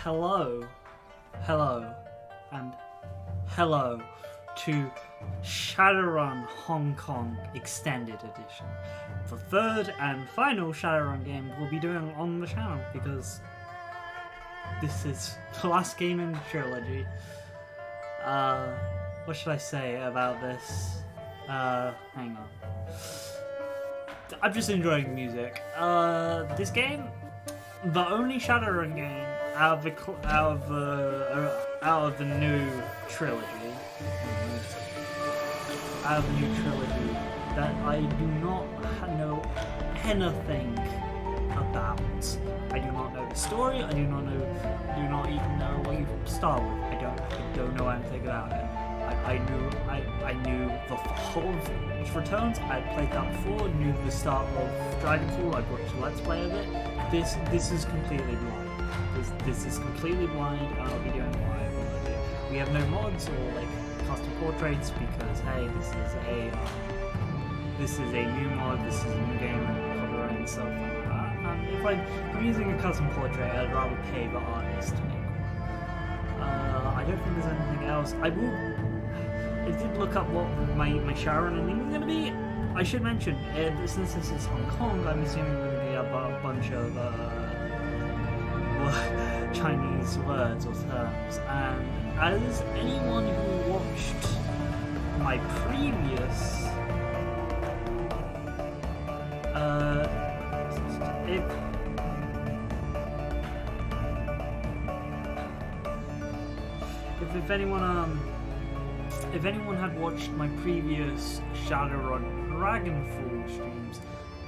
hello, and hello to Shadowrun Hong Kong Extended Edition. The third and final Shadowrun game we'll be doing on the channel, because this is the last game in the trilogy. What should I say about this? Hang on. I'm just enjoying the music. This game, the only Shadowrun game out of the new trilogy, that I do not know anything about. I do not know the story. I do not even know what you start with. I don't know anything about it. I knew the whole of Returns. I played that before. Knew the start of Dragonfall. I watched a Let's Play of it. This is completely blind. This is completely blind, and I'll be doing what I want to do. We have no mods or like custom portraits because hey, this is a new mod. This is a new game and copyright and stuff like that. And if I'm using a custom portrait, I'd rather pay the artist to make one. I don't think there's anything else. I did look up what my Shadowrun ending is going to be. I should mention, since this is Hong Kong, I'm assuming we're going to get a bunch of Chinese words or terms. And as anyone who watched my previous if anyone had watched my previous Shadowrun Dragonfall streams,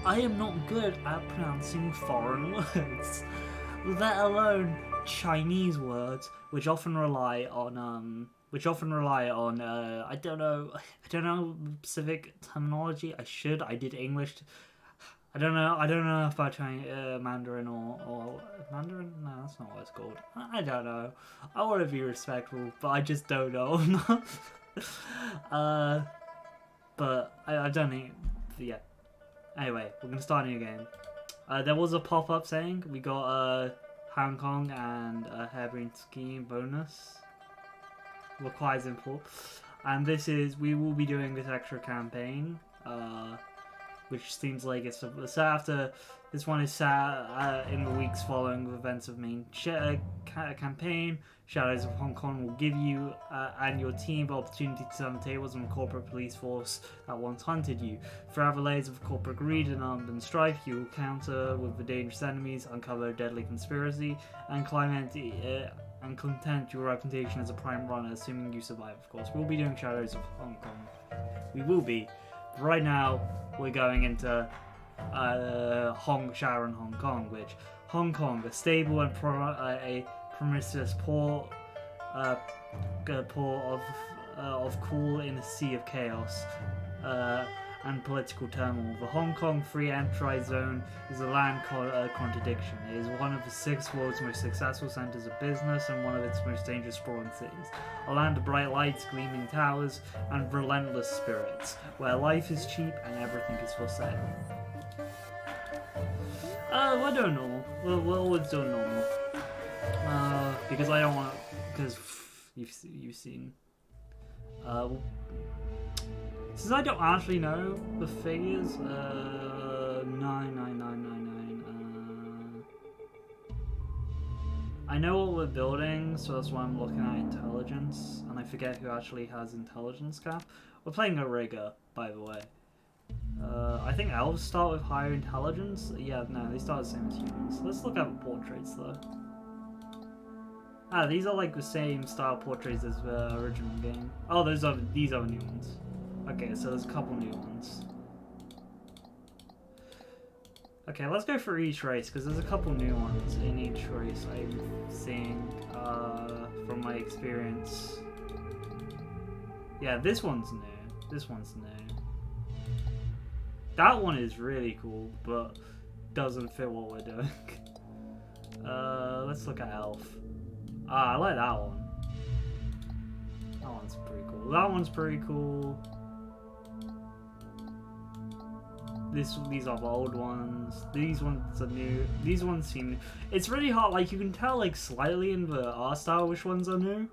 I am not good at pronouncing foreign words, let alone Chinese words, which often rely on I don't know specific terminology. I did English. I don't know about Chinese, Mandarin or Mandarin. No, that's not what it's called. I don't know. I want to be respectful, but I just don't know. But I don't think. Yeah. Anyway, we're gonna start a new game. There was a pop-up saying we got Hong Kong and a hairbrained scheme bonus. Requires import, and we will be doing this extra campaign. Which seems like it's after this one is set in the weeks following the events of main campaign. Shadows of Hong Kong will give you and your team the opportunity to turn the tables on the corporate police force that once hunted you. Throughout the layers of corporate greed and armed strife, you will counter with the dangerous enemies, uncover a deadly conspiracy, and and content your reputation as a prime runner, assuming you survive, of course. We'll be doing Shadows of Hong Kong. We will be. Right now, we're going into Shadowrun Hong Kong, which Hong Kong, a stable and a promiscuous port of cool in a sea of chaos and political turmoil. The Hong Kong Free Enterprise Zone is a land contradiction. It is one of the 6 world's most successful centers of business and one of its most dangerous sprawling cities. A land of bright lights, gleaming towers, and relentless spirits, where life is cheap and everything is for sale. I don't know. We'll always do normal. Because I don't want to. Because you've seen. Since I don't actually know the figures, 99999. I know what we're building, so that's why I'm looking at intelligence, and I forget who actually has intelligence cap. We're playing a rigger, by the way. I think elves start with higher intelligence. Yeah, no, they start the same as humans. Let's look at portraits though. These are like the same style portraits as the original game. Oh, these are the new ones. Okay, so there's a couple new ones. Okay, let's go for each race, because there's a couple new ones in each race I'm seeing from my experience. Yeah, this one's new. This one's new. That one is really cool, but doesn't fit what we're doing. Let's look at Elf. I like that one. That one's pretty cool. That one's pretty cool. These are the old ones. These ones are new. These ones seem new. It's really hard. Like, you can tell like slightly in the art style which ones are new.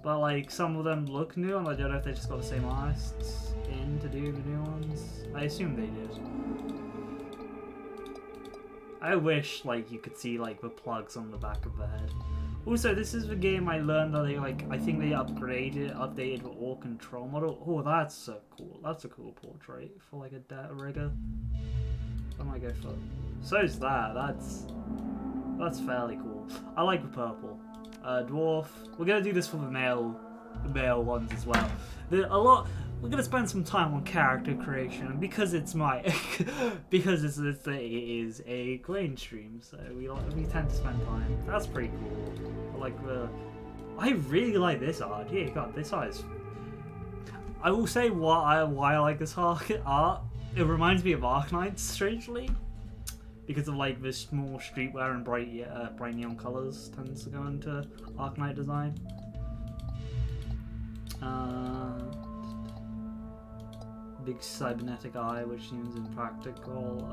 But like some of them look new, and I don't know if they just got the same artists in to do the new ones. I assume they did. I wish like you could see like the plugs on the back of the head. Also, this is the game I learned that they I think they updated the all control model. Oh, that's so cool. That's a cool portrait for like a data rigger. I might go for. So is that. That's fairly cool. I like the purple. Dwarf. We're gonna do this for the male ones as well. We're gonna spend some time on character creation because it's because it is a Gawain stream, so we tend to spend time. That's pretty cool. I really like this art. Yeah, God, this art is. I will say why I like this art. It reminds me of Arknights, strangely, because of like this more streetwear and bright neon colors tends to go into Arknight design. Big cybernetic eye, which seems impractical.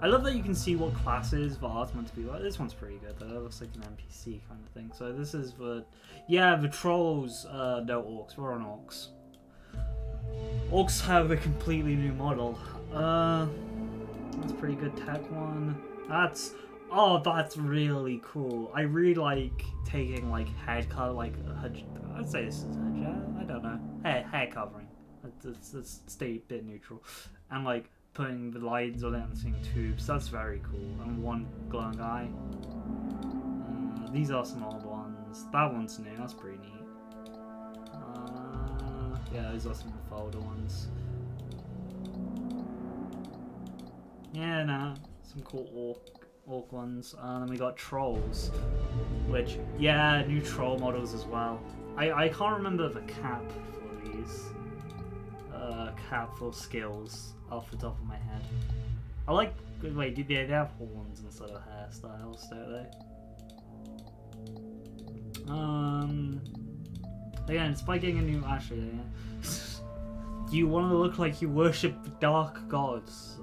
I love that you can see what classes the art's meant to be like. This one's pretty good though. It looks like an NPC kind of thing. So this is the trolls. No orcs. We're on orcs. Orcs have a completely new model. That's a pretty good tech one. That's really cool. I really like taking like head color, I'd say this is head. I don't know. Hair covering. Let's stay a bit neutral, and like putting the lines on it and seeing tubes. That's very cool. And one glowing eye. These are some old ones. That one's new. That's pretty neat. Yeah, those are some of the older ones. Yeah, no, some cool orc ones. Then we got trolls, which new troll models as well. I can't remember the cap for these. Cap for skills off the top of my head. Wait, they have horns instead of hairstyles, don't they? Again, it's by getting a new. Actually, yeah. Do you want to look like you worship dark gods?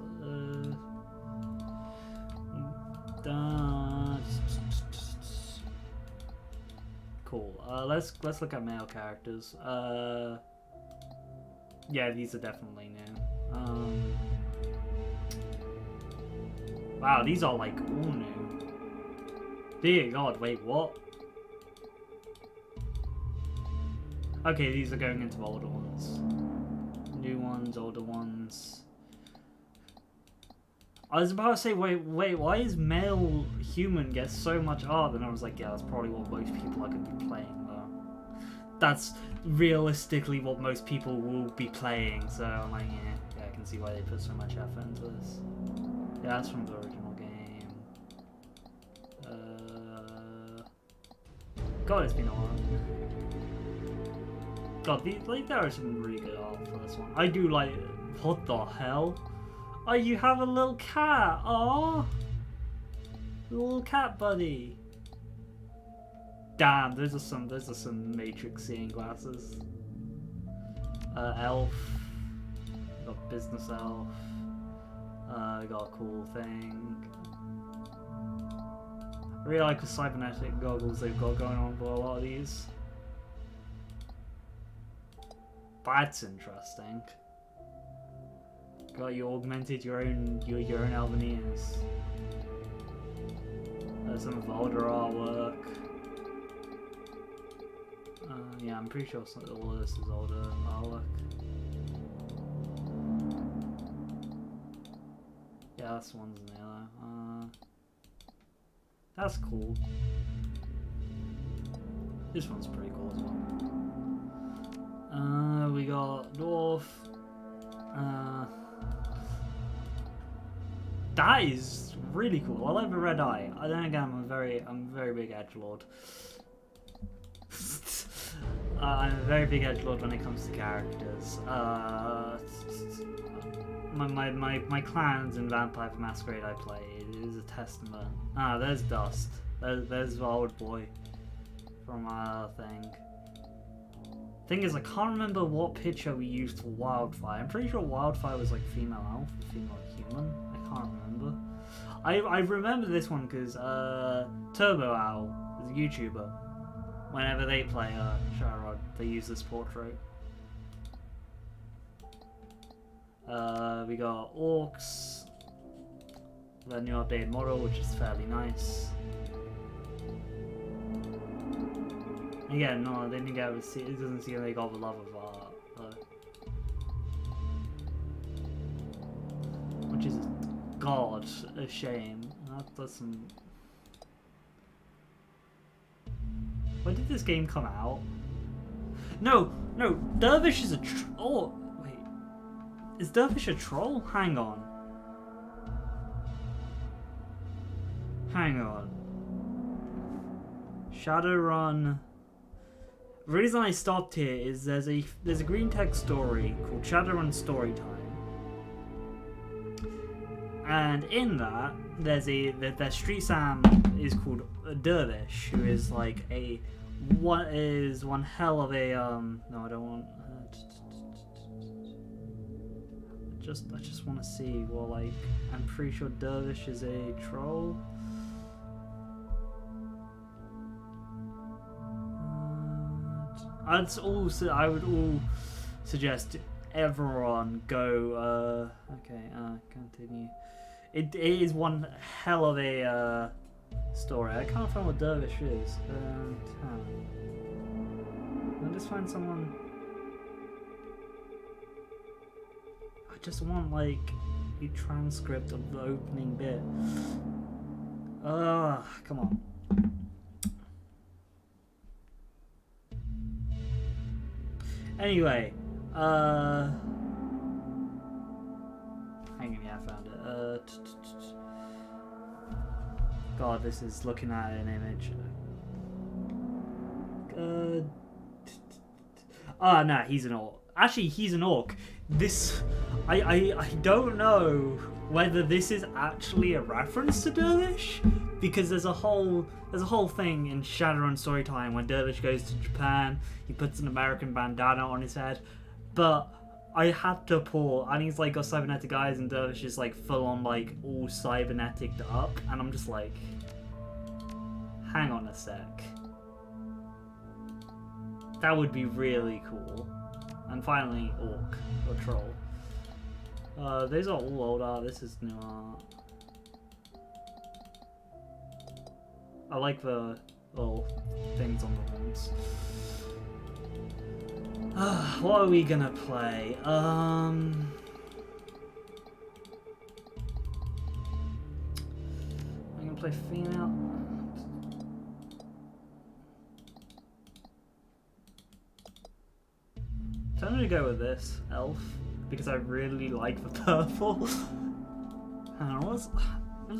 Cool. Let's look at male characters. Yeah, these are definitely new. Wow, these are like all new. Dear God, wait, what? Okay, these are going into older ones. New ones, older ones. I was about to say, wait, why is male human get so much art? And I was like, yeah, that's probably what most people are going to be playing, though. That's realistically what most people will be playing, so I'm like, yeah, I can see why they put so much effort into this. Yeah, that's from the original game. God, it's been a while. God, there are some really good art for this one. I do like it. What the hell? Oh, you have a little cat! Aww! Little cat buddy! Damn, those are some Matrix seeing glasses. Elf. Got business elf. Got a cool thing. I really like the cybernetic goggles they've got going on for a lot of these. That's interesting. Got you augmented your own elven ears. Some of the older artwork. Yeah, I'm pretty sure all of this is older artwork. Yeah, this one's in there. That's cool. This one's pretty cool as well. We got dwarf. That is really cool. I like the red eye. Then again, I'm a very big edgelord. I'm a very big edgelord when it comes to characters. My clans in Vampire the Masquerade I played is a testament. Ah, there's Dust. There's the old boy from our thing. Thing is, I can't remember what picture we used for Wildfire. I'm pretty sure Wildfire was like female elf, female human. I can't remember. I remember this one because Turbo Owl is a YouTuber. Whenever they play Shadowrun, they use this portrait. We got Orcs, the new updated model, which is fairly nice. Again, no, they didn't get it doesn't seem like they got the love of art, which is, God, a shame. That's some. When did this game come out? No, Dervish is a oh, wait. Is Dervish a troll? Hang on. Shadowrun. The reason I stopped here is there's a green text story called Shadowrun Storytime. And in that, their street Sam is called Dervish, who is like one hell of a no, I don't want. I just want to see. Well, like, I'm pretty sure Dervish is a troll. I would all suggest everyone go. Continue. It is one hell of a story. I can't find what Dervish is. I'll just find someone. I just want like a transcript of the opening bit. Come on. Anyway, hang on, yeah, I found it. God, this is looking at an image. No, he's an orc. Actually, he's an orc. This, I don't know whether this is actually a reference to Dervish, because there's a whole thing in Shadowrun Storytime when Dervish goes to Japan, he puts an American bandana on his head, but I had to pull, and he's like got cybernetic eyes, and Dervish is like full on like all cybernetic up, and I'm just like, hang on a sec. That would be really cool. And finally, orc or troll. These are all old art. This is new art. I like the little things on the horns. What are we gonna play? I'm gonna play female. So I'm gonna go with this elf because I really like the purple.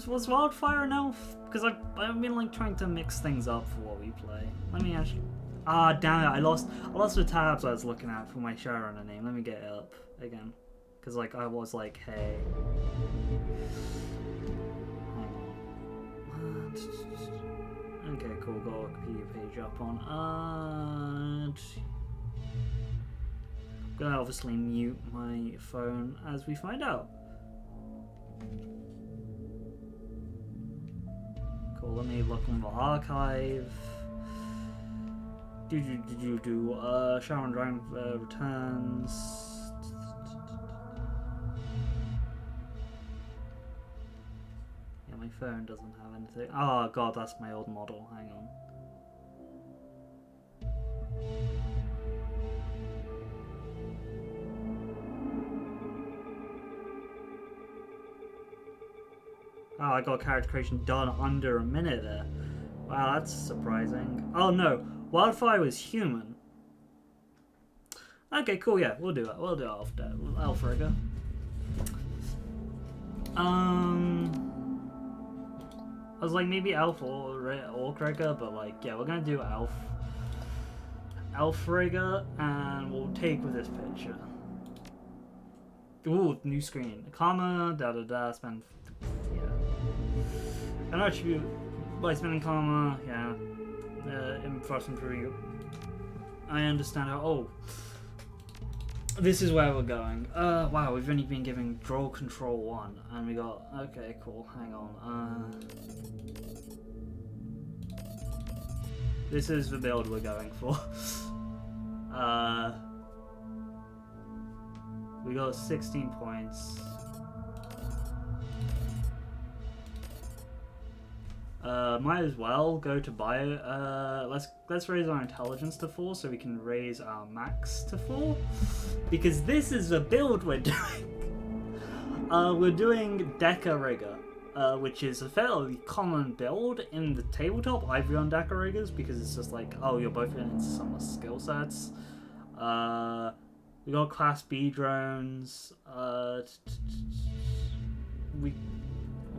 Was Wildfire an elf? Because I've been like trying to mix things up for what we play. Let me actually. Damn it! I lost the tabs I was looking at for my Shadowrunner name. Let me get it up again, because like I was like, hey. Okay, cool. Got a Wikipedia page up on. I'm gonna obviously mute my phone as we find out. Cool, let me look on the archive. Shadowrun Dragon returns. Yeah, my phone doesn't have anything. Oh god, that's my old model. Hang on. Oh, I got character creation done under a minute there. Wow, that's surprising. Oh no, Wildfire was human. Okay, cool, yeah, we'll do it. We'll do Elf Rigger. I was like, maybe Elf or Orc Rigger, but like, yeah, we're gonna do Elf Rigger, and we'll take with this picture. Ooh, new screen. Comma, spend. An attribute by spending comma, yeah. First improving I understand how. Oh, this is where we're going. Wow, we've only been giving draw control 1, and we got. Okay, cool. Hang on. This is the build we're going for. We got 16 points. Might as well go to bio. Let's raise our intelligence to 4 so we can raise our max to 4, because this is the build we're doing. We're doing Deca Rigger, which is a fairly common build in the tabletop. Ivory on Deca Riggers, because it's just like, oh, you're both in similar skill sets. We got Class B drones.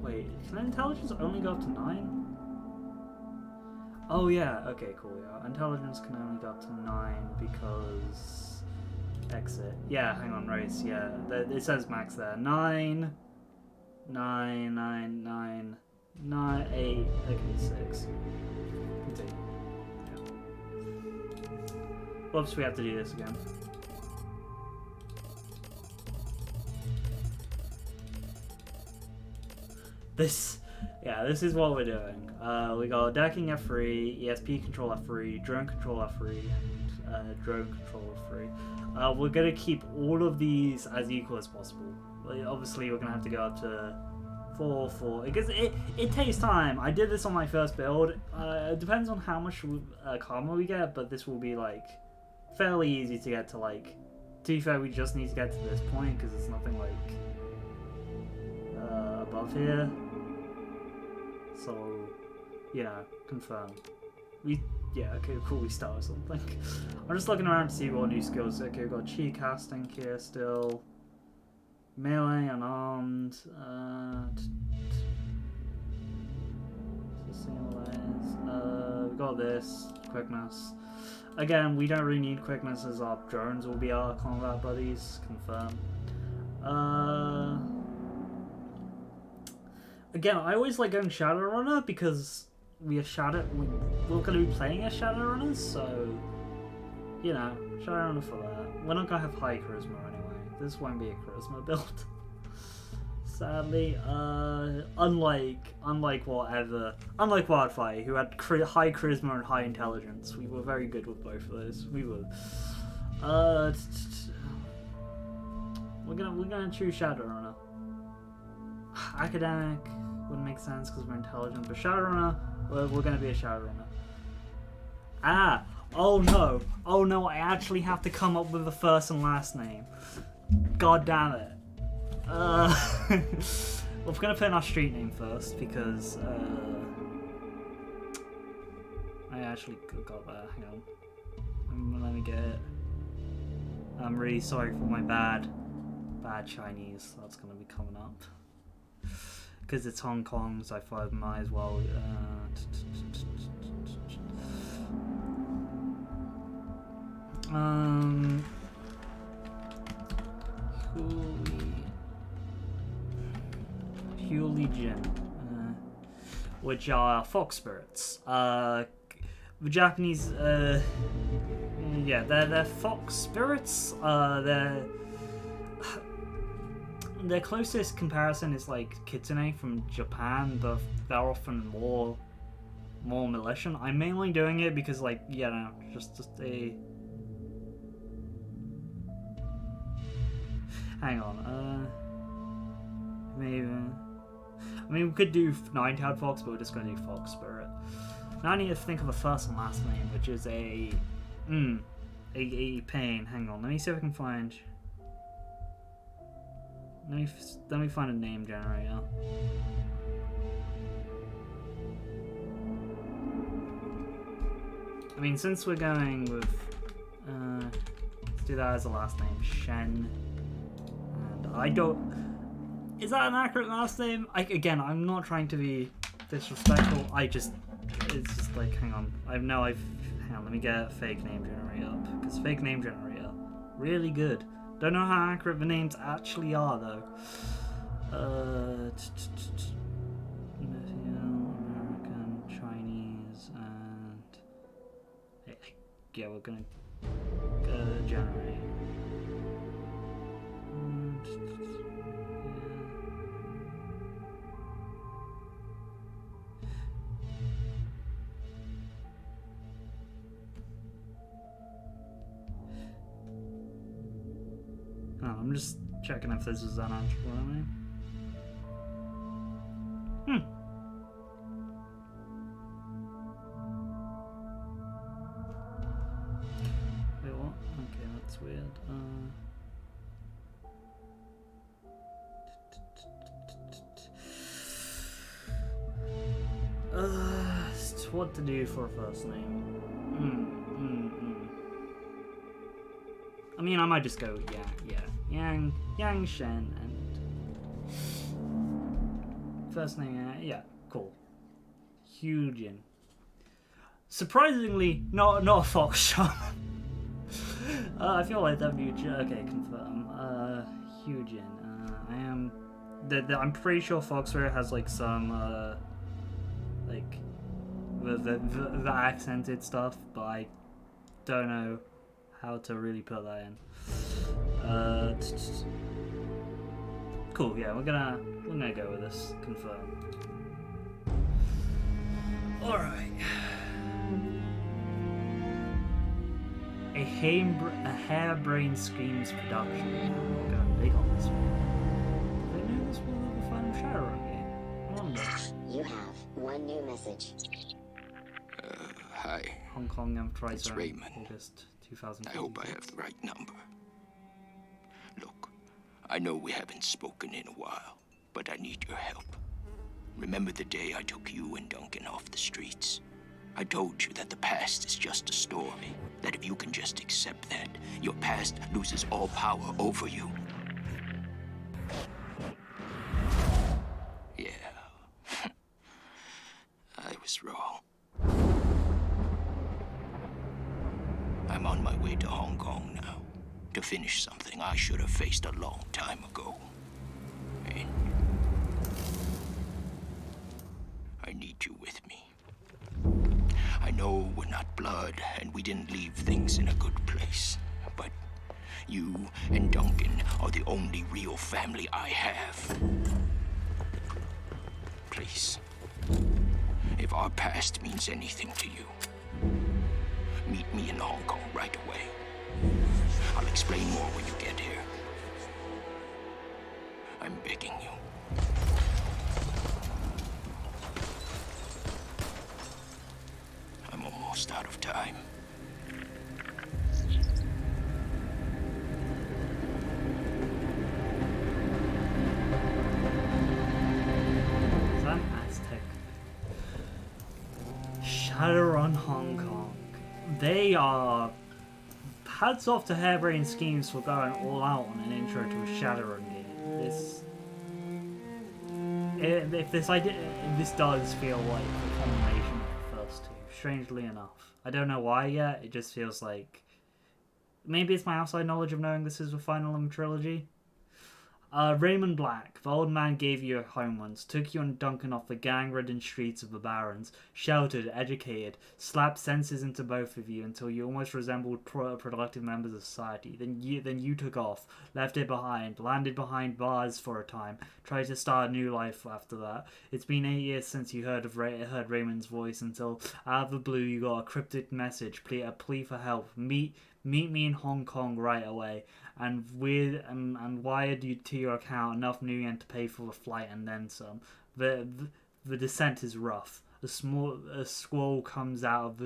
Wait, can intelligence only go up to 9? Oh yeah, okay, cool, yeah. Intelligence can only go up to 9 because... Exit. Yeah, hang on, race, yeah. It says max there. 9, 9, 9, 9, 9, 8, okay, 6. Continue. Yeah. Whoops, we have to do this again. This is what we're doing. We got decking F3, ESP control F3, drone control F3, and drone control F3. We're going to keep all of these as equal as possible. Obviously, we're going to have to go up to 4, 4, because it takes time. I did this on my first build. It depends on how much karma we get, but this will be like fairly easy to get to. Like, to be fair, we just need to get to this point because there's nothing like above here. So, yeah, confirm. Yeah, okay, cool, we start with something. I'm just looking around to see what new skills. Okay, we've got chi casting here still. Melee, unarmed. We've got this, quickness. Again, we don't really need quickness as our drones will be our combat buddies. Confirm. Again, I always like going Shadowrunner because we're going to be playing as Shadowrunners, so, you know, Shadowrunner for that. We're not going to have high charisma anyway. This won't be a charisma build. Sadly, unlike Wildfire, who had high charisma and high intelligence, we were very good with both of those. We were. We're gonna choose Shadowrunner. Academic wouldn't make sense because we're intelligent, but Shadowrunner, we're gonna be a Shadowrunner. Oh no, I actually have to come up with a first and last name. God damn it. We're gonna put in our street name first because I actually got that. Hang on. Let me get it. I'm really sorry for my bad Chinese that's gonna be coming up. Because it's Hong Kong, so I thought I might as well. Hooligan, which are fox spirits. The Japanese, yeah, they're fox spirits. Their closest comparison is like kitsune from Japan, but they're often more militant. I'm mainly doing it because, like, yeah, no, just a. Hang on, maybe. I mean, we could do 9-tailed fox, but we're just going to do fox spirit. Now I need to think of a first and last name, which is a pain. Hang on, let me see if I can find. Let me find a name generator. I mean, since we're going with, let's do that as a last name, Shen. And I don't. Is that an accurate last name? Again, I'm not trying to be disrespectful. It's just like, hang on. Hang on, let me get a fake name generator up. Because fake name generator, really good. Don't know how accurate the names actually are, though. American, Chinese, and... Yeah, we're gonna regenerate. Oh, I'm just checking if this is unanswerable. Wait, what? Okay, that's weird. What to do for a first name? I mean, I might just go Yang Shen, and first name, yeah, cool. Hyujin. Surprisingly, not a fox shaman. I feel like that'd be okay. Confirm. Hyujin. I am. I'm pretty sure Foxwear has like some like the accented stuff, but I don't know how to really put that in. Cool. Yeah, we're gonna go with this. Confirm. All right. A harebrained screams production. We're going big on this one. I knew this was the final Shadowrun game. I wonder. You have one new message. Hi. Hong Kong It's Emperor, Raymond. August 2000. I hope I have the right number. Look, I know we haven't spoken in a while, but I need your help. Remember the day I took you and Duncan off the streets? I told you that the past is just a story, that if you can just accept that, your past loses all power over you. Yeah. I was wrong. I'm on my way to Hong Kong now, to finish something I should have faced a long time ago. And I need you with me. I know we're not blood, and we didn't leave things in a good place, but you and Duncan are the only real family I have. Please, if our past means anything to you, meet me in Hong Kong right away. I'll explain more when you get here. I'm begging you. I'm almost out of time. Is that an Aztec? Shadowrun Hong Kong. They are. Hats off to Harebrained Schemes for going all out on an intro to a Shadowrun game. This does feel like the culmination of the first two. Strangely enough, I don't know why yet. It just feels like maybe it's my outside knowledge of knowing this is the final in the trilogy. Raymond Black, the old man gave you a home once, took you and Duncan off the gang-ridden streets of the Barrens, sheltered, educated, slapped senses into both of you until you almost resembled productive members of society. Then you took off, left it behind, landed behind bars for a time, tried to start a new life after that. It's been 8 years since you heard Raymond's voice until out of the blue you got a cryptic message, a plea for help. Meet me in Hong Kong right away, and wired you to your account enough new yen to pay for the flight and then some. The descent is rough. A squall comes out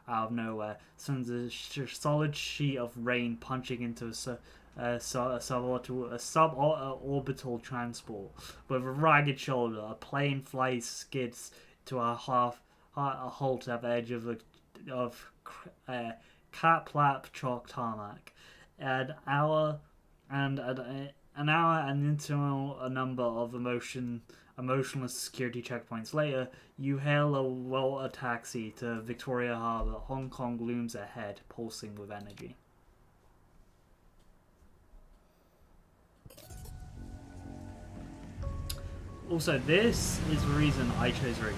of nowhere, sends a solid sheet of rain punching into a suborbital transport. With a ragged shoulder, a plane skids to a halt at the edge of Caplap chalk tarmac. An hour and into a number of emotionless security checkpoints later, you hail a Walter taxi to Victoria Harbour. Hong Kong looms ahead, pulsing with energy. Also, this is the reason I chose Rigger.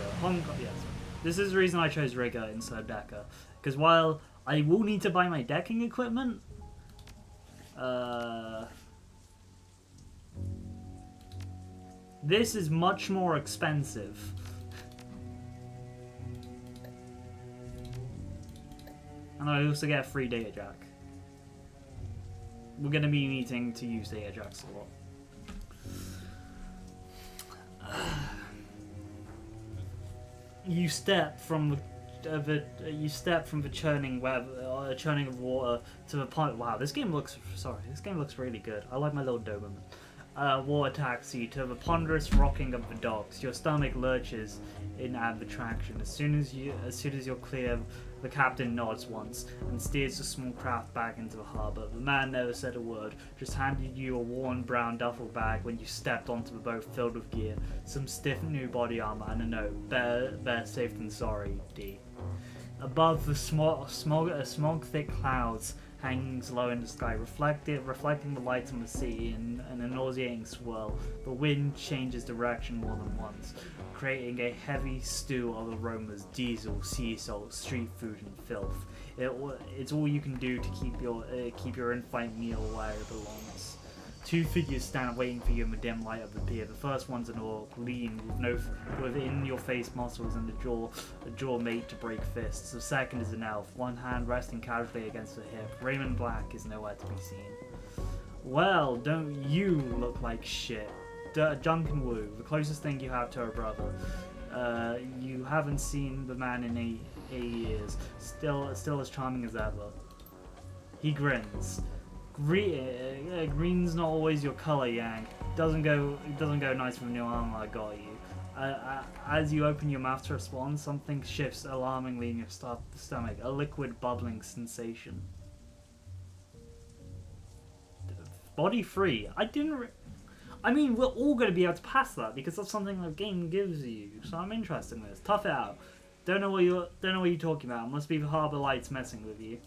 This is the reason I chose Rigger instead of Decker. Because while I will need to buy my decking equipment, This is much more expensive. And I also get a free data jack. We're going to be needing to use data jacks a lot. You step from the churning of water to the point. Wow, this game looks really good. I like my little Doberman. Water taxi to the ponderous rocking of the docks. Your stomach lurches in the traction. As soon as you're clear, the captain nods once and steers the small craft back into the harbour. The man never said a word, just handed you a worn brown duffel bag when you stepped onto the boat filled with gear, some stiff new body armour, and a note: better safe than sorry, D. Above the smog-thick clouds hanging low in the sky, reflecting the lights on the sea in a nauseating swirl. The wind changes direction more than once, creating a heavy stew of aromas: diesel, sea salt, street food, and filth. It's all you can do to keep your in-flight meal where it belongs. Two figures stand waiting for you in the dim light of the pier. The first one's an orc, lean, with in-your-face muscles and a jaw made to break fists. The second is an elf, one hand resting casually against the hip. Raymond Black is nowhere to be seen. Well, don't you look like shit? Duncan Wu, the closest thing you have to a brother. You haven't seen the man in 8 years. Still as charming as ever. He grins. Green's not always your color, Yang. It doesn't go nice with the new armor I got you. As you open your mouth to respond, something shifts alarmingly in your stomach. A liquid bubbling sensation. Body free. I mean, we're all going to be able to pass that because that's something the game gives you. So I'm interested in this. Tough it out. Don't know what you're talking about. Must be the harbour lights messing with you.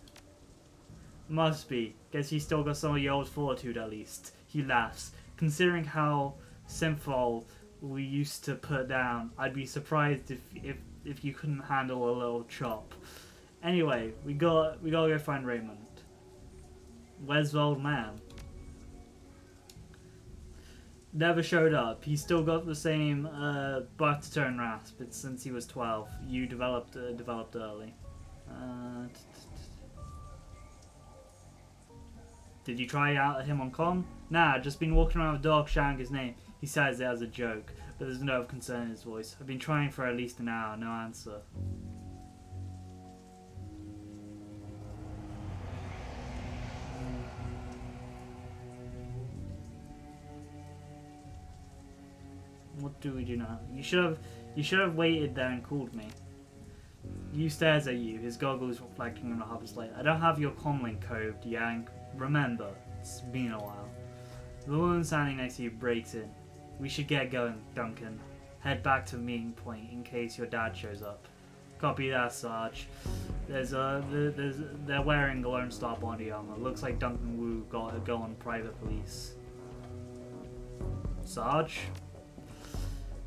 Must be. Guess you still got some of your old fortitude at least. He laughs. Considering how simple we used to put down, I'd be surprised if you couldn't handle a little chop. Anyway, we gotta go find Raymond. Where's the old man? Never showed up. He's still got the same butt turn rasp. It's since he was 12. You developed early. Did you try out him on comm? Nah, just been walking around with dog shouting his name. He says it as a joke, but there's a note of concern in his voice. I've been trying for at least an hour, no answer. What do we do now? You should have waited there and called me. He stares at you, his goggles reflecting on the harbour slate. I don't have your comlink code, Yang. Remember, it's been a while. The woman standing next to you breaks in. We should get going, Duncan. Head back to the meeting point in case your dad shows up. Copy that, Sarge. They're wearing Lone Star body armor. Looks like Duncan Wu got to go on private police. Sarge?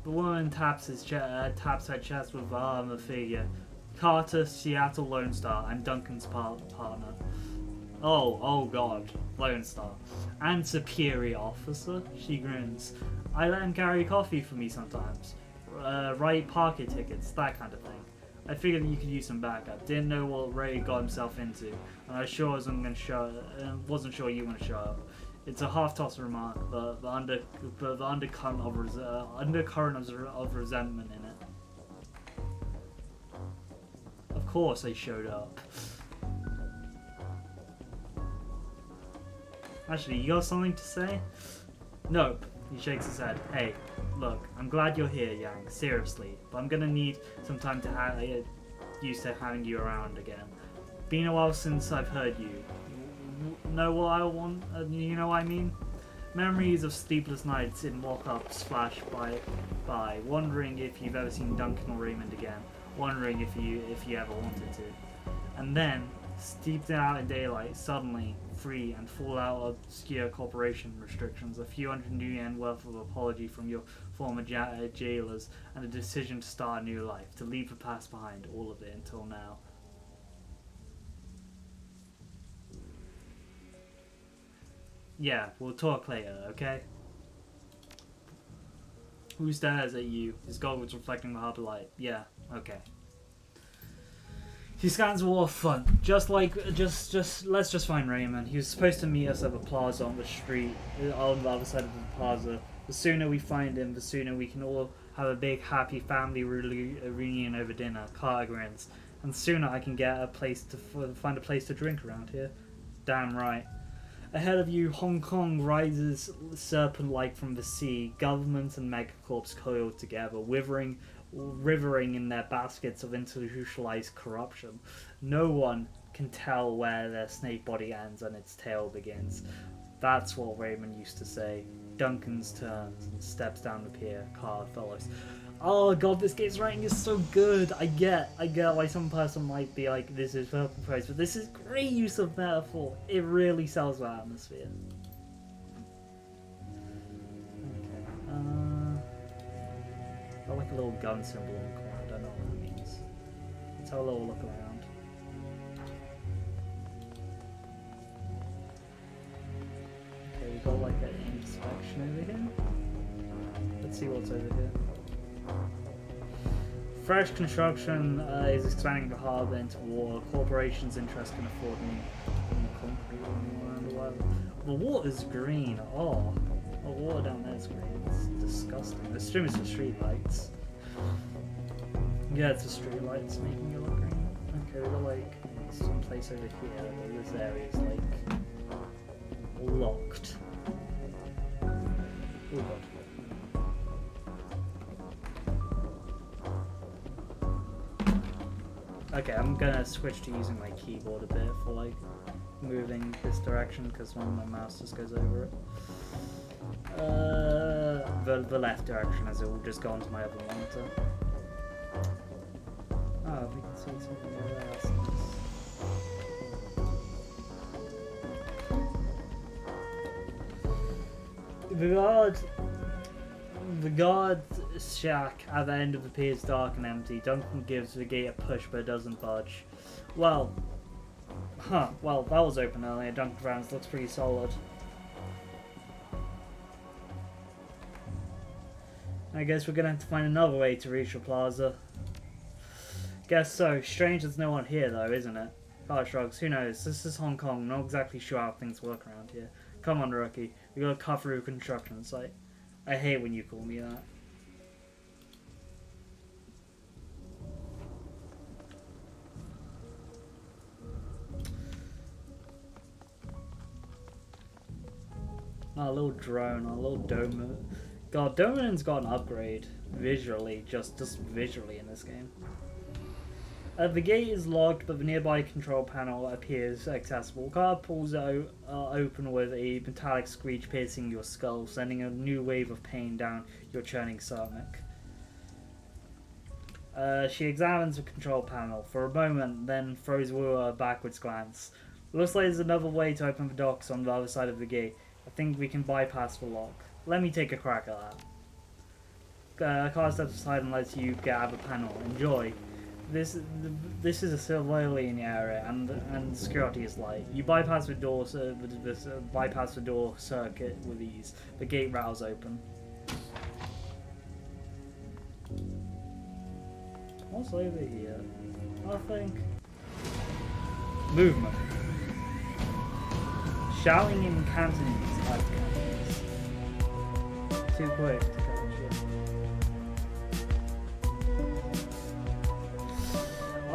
The woman taps her chest with the arm of the figure. Carter, Seattle Lone Star. I'm Duncan's partner. Oh God, Lone Star. And superior officer? She grins. I let him carry coffee for me sometimes. Write parking tickets, that kind of thing. I figured that you could use some backup. Didn't know what Ray got himself into, and I sure wasn't sure you want to show up. It's a half-tossed remark, but the undercurrent of resentment in it. Of course they showed up. Actually, you got something to say? Nope. He shakes his head. Hey, look, I'm glad you're here, Yang. Seriously, but I'm gonna need some time to get used to having you around again. Been a while since I've heard you. Know what I want? You know what I mean? Memories of sleepless nights in walk-ups flash by. Wondering if you've ever seen Duncan or Raymond again. Wondering if you ever wanted to. And then, steeped out in daylight, suddenly free and full out of obscure corporation restrictions, a few hundred new yen worth of apology from your former jailers, and a decision to start a new life, to leave the past behind, all of it until now. Yeah, we'll talk later, okay? Who stares at you? His goggles reflecting the harbor light. Yeah, okay. He scans the waterfront. Let's just find Raymond. He was supposed to meet us at the plaza on the street, on the other side of the plaza. The sooner we find him, the sooner we can all have a big happy family reunion over dinner. Carter grins. And the sooner I can get a place to find a place to drink around here. Damn right. Ahead of you, Hong Kong rises serpent-like from the sea. Governments and megacorps coiled together, rivering in their baskets of institutionalized corruption. No one can tell where their snake body ends and its tail begins. That's what Raymond used to say. Duncan's turns and steps down the pier. Carl follows. Oh god, this game's writing is so good. I get why some person might be like, this is purple praise, but this is great use of metaphor. It really sells the atmosphere. Okay. Got like a little gun symbol in the corner. I don't know what that means. Let's have a little look around. Okay, we got like an inspection over here. Let's see what's over here. Fresh construction is expanding the harbour into water. Corporations' interest can afford new concrete around the world. The water's green. Oh, the water down there is green. It's disgusting. The stream is for street lights. Yeah, it's the street lights making it look green. Okay, we got like some place over here where this area is like locked. Oh god. Okay, I'm gonna switch to using my keyboard a bit for like moving this direction because when my mouse just goes over it. The left direction, as it will just go onto my other monitor. Oh, we can see something over there. That's nice. The guard shack at the end of the pier is dark and empty. Duncan gives the gate a push but it doesn't budge. Well, that was open earlier. Duncan frowns, looks pretty solid. I guess we're gonna have to find another way to reach the plaza. Guess so. Strange there's no one here though, isn't it? Carter shrugs, who knows? This is Hong Kong, not exactly sure how things work around here. Come on, rookie. We gotta cut through a construction site. I hate when you call me that. Our little drone, our little Doman. God, Doman's got an upgrade visually, just visually in this game. The gate is locked, but the nearby control panel appears accessible. Car pulls it open with a metallic screech piercing your skull, sending a new wave of pain down your churning stomach. She examines the control panel for a moment, then throws a backwards glance. Looks like there's another way to open the docks on the other side of the gate. I think we can bypass the lock. Let me take a crack at that. Car steps aside and lets you get out of the panel. Enjoy. This is a civilian area, and security is light. You bypass the door, bypass the door circuit with ease. The gate rattles open. What's over here? I think movement. Shouting in Cantonese. Like Cantonese. Too quick to catch it.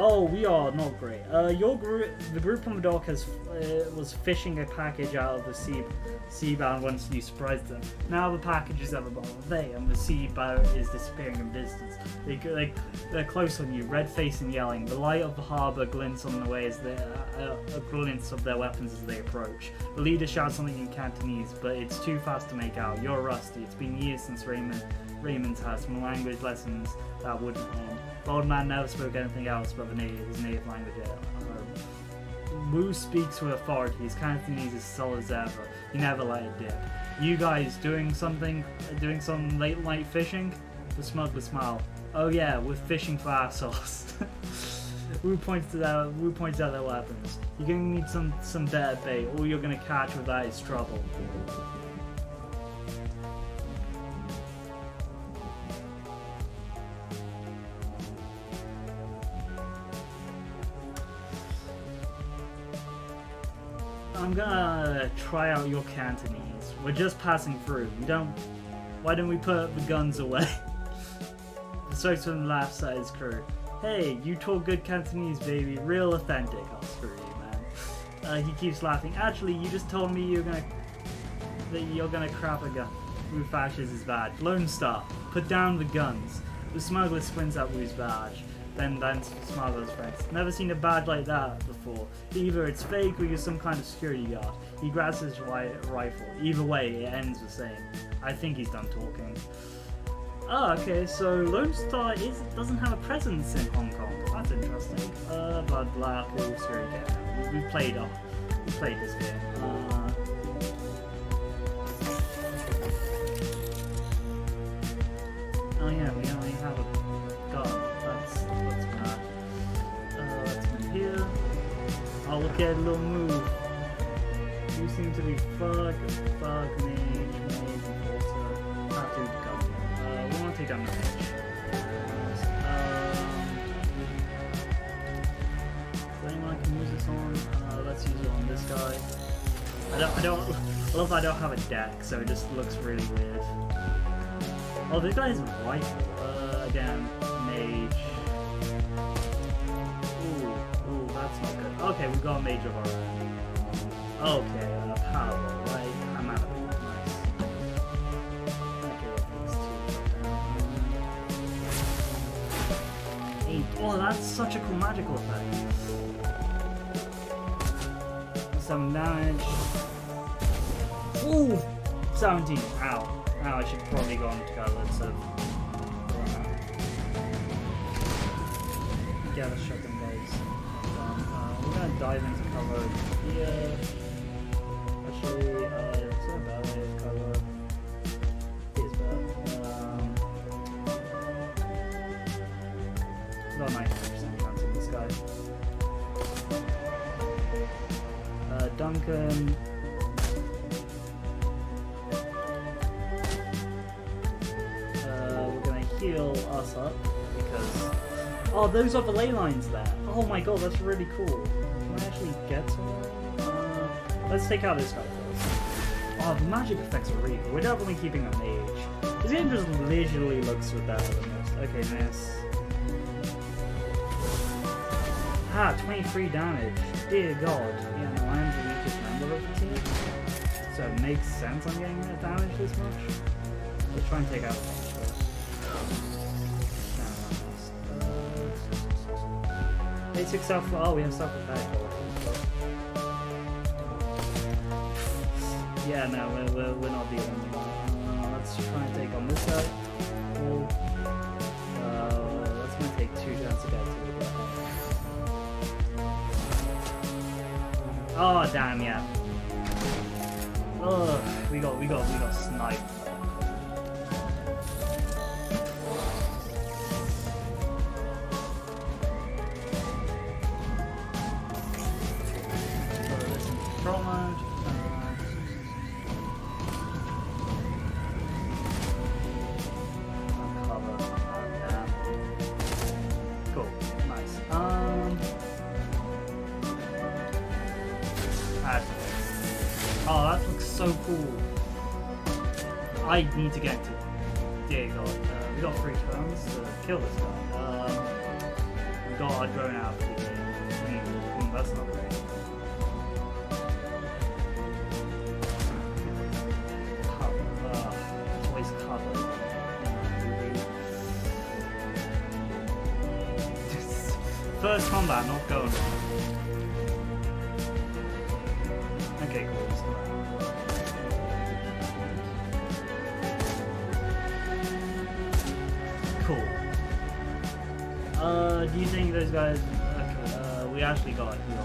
Oh, we are not great. Your group, the group on the dock, was fishing a package out of the seabound once you surprised them. Now the package is at the bottom of the bay, and the seabound is disappearing in distance. They're close on you, red-faced and yelling. The light of the harbour glints on the way as a glints of their weapons as they approach. The leader shouts something in Cantonese, but it's too fast to make out. You're rusty. It's been years since Raymond's had some language lessons that wouldn't end. The old man never spoke anything else but his native language at home. Wu speaks with authority. His Cantonese is solid as ever. He never let it dip. You guys doing some late night fishing? The smuggler smile. Oh yeah, we're fishing for assholes. Wu points out their weapons. You're gonna need some better bait. All you're gonna catch with that is trouble. I'm gonna try out your Cantonese. We're just passing through. Why don't we put the guns away? The strokes from the left side is crew. Hey, you talk good Cantonese, baby. Real authentic. Oh, screw you, man. He keeps laughing. Actually, you just told me that you're gonna crap a gun. Wu flashes his badge. Lone Star, put down the guns. The smuggler squints at Wu's badge. Then smiles friends. Never seen a badge like that before. Either it's fake or you're some kind of security guard. He grabs his rifle. Either way, it ends the same. I think he's done talking. Oh, okay, so Lone Star doesn't have a presence in Hong Kong. That's interesting. Blah blah, cool, screw it. We played this game. Oh yeah, we only have a gun. That's bad. Let's move here. Oh, look at a little move. You seem to be mage, enforcer. Have to go. We want to take down the mage. Is there anyone I can use this on? Let's use it on this guy. I love I don't have a deck, so it just looks really weird. Oh, this guy's rifle. Again, mage. Ooh, that's not good. Okay, we got a mage of our own. Okay, power, right? I'm out of it. Nice. Okay, these two. 8. Oh, that's such a cool magical effect. 7 damage. Ooh! 17. Ow. Ow, I should probably go on together instead of yeah, let's shut them guys. We're gonna dive into cover here. Actually, it's not a bad way of cover. It is bad. Not 90% chance of this guy. Duncan. We're gonna heal us up because. Oh, those are the ley lines there. Oh my god, that's really cool. Can I actually get to one? Let's take out this guy first. Oh, the magic effects are really cool. We're definitely keeping a mage. This game just literally looks with that the most. Okay, miss. Ah, 23 damage. Dear god. Yeah, no, I'm the weakest member of the team. So it makes sense I'm getting that damage this much. Let's try and take out the mage first. Basic self. Oh, we have self attack. Yeah, no, we're not dealing with that. Let's try and take on this guy. Cool. That's gonna take 2 turns to get to it. Oh damn, yeah. Ugh, we got sniped. Oh, that looks so cool. I need to get to. Dear God, we got 3 turns to kill this guy. We got our drone out for the game. That's not great. Cover. Choice cover. First combat, not going. Okay, cool. Cool. Do you think those guys? Okay, we actually got a heal.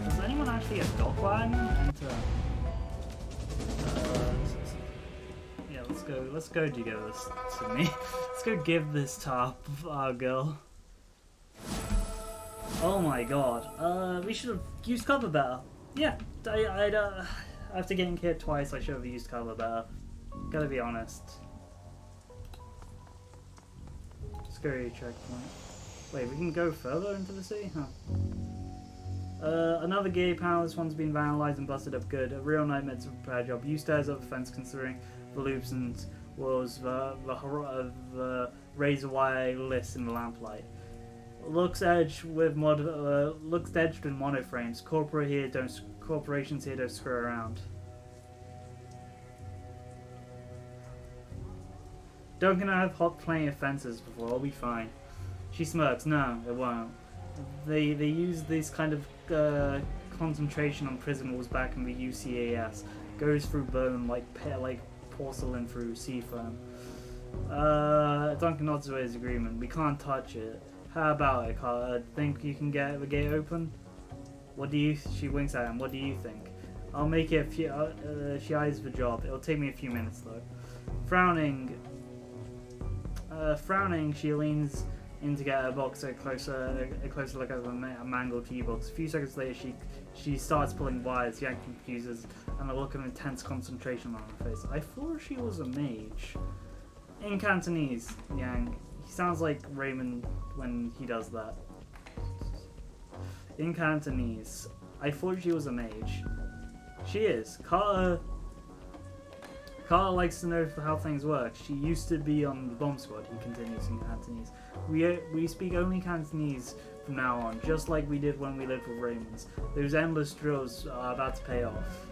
Does anyone actually have dog wagon? Yeah, let's go. Do give this to me. Let's go give this to our girl. Oh my god. We should have used cover better. Yeah, after getting hit twice, I should have used cover better. Gotta be honest. Scary checkpoint. Wait, we can go further into the city? Huh. Another gay panel. This one's been vandalized and busted up good. A real nightmare's a bad job. You stairs up the fence considering the loops and was the razor wire list in the lamplight. Looks edged with monoframes. Corporations here don't screw around. Duncan and I have hopped plenty of fences before. I'll be fine. She smirks. No, it won't. They use this kind of concentration on prison walls back in the UCAS. Goes through bone like porcelain through sea foam. Duncan nods to his agreement. We can't touch it. How about it, Carter? Think you can get the gate open? What do you? She winks at him. What do you think? I'll make it. She eyes the job. It'll take me a few minutes though. Frowning, she leans in to get a box a closer look at the mangled tea box. A few seconds later, she starts pulling wires, yanking fuses, and a look of intense concentration on her face. I thought she was a mage. In Cantonese, Yang. He sounds like Raymond when he does that. In Cantonese, I thought she was a mage. She is. Carter likes to know how things work. She used to be on the bomb squad, he continues in Cantonese. We speak only Cantonese from now on, just like we did when we lived with Raymond's. Those endless drills are about to pay off.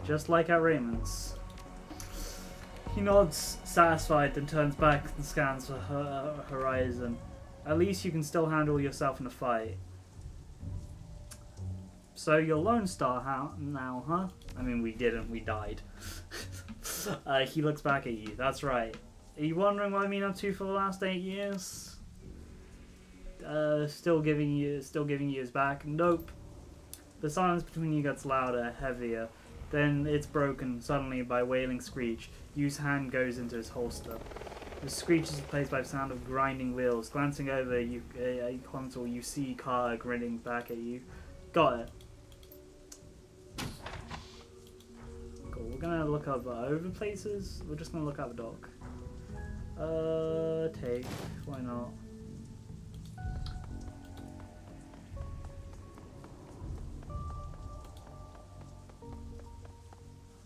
Just like at Raymond's. He nods, satisfied, then turns back and scans the horizon. At least you can still handle yourself in a fight. So you're Lone Star now, huh? I mean, we didn't. We died. He looks back at you. That's right. Are you wondering what I've been up to for the last 8 years? Still giving you his back? Nope. The silence between you gets louder, heavier. Then it's broken suddenly by a wailing screech. Yu's hand goes into his holster. The screech is replaced by the sound of grinding wheels. Glancing over a console, you see Carter grinning back at you. Got it. Cool. We're gonna look up over places. We're just gonna look at the dock. Take. Why not?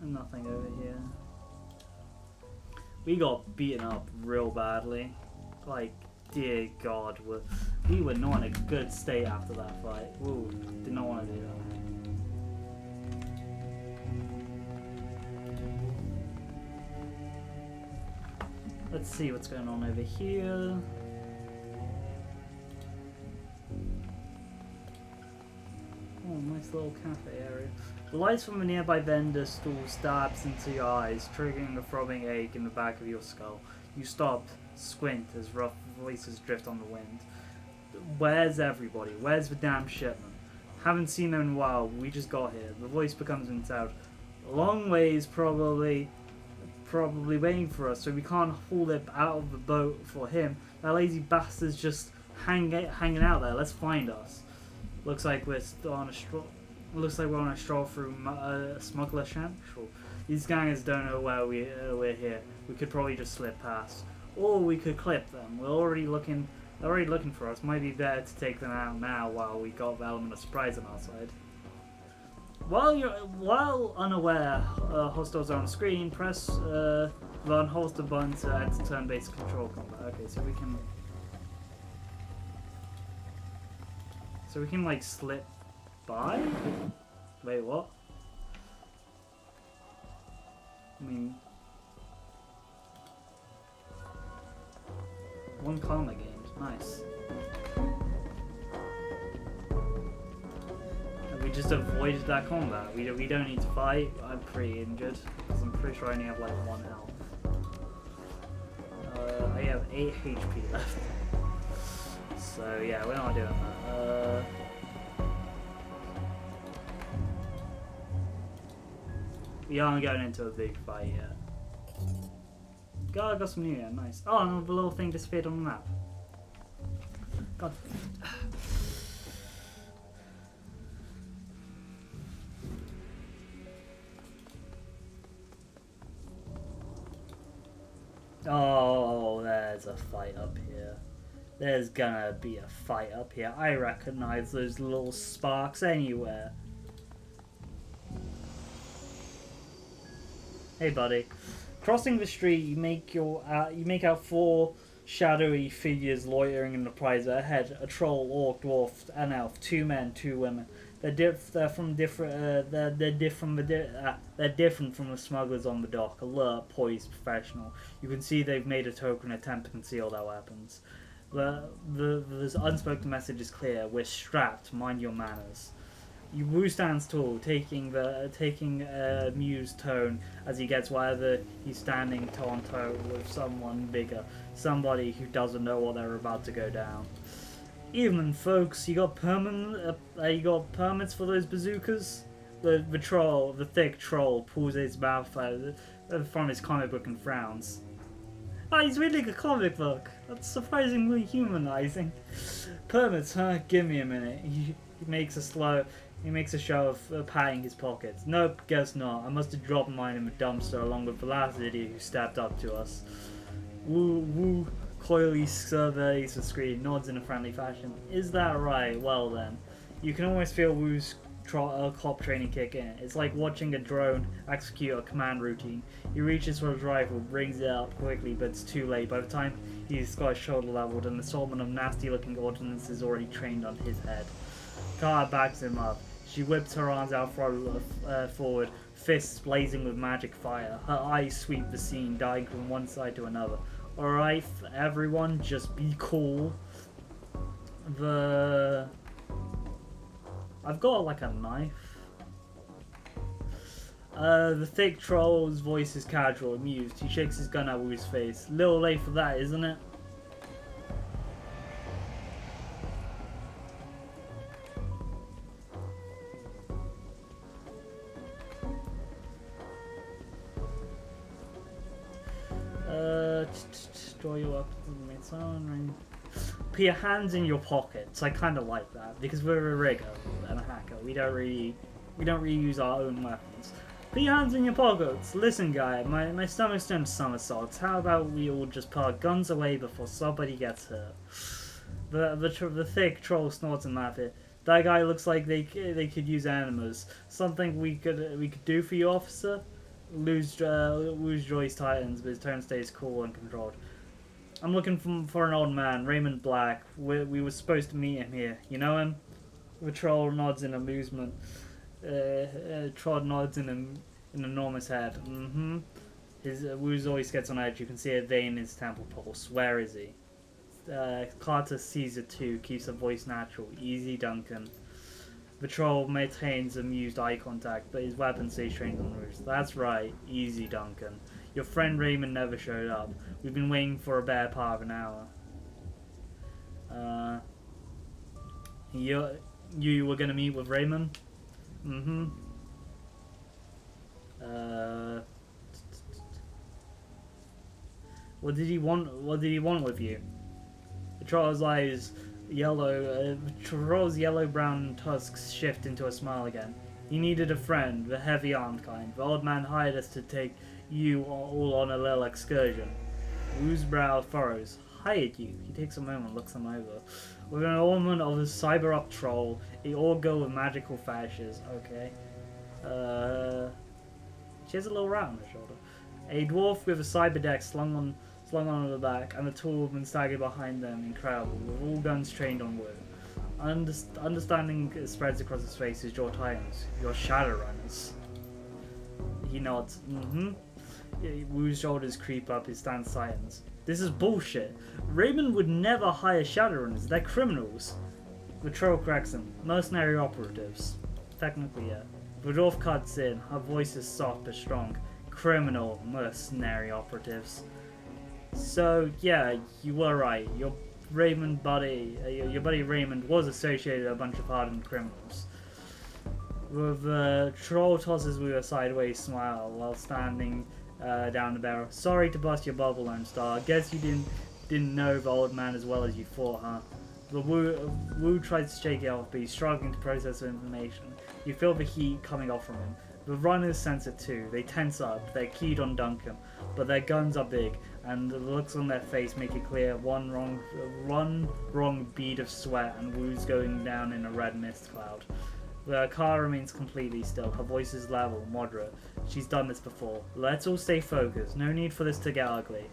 And nothing over here. We got beaten up real badly. Like, dear God, we were not in a good state after that fight. Ooh, did not want to do that. Let's see what's going on over here. Oh, nice little cafe area. The lights from a nearby vendor stall stabs into your eyes, triggering a throbbing ache in the back of your skull. You stop, squint as rough voices drift on the wind. Where's everybody? Where's the damn shipment? Haven't seen them in a while. We just got here. The voice becomes intense. A long ways, probably waiting for us, so we can't haul it out of the boat for him. That lazy bastard's just hanging out there. Let's find us. Looks like we're on a stroll. Looks like we're on a stroll through Smuggler Central. These gangers don't know where we're here. We could probably just slip past, or we could clip them. They're already looking for us. Might be better to take them out now while we got the element of surprise on our side. While unaware, hostiles are on screen. Press the unholster button to enter turn-based control combat. Okay, so we can like slip by? Wait, what? I mean, one karma gained. Nice. And we just avoided that combat. We don't need to fight. I'm pretty injured because I'm pretty sure I only have like 1 health. I have 8 HP left. So yeah, we're not doing that. We aren't going into a big fight yet. God, I got some new here. Nice. Oh, and the little thing disappeared on the map. God. Oh, there's a fight up here. There's gonna be a fight up here. I recognize those little sparks anywhere. Hey, buddy. Crossing the street, you make out 4 shadowy figures loitering in the plaza ahead: a troll, orc, dwarf, an elf, 2 men, 2 women. They're different from the smugglers on the dock. Alert, poised, professional. You can see they've made a token attempt to conceal their weapons. The unspoken message is clear. We're strapped. Mind your manners. Wu stands tall, taking a amused tone as he gets wherever he's standing toe on toe with someone bigger, somebody who doesn't know what they're about to go down. Evening, folks. You got permits for those bazookas? The thick troll pulls his mouth from his comic book and frowns. Oh, he's reading a comic book. That's surprisingly humanizing. Permits, huh? Give me a minute. He makes a show of patting his pockets. Nope, guess not. I must have dropped mine in the dumpster along with the last idiot who stepped up to us. Wu coyly surveys the screen, nods in a friendly fashion. Is that right? Well then. You can almost feel Wu's cop training kick in. It's like watching a drone execute a command routine. He reaches for his rifle, brings it out quickly, but it's too late. By the time he's got his shoulder leveled, an assortment of nasty-looking ordnance is already trained on his head. Kara backs him up. She whips her arms out forward, fists blazing with magic fire. Her eyes sweep the scene, dying from one side to another. Alright, everyone, just be cool. I've got like a knife. The thick troll's voice is casual, amused. He shakes his gun at Wu's face. Little late for that, isn't it? Draw you up with its own ring. Put your hands in your pockets. I kind of like that because we're a rigger and a hacker. We don't really use our own weapons. Put your hands in your pockets. Listen, guy, my stomach's doing somersaults. How about we all just put our guns away before somebody gets hurt? The thick troll snorts and laughs. That guy looks like they could use animals. Something we could do for you, officer? Wu's jaws tightens, but his tone stays cool and controlled. I'm looking for an old man, Raymond Black. We were supposed to meet him here. You know him? The troll nods in amusement. Trod nods in an enormous head. Wu's always gets on edge. You can see a vein in his temple pulse. Where is he? Carter sees it too. Keeps her voice natural. Easy, Duncan. The troll maintains amused eye contact, but his weapon stays trained on roost. That's right. Easy, Duncan. Your friend Raymond never showed up. We've been waiting for a bare part of an hour. You were gonna meet with Raymond? What did he want with you? The troll's eyes troll's yellow-brown tusks shift into a smile again. He needed a friend, the heavy-armed kind. The old man hired us to take you all on a little excursion. Wu's brow furrows. Hired you? He takes a moment, looks them over. With an ornament of a cyber-up troll, a old girl with magical fascias. Okay. She has a little rat on her shoulder. A dwarf with a cyber deck slung on her back, and the tall woman staggered behind them, incredible, with all guns trained on Wu. Understanding spreads across his face, his jaw tightens. You're Shadowrunners. He nods. Wu's shoulders creep up, his stance tightens. This is bullshit. Raymond would never hire Shadowrunners. They're criminals. The troll cracks him. Mercenary operatives. Technically, yeah. The dwarf cuts in. Her voice is soft but strong. Criminal mercenary operatives. So, yeah, you were right. Your buddy Raymond was associated with a bunch of hardened criminals. The troll tosses with a sideways smile while standing down the barrel. Sorry to bust your bubble, Lone Star. Guess you didn't know the old man as well as you thought, huh? The Wu tries to shake it off, but he's struggling to process the information. You feel the heat coming off from him. The runners sense it too. They tense up. They're keyed on Duncan, but their guns are big, and the looks on their face make it clear one wrong bead of sweat, and Wu's going down in a red mist cloud. The car remains completely still. Her voice is level, moderate. She's done this before. Let's all stay focused. No need for this to get ugly.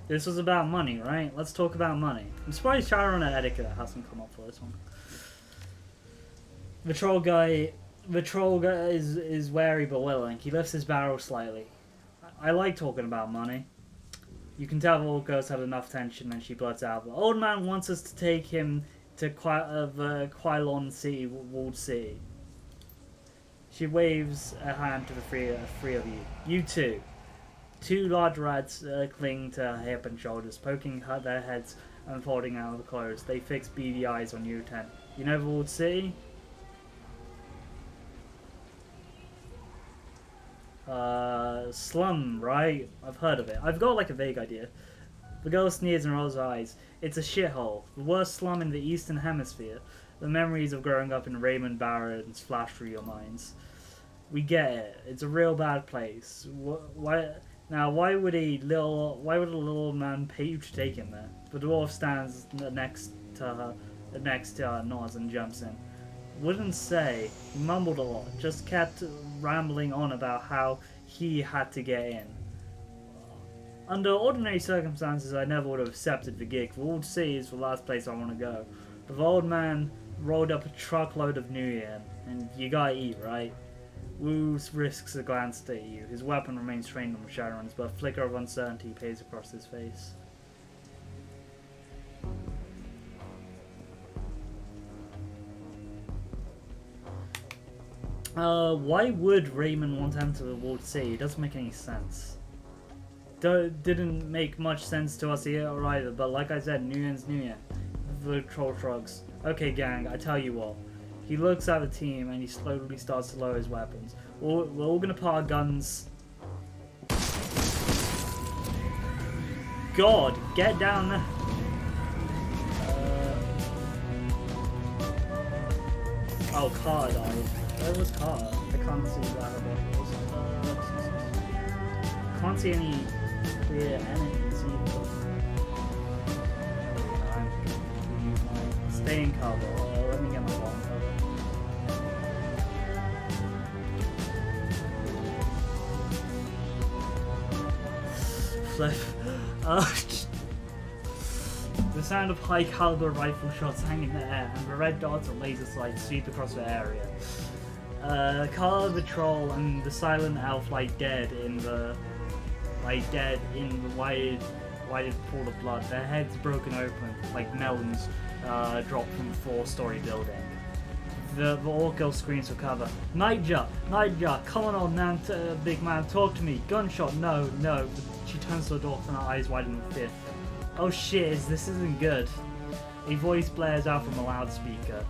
This was about money, right? Let's talk about money. I'm surprised Shadowrun etiquette hasn't come up for this one. The troll guy is wary but willing. He lifts his barrel slightly. I like talking about money. You can tell the old girl's had enough tension and she blurts out, "The old man wants us to take him to the Quilon City, walled city." She waves a hand to the three of you. You two. Two large rats cling to her hip and shoulders, poking their heads and folding out of the clothes. They fix beady eyes on you 10. You know the walled city? Slum, right? I've heard of it. I've got like a vague idea. The girl sneers and rolls her eyes. It's a shithole. The worst slum in the Eastern Hemisphere. The memories of growing up in Raymond Barrens flash through your minds. We get it. It's a real bad place. Why would a little man pay you to take him there? The dwarf stands next to her, nods and jumps in. Wouldn't say. He mumbled a lot, just kept rambling on about how he had to get in. Under ordinary circumstances, I never would have accepted the gig. The Walled City is the last place I want to go. But the old man rolled up a truckload of New Year, and you gotta eat, right? Wu risks a glance at you. His weapon remains trained on Shadowrun's, but a flicker of uncertainty plays across his face. Why would Raymond want to enter the Walled City? It doesn't make any sense. Didn't make much sense to us here or either, but like I said, New Year's New Year. The troll shrugs. Okay, gang, I tell you what. He looks at the team and he slowly starts to lower his weapons. We're all gonna put our guns. God, get down there. Oh, Carter died. Where was Carter? I can't see that. Can't see any clear enemies either. Stay in cover. Let me get my bottom cover. Flip. The sound of high caliber rifle shots hang in the air, and the red dots of laser sights sweep across the area. Carl the troll and the silent elf lie dead in the wide pool of blood. Their heads broken open like melons dropped from a 4-story building. The orc girl screams for cover. Nightjar, come on, old man, big man, talk to me. Gunshot, no. She turns to the door and her eyes widen with fear. Oh shit, this isn't good. A voice blares out from a loudspeaker.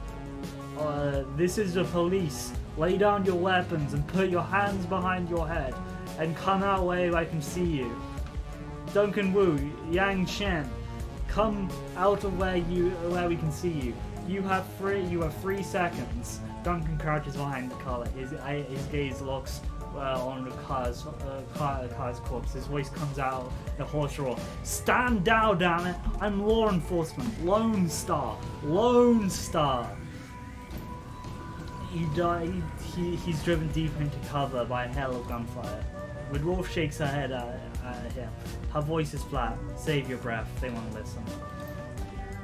This is the police. Lay down your weapons and put your hands behind your head and come out where I can see you. Duncan Wu, Yang Shen, come out of where we can see you. You have 3 seconds. Duncan crouches behind the collar. His gaze locks on the car's corpse. His voice comes out in a hoarse roar. Stand down, damn it! I'm law enforcement. Lone Star. He's driven deeper into cover by a hail of gunfire. The dwarf shakes her head at him. Her voice is flat. Save your breath. They want to listen.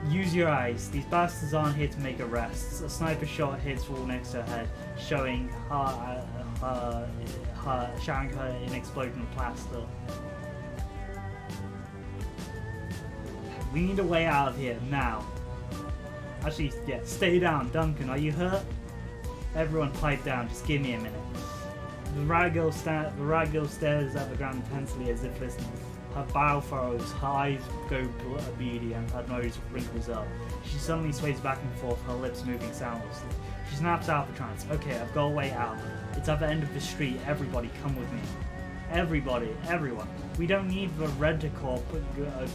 Use your eyes. These bastards aren't here to make arrests. A sniper shot hits the wall next to her head, showing her in explosion of plaster. We need a way out of here now. Actually, yeah, stay down. Duncan, are you hurt? Everyone pipe down. Just give me a minute. The rag girl stares at the ground intensely as if listening. Her brow furrows, her eyes go beady, and her nose wrinkles up. She suddenly sways back and forth, her lips moving soundlessly. She snaps out of a trance. Okay, I've got a way out. It's at the end of the street. Everybody, come with me. Everybody, everyone. We don't need the rent-a-corp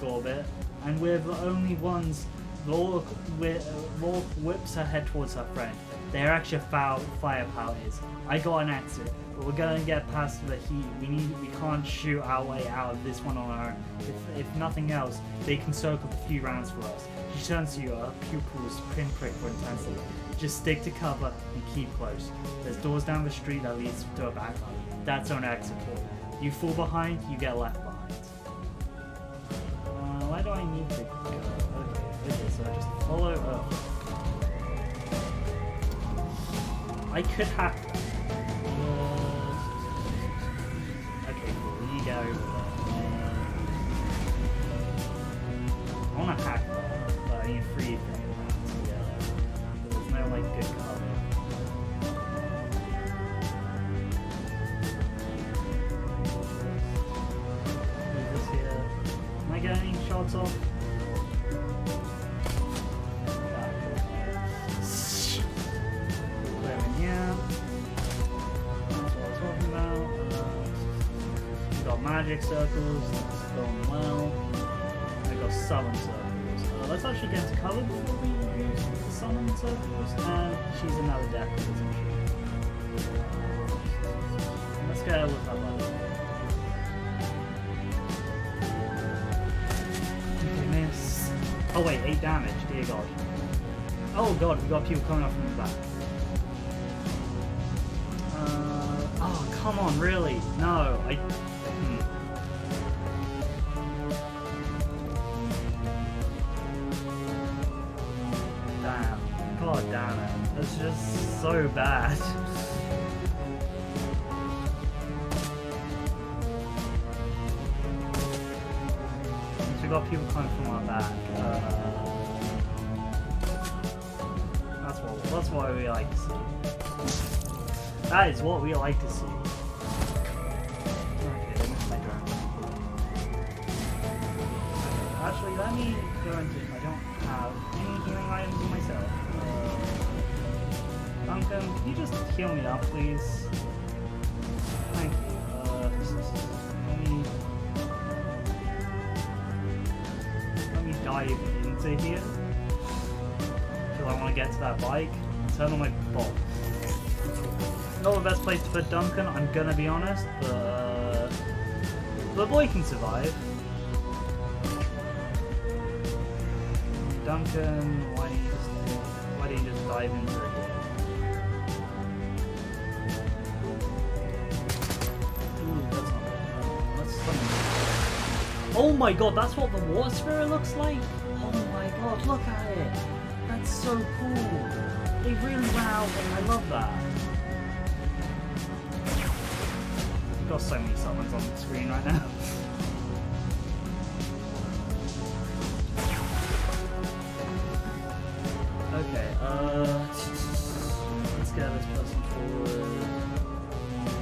Gorbit, and we're the only ones. Laura whips her head towards her friend. They're actually firepower is. I got an exit, but we're gonna get past the heat. We can't shoot our way out of this one on our own. If nothing else, they can soak up a few rounds for us. She turns to you, her pupils pinprick for intensity. Just stick to cover and keep close. There's doors down the street that leads to a back alley. That's our exit door. You fall behind, you get left behind. Why do I need to go? Okay, so I just follow up. I could hack that. Okay, cool. You go over there. I want to hack that, but I need 3 things together. There's no like good cover. Leave this here. Am I getting shots off? Magic circles, that's going well. I got summon circles. Let's actually get into cover before we use the summon circles. And she's another death, isn't she? Let's go with her buddy. Okay, miss. Oh wait, 8 damage, dear god. Oh god, we got people coming up from the back. Oh, come on, really? No, God damn it. That's just so bad. We got people coming from our back. That's what we like to see. That is what we like to see. Okay, let me my drone. Actually, let me go into if I don't have any healing items in myself. Duncan, can you just heal me up, please? Thank you. Let me dive into here. Because I want to get to that bike. Turn on my bolt. Not the best place to put Duncan, I'm gonna be honest, but the boy can survive. Duncan, why do you just dive into it? Oh my god, that's what the water spirit looks like? Oh my god, look at it! That's so cool! They really went out and I love that. We've got so many summons on the screen right now. Okay, let's get this person forward.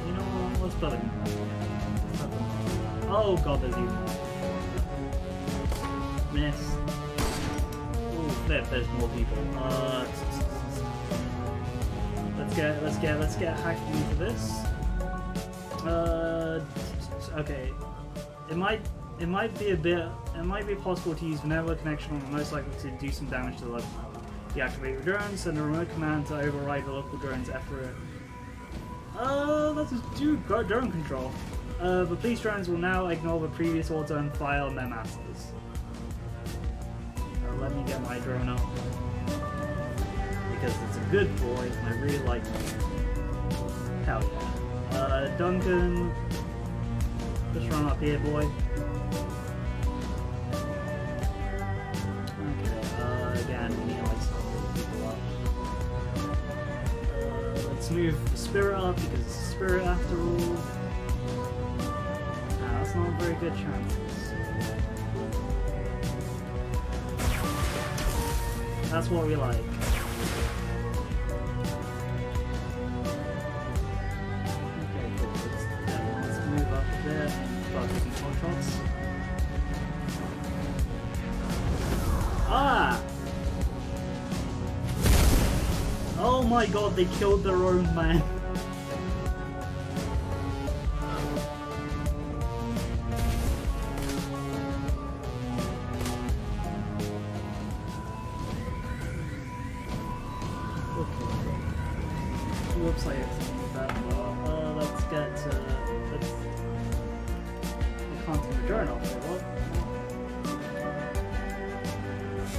You know what, let's build it. Oh god, there's even more. Miss. Ooh, flip, there's more people. Let's get hacked into this. Okay. It might be possible to use the network connection and most likely to do some damage to the local network. Deactivate your drones, send a remote command to override the local drone's effort. Let's just do drone control. The police drones will now ignore the previous auto and fire on their masters. Let me get my drone up. Because it's a good boy and I really like it. Hell yeah. Duncan. Just run up here, boy. Okay, again, we need like some people up. Let's move the spirit up because it's a spirit after all. That's not very good chances. That's what we like. Okay, cool. Let's move up a bit and start taking more shots. Oh my god, they killed their own man. Looks like it's that. Let's get let's. I can't see the journal. What?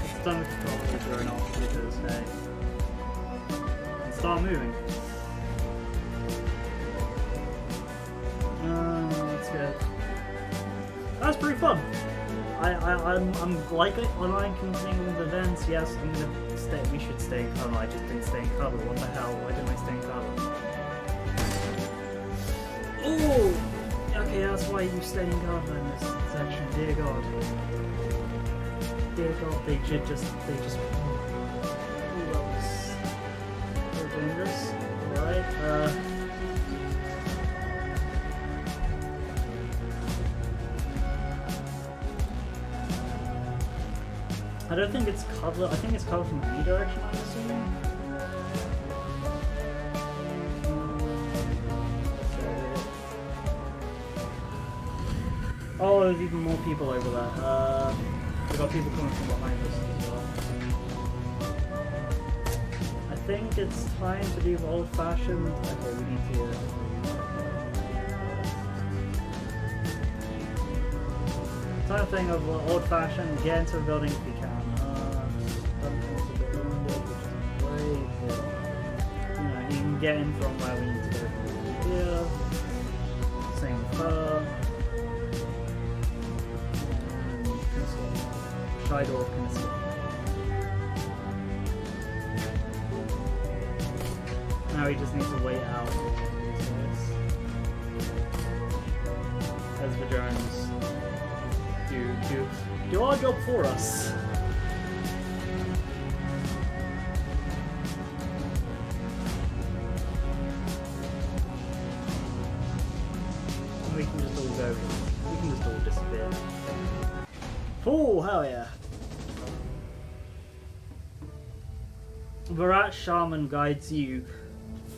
It's done with the journal because hey, start moving. Let's go. That's pretty fun. I'm like it when I can think of events. Yes, I'm gonna stay. We should stay in cover. I just didn't stay in cover. What the hell? Why didn't I stay in cover? Oh, okay. That's why you stay in cover in this section. Dear God. Dear God. They just. Ooh, that was so dangerous. Right. I don't think it's covered. I think it's covered from any direction, I'm assuming. Oh, there's even more people over there. We've got people coming from behind us as well. I think it's time to do old-fashioned. Okay, we need to. Time to think of old-fashioned. Get into the building if we can. You can get in from where we need to go here. Same with her. And Shadow can escape. Now we just need to wait out as the drones do our job for us. We can just all go. We can just all disappear. Oh, hell yeah. Virat Shaman guides you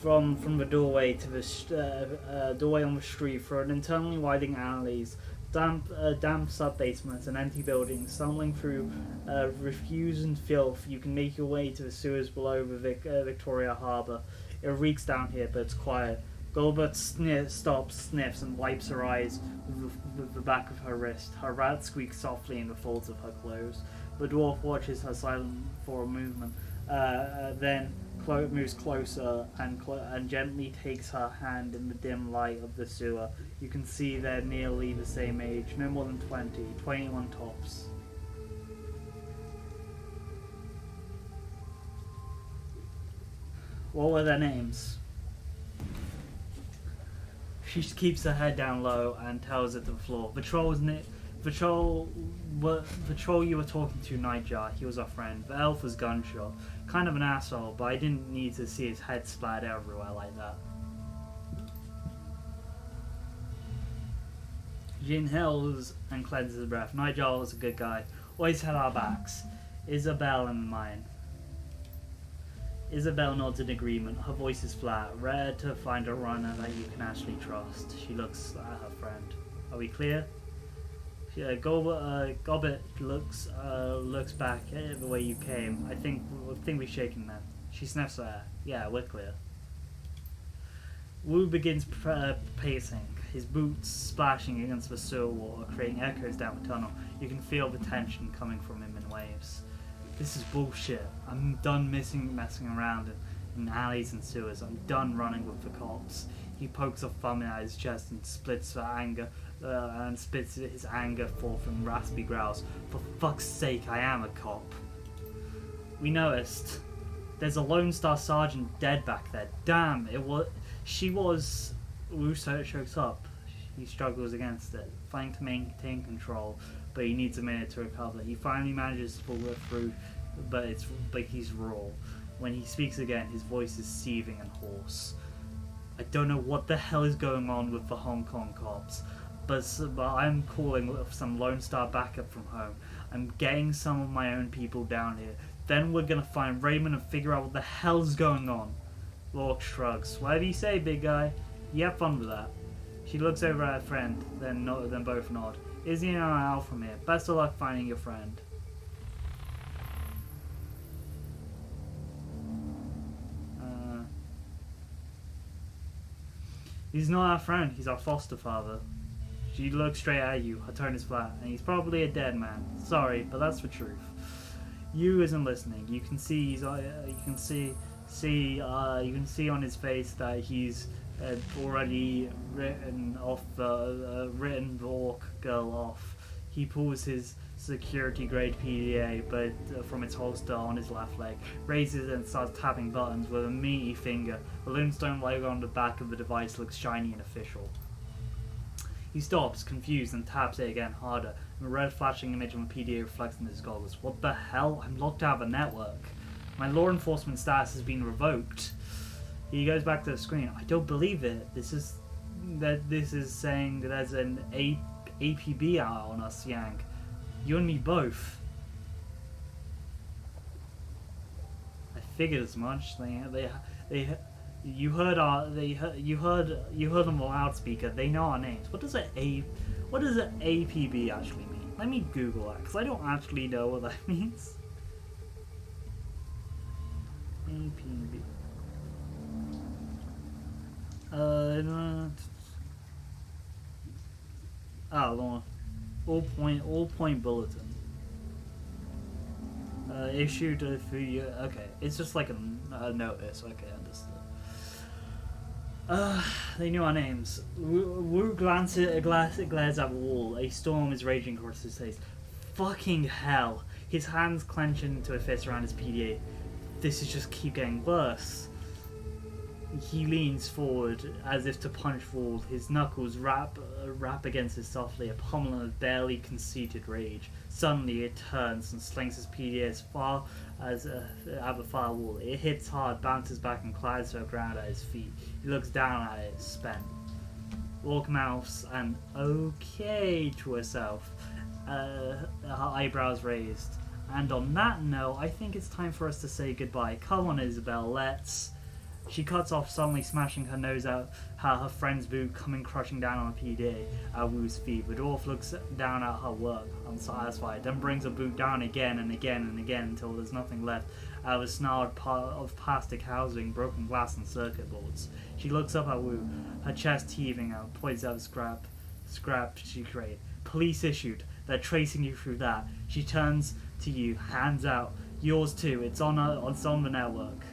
from the doorway to the doorway on the street through an internally widening alleys, damp sub-basements and empty buildings. Stumbling through refuse and filth, you can make your way to the sewers below the Victoria Harbour. It reeks down here, but it's quiet. Gilbert stops, sniffs, and wipes her eyes with the back of her wrist. Her rat squeaks softly in the folds of her clothes. The dwarf watches her silent for a movement, then moves closer and gently takes her hand in the dim light of the sewer. You can see they're nearly the same age, no more than 20, 21 tops. What were their names? She keeps her head down low and tells it to the floor. The troll you were talking to, Nightjar, he was our friend. The elf was Gunshot. Kind of an asshole, but I didn't need to see his head splattered everywhere like that. She inhales and cleanses her breath. Nightjar was a good guy. Always had our backs. Isabel and mine. Isabel nods in agreement. Her voice is flat. Rare to find a runner that you can actually trust. She looks at her friend. Are we clear? Gobbet looks back at the way you came. I think we're shaking then. She sniffs her. Yeah, we're clear. Wu begins pacing, his boots splashing against the sewer water, creating echoes down the tunnel. You can feel the tension coming from him in waves. This is bullshit. I'm done messing around in alleys and sewers. I'm done running with the cops. He pokes a thumb at his chest and spits his anger forth in raspy growls. For fuck's sake, I am a cop. We noticed. There's a Lone Star Sergeant dead back there. Damn, she was. Wu chokes up. He struggles against it, fighting to maintain control, but he needs a minute to recover. He finally manages to pull it through, but he's raw. When he speaks again, his voice is seething and hoarse. I don't know what the hell is going on with the Hong Kong cops, but I'm calling with some Lone Star backup from home. I'm getting some of my own people down here. Then we're gonna find Raymond and figure out what the hell's going on. Lork shrugs. Whatever you say, big guy. You have fun with that. She looks over at her friend, then both nod. Izzy and I are out from here. Best of luck finding your friend. He's not our friend, he's our foster father. She looks straight at you, her tone is flat, and he's probably a dead man. Sorry, but that's the truth. You isn't listening. You can see you can see on his face that he's already written the orc girl off. He pulls his security grade PDA, but from its holster on his left leg, raises it and starts tapping buttons with a meaty finger. The Loonstone logo on the back of the device looks shiny and official. He stops, confused, and taps it again harder. A red flashing image of a PDA reflects in his goggles. What the hell? I'm locked out of the network. My law enforcement status has been revoked. He goes back to the screen. I don't believe it. This is saying that there's an APB out on us, Yang. You and me both. I figured as much. You heard them on loudspeaker. They know our names. What does an APB actually mean? Let me Google that, because I don't actually know what that means. APB. All point bulletin. Issued a few years. Okay, it's just like a notice. Okay, understood. They knew our names. Wu glares at the wall. A storm is raging across his face. Fucking hell! His hands clench into a fist around his PDA. This is just keep getting worse. He leans forward as if to punch wall. His knuckles rap against it softly, a pummel of barely conceited rage. Suddenly it turns and slings his PDA as far as at the far wall. It hits hard, bounces back, and glides to the ground at his feet. He looks down at it, spent. Orc mouths an okay to herself, her eyebrows raised. And on that note, I think it's time for us to say goodbye. Come on, Isabel, let's... She cuts off, suddenly smashing her nose out her friend's boot, coming crushing down on a PDA at Wu's feet. The dwarf looks down at her work, unsatisfied, then brings her boot down again and again and again until there's nothing left out of a snarled part of plastic housing, broken glass and circuit boards. She looks up at Wu, her chest heaving out, points out the scrap she created. Police issued. They're tracing you through that. She turns to you, hands out. Yours too. It's on the network.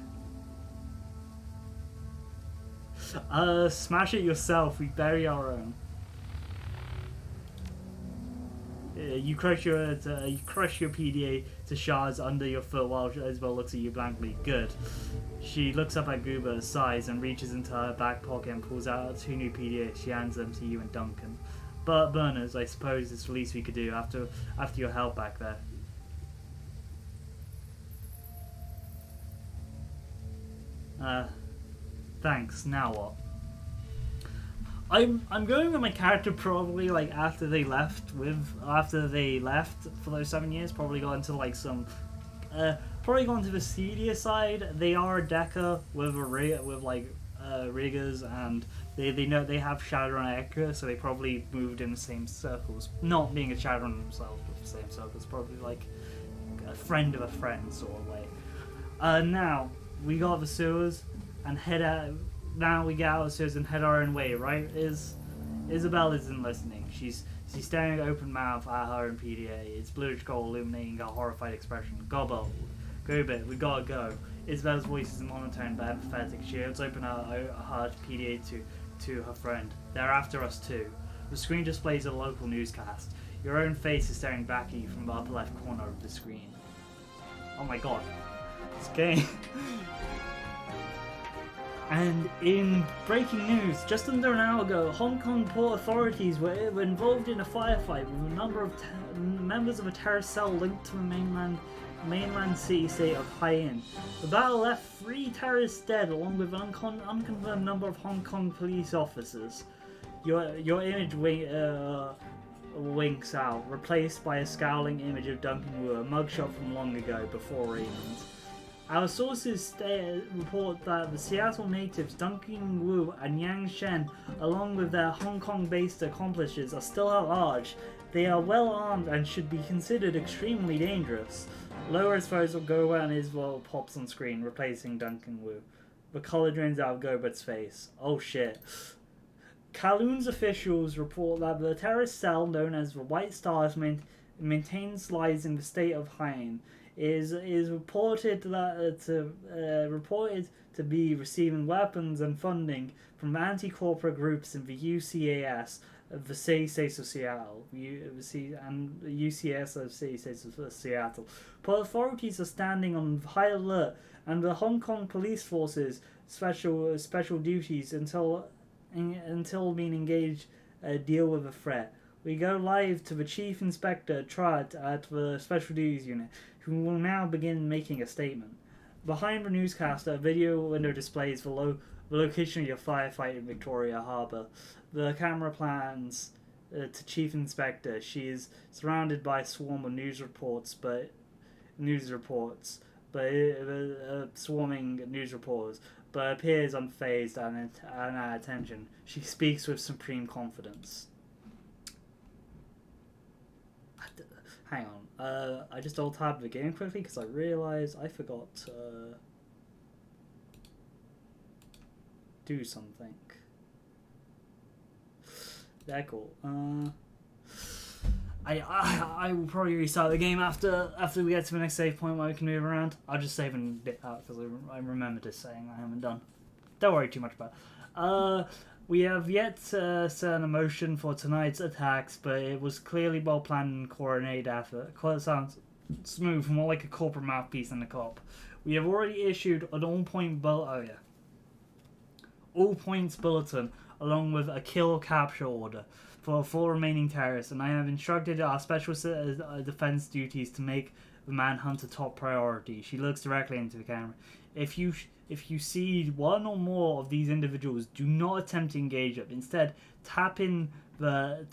Smash it yourself. We bury our own. You crush your PDA to shards under your foot while Isabel looks at you blankly. Good. She looks up at Goober, sighs, and reaches into her back pocket and pulls out 2 new PDAs. She hands them to you and Duncan. But burners, I suppose it's the least we could do after your help back there. Thanks. Now what? I'm going with my character probably like after they left for those 7 years. Probably got into like some, probably gone to the seedier side. They are a Decker with riggers, and they know they have Shadowrun Ekka, so they probably moved in the same circles. Not being a Shadowrun themselves, but the same circles. Probably like a friend of a friend sort of way. Now we got the sewers. And now we get out of the sewers and head our own way, right? Isabel isn't listening. She's staring open mouth at her own PDA. Its bluish gold illuminating a horrified expression. Gobble. Go bit, we gotta go. Isabel's voice is monotone but empathetic. She holds open her PDA to her friend. They're after us too. The screen displays a local newscast. Your own face is staring back at you from the upper left corner of the screen. Oh my god. This game... And in breaking news, just under an hour ago, Hong Kong port authorities were involved in a firefight with a number of members of a terrorist cell linked to the mainland city-state of Haiyan. The battle left 3 terrorists dead, along with an unconfirmed number of Hong Kong police officers. Your image winks out, replaced by a scowling image of Duncan Wu, a mugshot from long ago, before Raymond. Our sources report that the Seattle natives Duncan Wu and Yang Shen, along with their Hong Kong-based accomplices, are still at large. They are well armed and should be considered extremely dangerous. Lower as far as Gawain Iswell pops on screen, replacing Duncan Wu. The colour drains out of Gobert's face. Oh shit. Kowloon's officials report that the terrorist cell known as the White Stars maintains lies in the state of Hainan. Is reported to be receiving weapons and funding from anti-corporate groups in the UCAS of the City States of Seattle and the UCS of City States of Seattle. But authorities are standing on high alert, and the Hong Kong police forces special duties until being engaged deal with the threat. We go live to the Chief Inspector Trud at the Special Duties Unit, who will now begin making a statement. Behind the newscaster, a video window displays the location of your firefight in Victoria Harbour. The camera plans to Chief Inspector. She is surrounded by a swarm of swarming news reporters, but appears unfazed and at attention. She speaks with supreme confidence. Hang on, I just alt-tabbed the game quickly because I realised I forgot to do something. Yeah, cool. I will probably restart the game after we get to the next save point where we can move around. I'll just save and dip out because I remembered just saying I haven't done. Don't worry too much about it. We have yet to set a motion for tonight's attacks, but it was clearly well planned and coordinated effort. It sounds smooth, more like a corporate mouthpiece than a cop. We have already issued an all points bulletin along with a kill capture order for 4 remaining terrorists, and I have instructed our special defense duties to make the manhunt a top priority. She looks directly into the camera. If you see one or more of these individuals, do not attempt to engage them. Instead, tap in the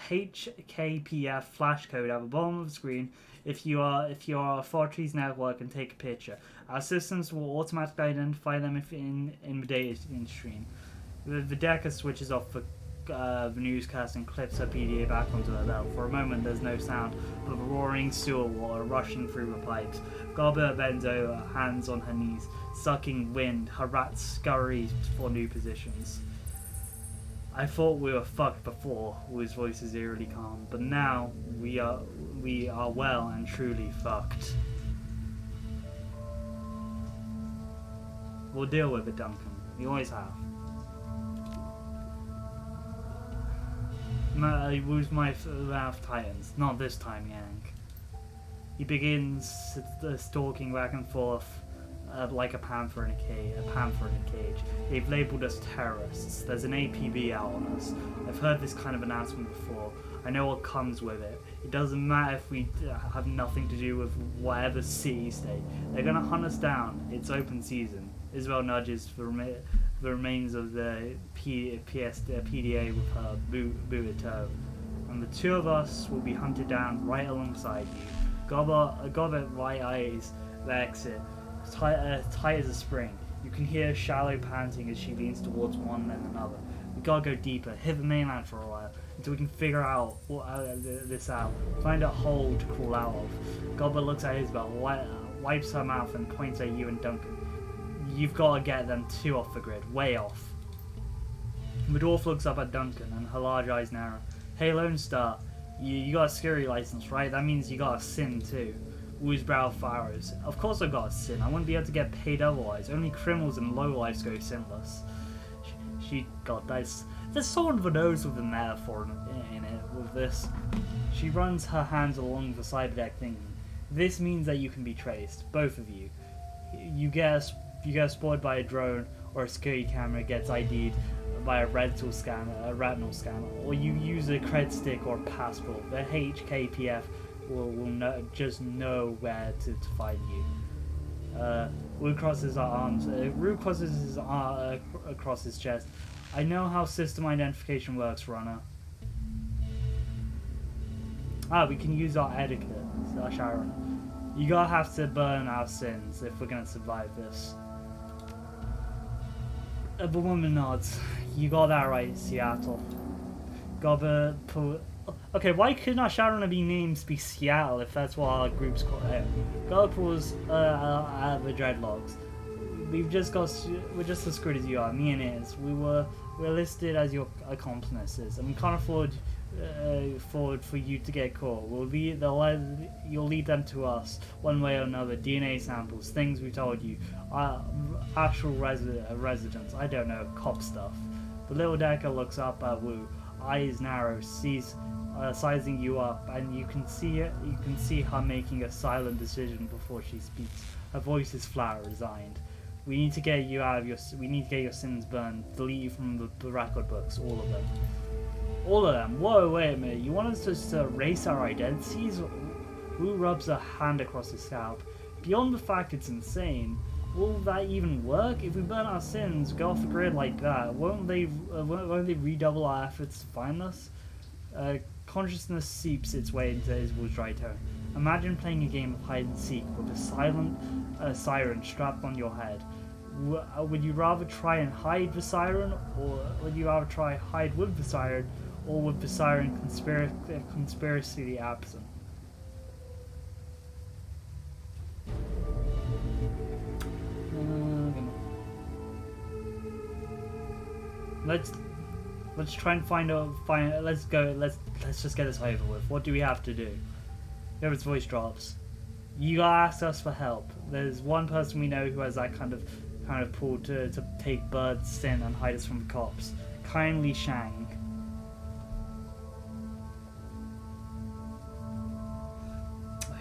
HKPF flash code at the bottom of the screen if you are authorities network and take a picture. Our systems will automatically identify them if in the data stream. The decker switches off the newscast and clips her PDA back onto her belt. For a moment, there's no sound but the roaring sewer water rushing through the pipes. Gobert bends over, hands on her knees, sucking wind. Her rat scurries for new positions. I thought we were fucked before, Wu's voice is eerily calm, but now we are well and truly fucked. We'll deal with it, Duncan. We always have. Wu's mouth tightens. Not this time, Yang. He begins stalking back and forth like a panther in a cage. They've labelled us terrorists. There's an APB out on us. I've heard this kind of announcement before. I know what comes with it. It doesn't matter if we have nothing to do with whatever city state. They're gonna hunt us down. It's open season. Isabel nudges the remains of the PDA with her booted toe. And the two of us will be hunted down right alongside you. Gobert right eyes the exit, tight as a spring. You can hear shallow panting as she leans towards one and another. We gotta go deeper, hit the mainland for a while, until we can figure out this out. Find a hole to crawl out of. Gobert looks at Isabel, wipes her mouth and points at you and Duncan. You've got to get them 2 off the grid, way off. The dwarf looks up at Duncan and her large eyes narrow. Hey Lone Star, you got a security license, right? That means you got a sin too. Wu's brow furrows. Of course I got a sin. I wouldn't be able to get paid otherwise. Only criminals and lowlifes go sinless. There's sort of a nose with a metaphor in it with this. She runs her hands along the side deck thinking. This means that you can be traced, both of you. You get spotted by a drone, or a security camera gets ID'd by a retinal scanner, or you use a cred stick or passport. The HKPF will just know where to find you. Wu crosses his arms. Across his chest. I know how system identification works, runner. We can use our etiquette, Shadowrun. You gotta have to burn our sins if we're gonna survive this. The woman nods. You got that right, Seattle. Gotta put. Okay, why couldn't our Shadowrun be named be Seattle if that's what our group's called? Gotta pulls out of the dreadlocks. We're just as screwed as you are. Me and Iz. We're listed as your accomplices, and we can't afford for you to get caught. You'll lead them to us one way or another. DNA samples, things we told you, actual residents. I don't know, cop stuff. The little Decker looks up at Wu, eyes narrow, sees sizing you up, and you can see it. You can see her making a silent decision before she speaks. Her voice is flat, resigned. We need to get you out of your. We need to get your sins burned. Delete you from the record books, all of them. All of them. Whoa, wait a minute. You want us just to erase our identities? Wu rubs a hand across his scalp. Beyond the fact it's insane, will that even work? If we burn our sins, go off the grid like that, won't they redouble our efforts to find us? Consciousness seeps its way into Isabel's dry tone. Imagine playing a game of hide and seek with a silent siren strapped on your head. Would you rather try and hide the siren, or would you rather try hide with the siren, or with the siren conspiracy absent? Let's try and let's just get this over with. What do we have to do? His voice drops. You asked us for help. There's one person we know who has that kind of pull to take Bird's sin and hide us from the cops. Kindly Shang.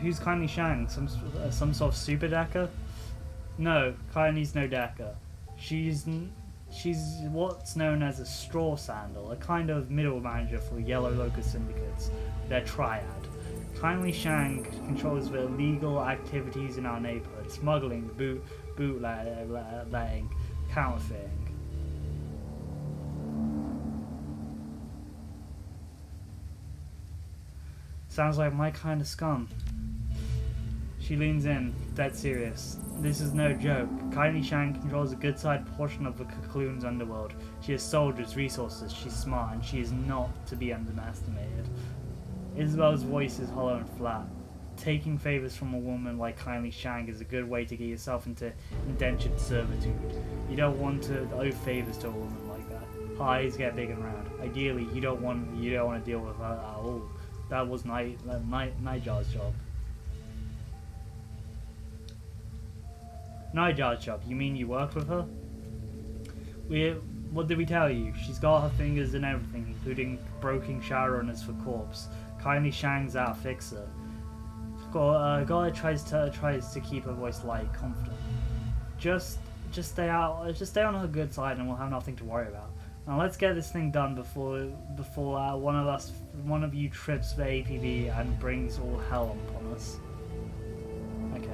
Who's Kindly Shang? Some sort of super decker? No, Kindly's no decker. She's what's known as a straw sandal, a kind of middle manager for Yellow Locust syndicates. They're triad. Kindly Shang controls the illegal activities in our neighborhood: smuggling, bootlegging, counterfeiting. Sounds like my kind of scum. She leans in, dead serious. This is no joke. Kindly Shang controls a good side portion of the Cocoon's underworld. She has soldiers, resources, she's smart, and she is not to be underestimated. Isabel's voice is hollow and flat. Taking favors from a woman like Kindly Shang is a good way to get yourself into indentured servitude. You don't want to owe favors to a woman like that. Her eyes get big and round. Ideally, you don't want to deal with her at all. That was Nightjar's job. Nightjar's job? You mean you work with her? What did we tell you? She's got her fingers in everything, including broking Shadowrunners for corpse. Kindly Shang's our fixer. Gola tries to keep her voice light, confident. Just stay on her good side, and we'll have nothing to worry about. Now let's get this thing done before one of you trips the APB and brings all hell upon us. Okay,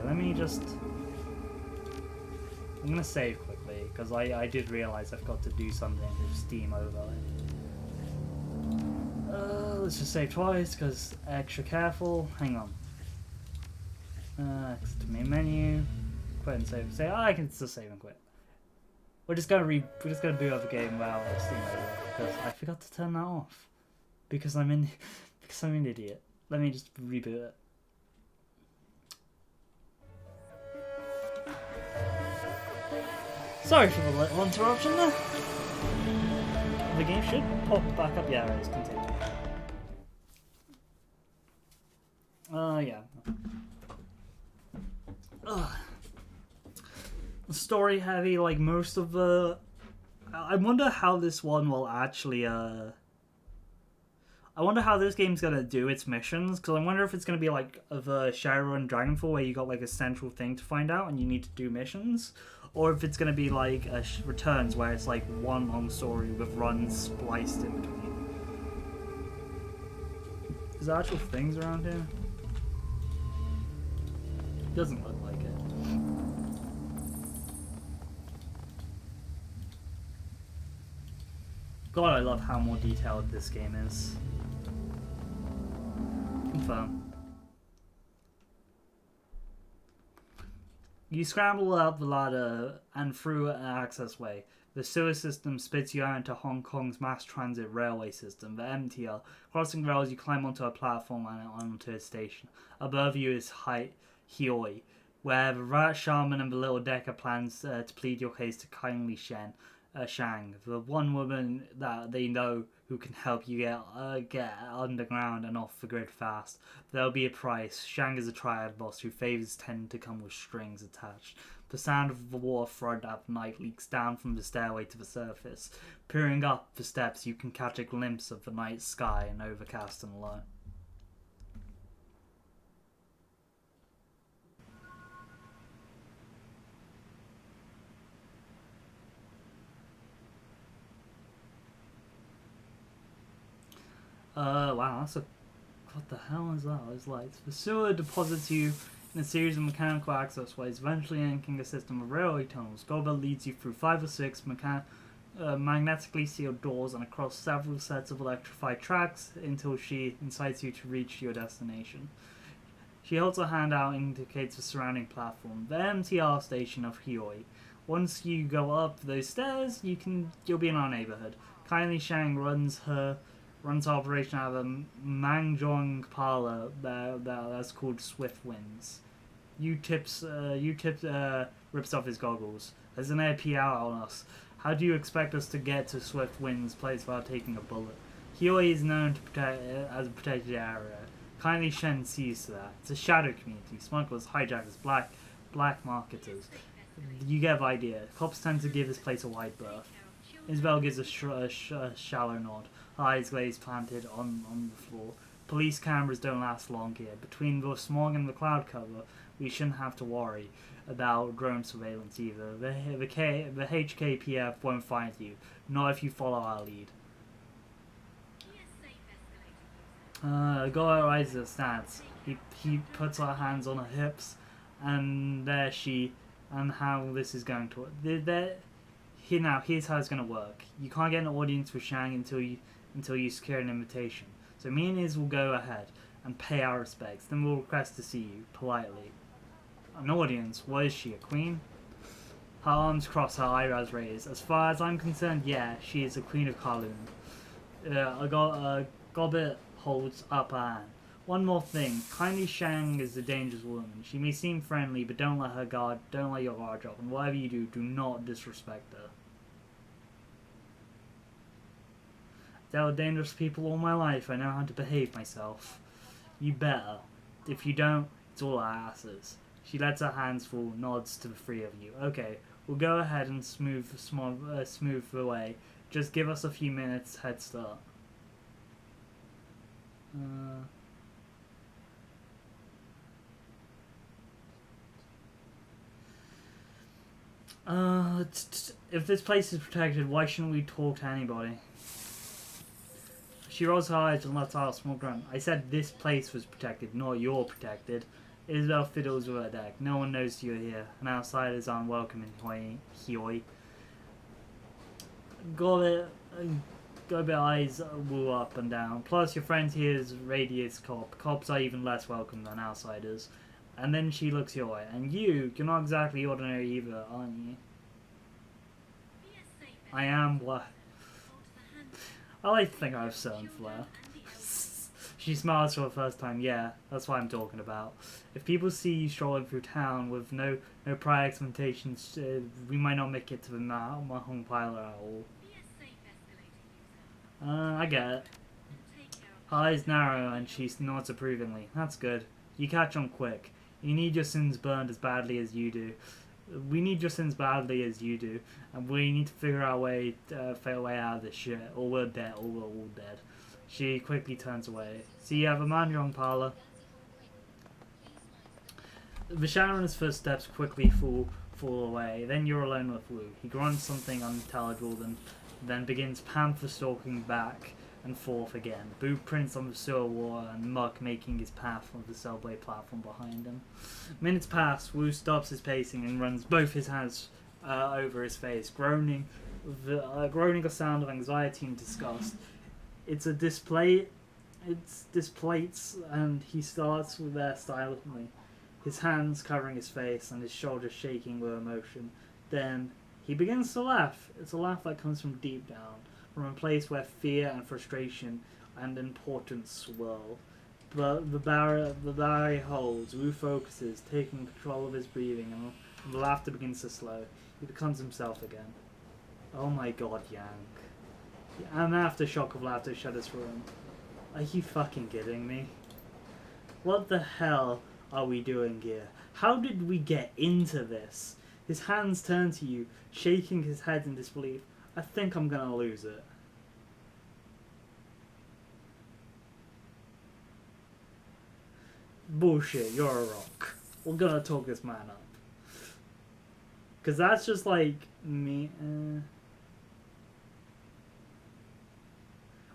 I'm gonna save quickly because I did realize I've got to do something with Steam overlay. Let's just save twice because extra careful. Hang on. Exit to main menu. Quit and save. I can still save and quit. We're just gonna boot up the game without Steam overlay because I forgot to turn that off. Because I'm an idiot. Let me just reboot it. Sorry for the little interruption there. The game should pop back up. Yeah, it is. Continue. Yeah. Story heavy, like most of the. I wonder how this one will actually. I wonder how this game's gonna do its missions, because I wonder if it's gonna be like the Shadowrun Dragonfall, where you got like a central thing to find out and you need to do missions, or if it's gonna be like Returns, where it's like one long story with runs spliced in between. Is there actual things around here? Doesn't look like it. God, I love how more detailed this game is. confirm. You scramble up the ladder and through an access way. The sewer system spits you out into Hong Kong's mass transit railway system, the MTR. Crossing rails, you climb onto a platform and onto a station. Above you is Hioi, where the rat shaman and the little decker plans to plead your case to kindly Shang, the one woman that they know who can help you get underground and off the grid fast. There'll be a price. Shang is a triad boss whose favors tend to come with strings attached. The sound of the waterfront at night leaks down from the stairway to the surface. Peering up the steps, you can catch a glimpse of the night sky and overcast and low. Wow, that's a... What the hell is that? Those lights. The sewer deposits you in a series of mechanical access ways, eventually entering a system of railway tunnels. Goldbell leads you through 5 or 6 magnetically sealed doors and across several sets of electrified tracks until she incites you to reach your destination. She holds her hand out and indicates the surrounding platform, the MTR station of Hioi. Once you go up those stairs, you'll be in our neighborhood. Kindly Shang runs operation out of a Mangjong parlor that's called Swift Winds. Rips off his goggles. There's an AP out on us. How do you expect us to get to Swift Wind's place without taking a bullet? Hioi is known to protect as a protected area. Kindly Shen sees to that. It's a shadow community. Smugglers, hijackers, black marketers. You get the idea. Cops tend to give this place a wide berth. Isabel gives a shallow nod. Eyes glazed planted on the floor. Police cameras don't last long here. Between the smog and the cloud cover, we shouldn't have to worry about drone surveillance either. The HKPF won't find you, not if you follow our lead. Goa rises a stance. He puts her hands on her hips, and how this is going to work. Here's how it's going to work. You can't get an audience with Shang until you secure an invitation. So me and Iz will go ahead and pay our respects. Then we'll request to see you, politely. An audience? What is she, a queen? Her arms crossed, her eyebrows raised. As far as I'm concerned, yeah, she is the queen of Kowloon. Gobbet holds up her hand. One more thing. Kindly Shang is a dangerous woman. She may seem friendly, but don't let your guard drop. And whatever you do, do not disrespect her. I've dealt with dangerous people all my life. I know how to behave myself. You better. If you don't, it's all our asses. She lets her hands fall, nods to the three of you. Okay, we'll go ahead and smooth the way. Just give us a few minutes head start. If this place is protected, why shouldn't we talk to anybody? She rolls her eyes and lets out a small grunt. I said this place was protected, not you're protected. Isabel fiddles with her deck. No one knows you're here, and outsiders aren't welcome in Hioi. Gobbet eyes woo up and down. Plus, your friend here is radiates cop. Cops are even less welcome than outsiders. And then she looks your way. And you're not exactly ordinary either, aren't you? I am what? I like to think I have certain flair. She smiles for the first time. Yeah, that's what I'm talking about. If people see you strolling through town with no prior expectations, we might not make it to the Mahong Pilot at all. I get it. Her eyes narrow and she nods approvingly. That's good. You catch on quick. You need your sins burned as badly as you do. We need your sins badly as you do, and we need to figure our way out of this shit, or we're dead, or we're all dead. She quickly turns away. See, you have a Manjong parlor. The Shadowrun's footsteps quickly fall away. Then you're alone with Wu. He grunts something unintelligible, then begins panther stalking back and forth again. Boot prints on the sewer wall and muck making his path on the subway platform behind him. Minutes pass. Wu stops his pacing and runs both his hands over his face, groaning a sound of anxiety and disgust. It's a display it's this plates, and he starts with there silently, his hands covering his face and his shoulders shaking with emotion. Then he begins to laugh. It's a laugh that comes from deep down, from a place where fear and frustration and importance swirl. But the barrier holds. Wu focuses, taking control of his breathing, and the laughter begins to slow. He becomes himself again. Oh my god, Yang. An aftershock of laughter shudders through him. Are you fucking kidding me? What the hell are we doing here? How did we get into this? His hands turn to you, shaking his head in disbelief. I think I'm gonna lose it. Bullshit, you're a rock. We're gonna talk this man up. Cause that's just like me.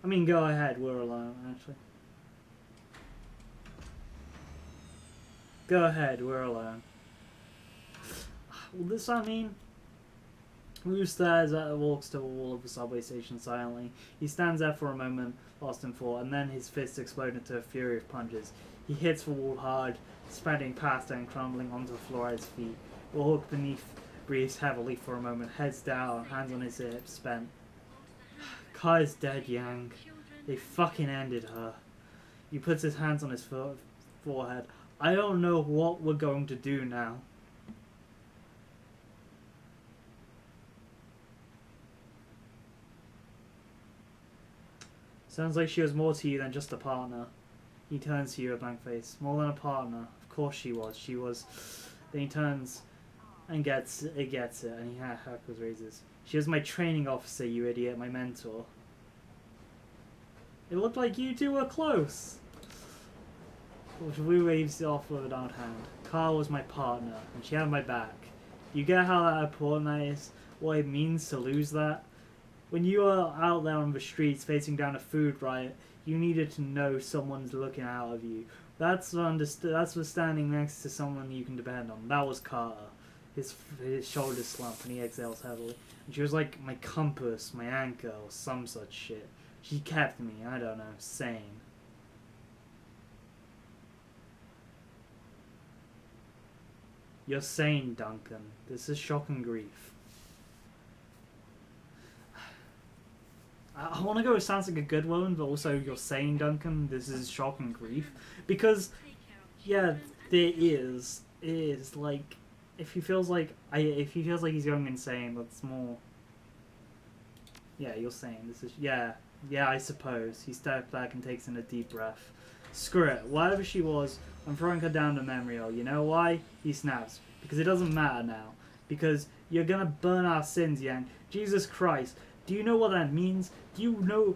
I mean, go ahead, we're alone, actually. Go ahead, we're alone. Will this mean? Wu stares at walks to the wall of the subway station silently. He stands there for a moment, lost in thought, and then his fists explode into a fury of punches. He hits the wall hard, spreading past and crumbling onto the floor at his feet. The hawk beneath breathes heavily for a moment, heads down, hands on his hips, spent. Kai's dead, Yang. They fucking ended her. He puts his hands on his forehead. I don't know what we're going to do now. Sounds like she was more to you than just a partner. He turns to you, a blank face. More than a partner. Of course she was. She was. Then he turns and gets it, and he hackles raises. She was my training officer, you idiot, my mentor. It looked like you two were close. Wu waves off with a downed hand. Carl was my partner, and she had my back. You get how that important that is? What it means to lose that? When you are out there on the streets facing down a food riot, you needed to know someone's looking out of you. That's for standing next to someone you can depend on. That was Carter. His shoulders slump and he exhales heavily. And she was like my compass, my anchor, or some such shit. She kept me, I don't know, sane. You're sane, Duncan. This is shock and grief. I want to go, it sounds like a good one, but also you're sane, Duncan. This is shock and grief. Because, yeah, there is. It is, like, if he feels like he's going insane, that's more... Yeah, you're sane. This is... Yeah, I suppose. He steps back and takes in a deep breath. Screw it. Whatever she was, I'm throwing her down to memory hole. You know why? He snaps. Because it doesn't matter now. Because you're gonna burn our sins, Yang. Jesus Christ. Do you know what that means? Do you know...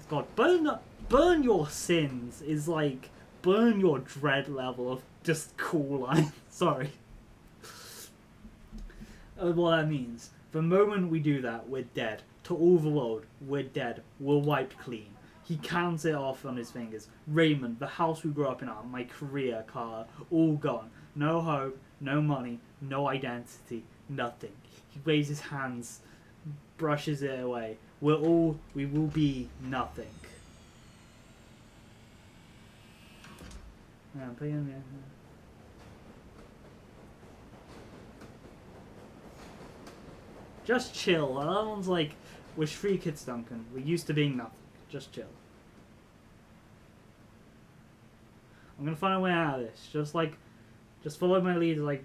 God, burn your sins is like... Burn your dread level of just cool line. Sorry. What that means. The moment we do that, we're dead. To all the world, we're dead. We're wiped clean. He counts it off on his fingers. Raymond, the house we grew up in, my career, Carter, all gone. No hope, no money, no identity, nothing. He waves his hands, brushes it away. We will be nothing. Yeah, I'm playing, yeah. Just chill. That one's like, we're free kids, Duncan. We're used to being nothing. Just chill. I'm gonna find a way out of this. Just follow my lead. Like,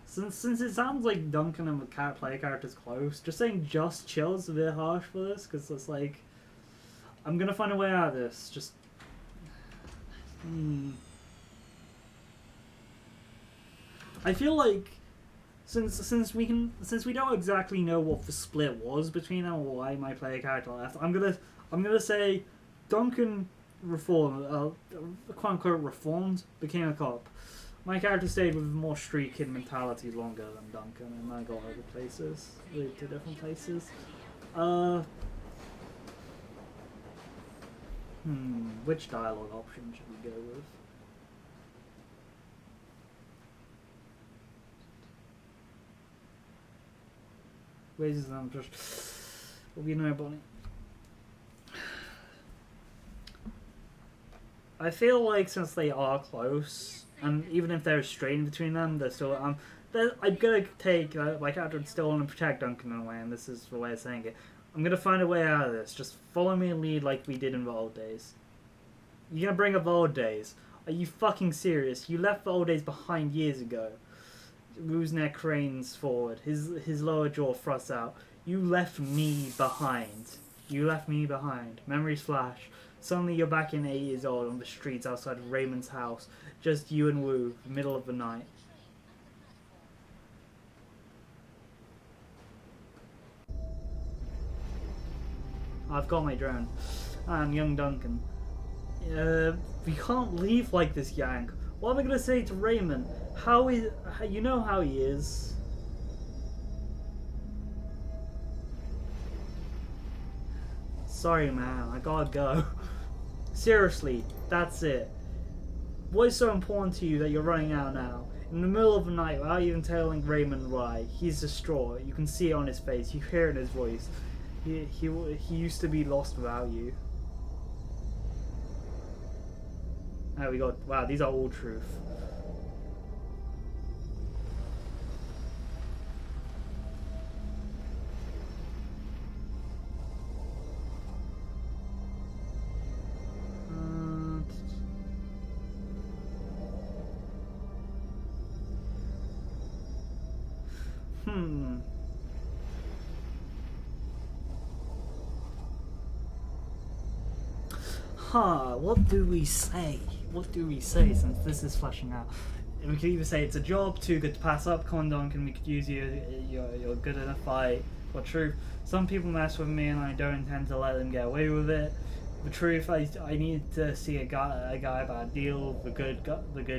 since it sounds like Duncan and the player character's close, just saying just chill is a bit harsh for this, because it's like, I'm gonna find a way out of this. Just. I feel like since we don't exactly know what the split was between them or why my player character left, I'm gonna say Duncan reformed, quote unquote reformed, became a cop. My character stayed with more street kid mentality longer than Duncan, and I got other places, moved to different places. Which dialogue option should we go with? Raises them just... Will be no bunny. I feel like since they are close, and even if there's strain between them, they're still I'm gonna take my character still want to protect Duncan in a way, and this is the way of saying it. I'm gonna find a way out of this. Just follow me and lead like we did in the old days. You're gonna bring up the old days? Are you fucking serious? You left the old days behind years ago. Wu's neck cranes forward, his lower jaw thrusts out. You left me behind. You left me behind. Memories flash. Suddenly you're back in 8 years old on the streets outside of Raymond's house. Just you and Wu, middle of the night. I've got my drone. And young Duncan. We can't leave like this, Yang. What am I gonna say to Raymond? You know how he is. Sorry, man, I gotta go. Seriously, that's it. What is so important to you that you're running out now? In the middle of the night, without even telling Raymond why, he's distraught. You can see it on his face. You hear it in his voice. He used to be lost without you. There we go. Wow, these are all truth. What do we say? What do we say since this is fleshing out? We could either say it's a job, too good to pass up, Con Duncan, we could use you, you're good enough fight, or truth. Some people mess with me and I don't intend to let them get away with it. The truth, I need to see a guy about a deal, the good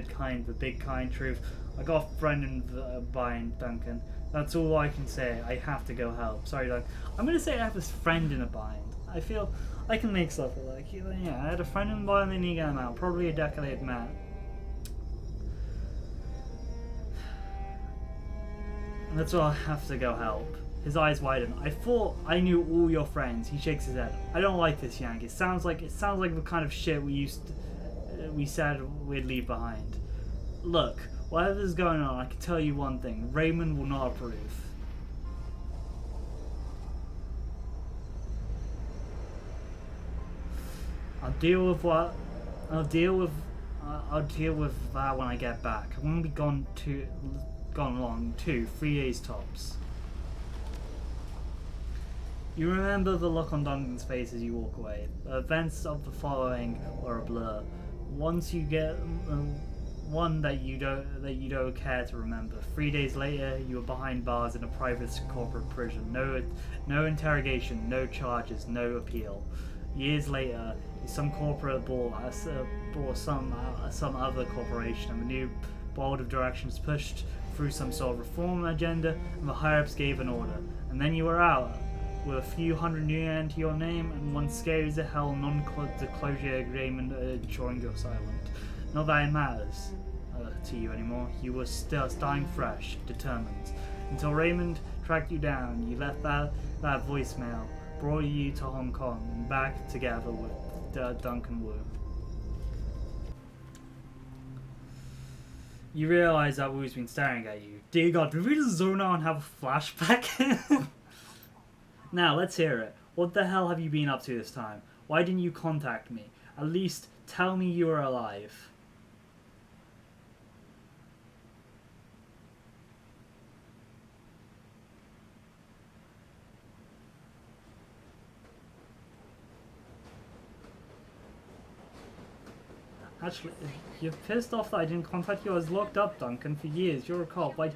kind, the big kind truth. I got a friend in the bind, Duncan. That's all I can say. I have to go help. Sorry, Duncan. I'm going to say I have this friend in a bind. I feel I can make stuff like, yeah, I had a friend in the bind and then he got him out. Probably a decade man. That's why I have to go help. His eyes widen. I thought I knew all your friends. He shakes his head. I don't like this, Yank. It sounds like the kind of shit we said we'd leave behind. Look, whatever's going on, I can tell you one thing. Raymond will not approve. I'll deal with that when I get back. I won't be gone long too. 3 days tops. You remember the look on Duncan's face as you walk away. The events of the following are a blur. Once you get one that you don't care to remember. 3 days later, you were behind bars in a private corporate prison. No interrogation, no charges, no appeal. Years later, some corporate bought some other corporation, and the new board of directions pushed through some sort of reform agenda, and the higher-ups gave an order. And then you were out, with a few hundred new yen to your name, and one scary as a hell non-disclosure agreement ensuring you're silent. Not that it matters to you anymore. You were still starting fresh, determined. Until Raymond tracked you down, you left that voicemail, brought you to Hong Kong, and back together with Duncan Wu. You realize that Wu's been staring at you. Dear God, did we just zone out and have a flashback? Now, let's hear it. What the hell have you been up to this time? Why didn't you contact me? At least tell me you were alive. Actually, you're pissed off that I didn't contact you. I was locked up, Duncan, for years. You're a cop. Like,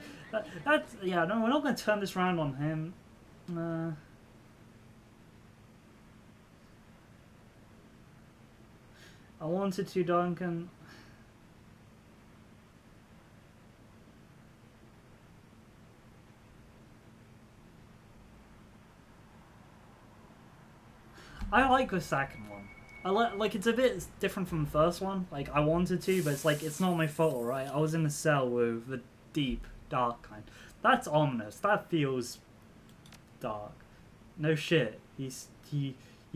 yeah, no, we're not going to turn this round on him. I wanted to, Duncan. I like the second one. Like it's a bit different from the first one. Like I wanted to, but it's like it's not my fault, right? I was in a cell with the deep, dark kind. That's ominous. That feels dark. No shit. He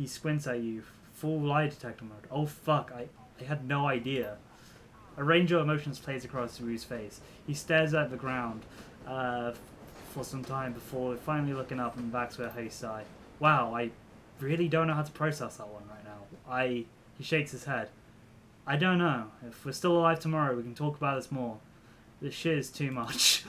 squints at you. Full lie detector mode. Oh fuck! I had no idea. A range of emotions plays across Rue's face. He stares at the ground for some time before finally looking up and back to a heavy sigh. Wow, I really don't know how to process that one right now. He shakes his head. I don't know. If we're still alive tomorrow, we can talk about this more. This shit is too much.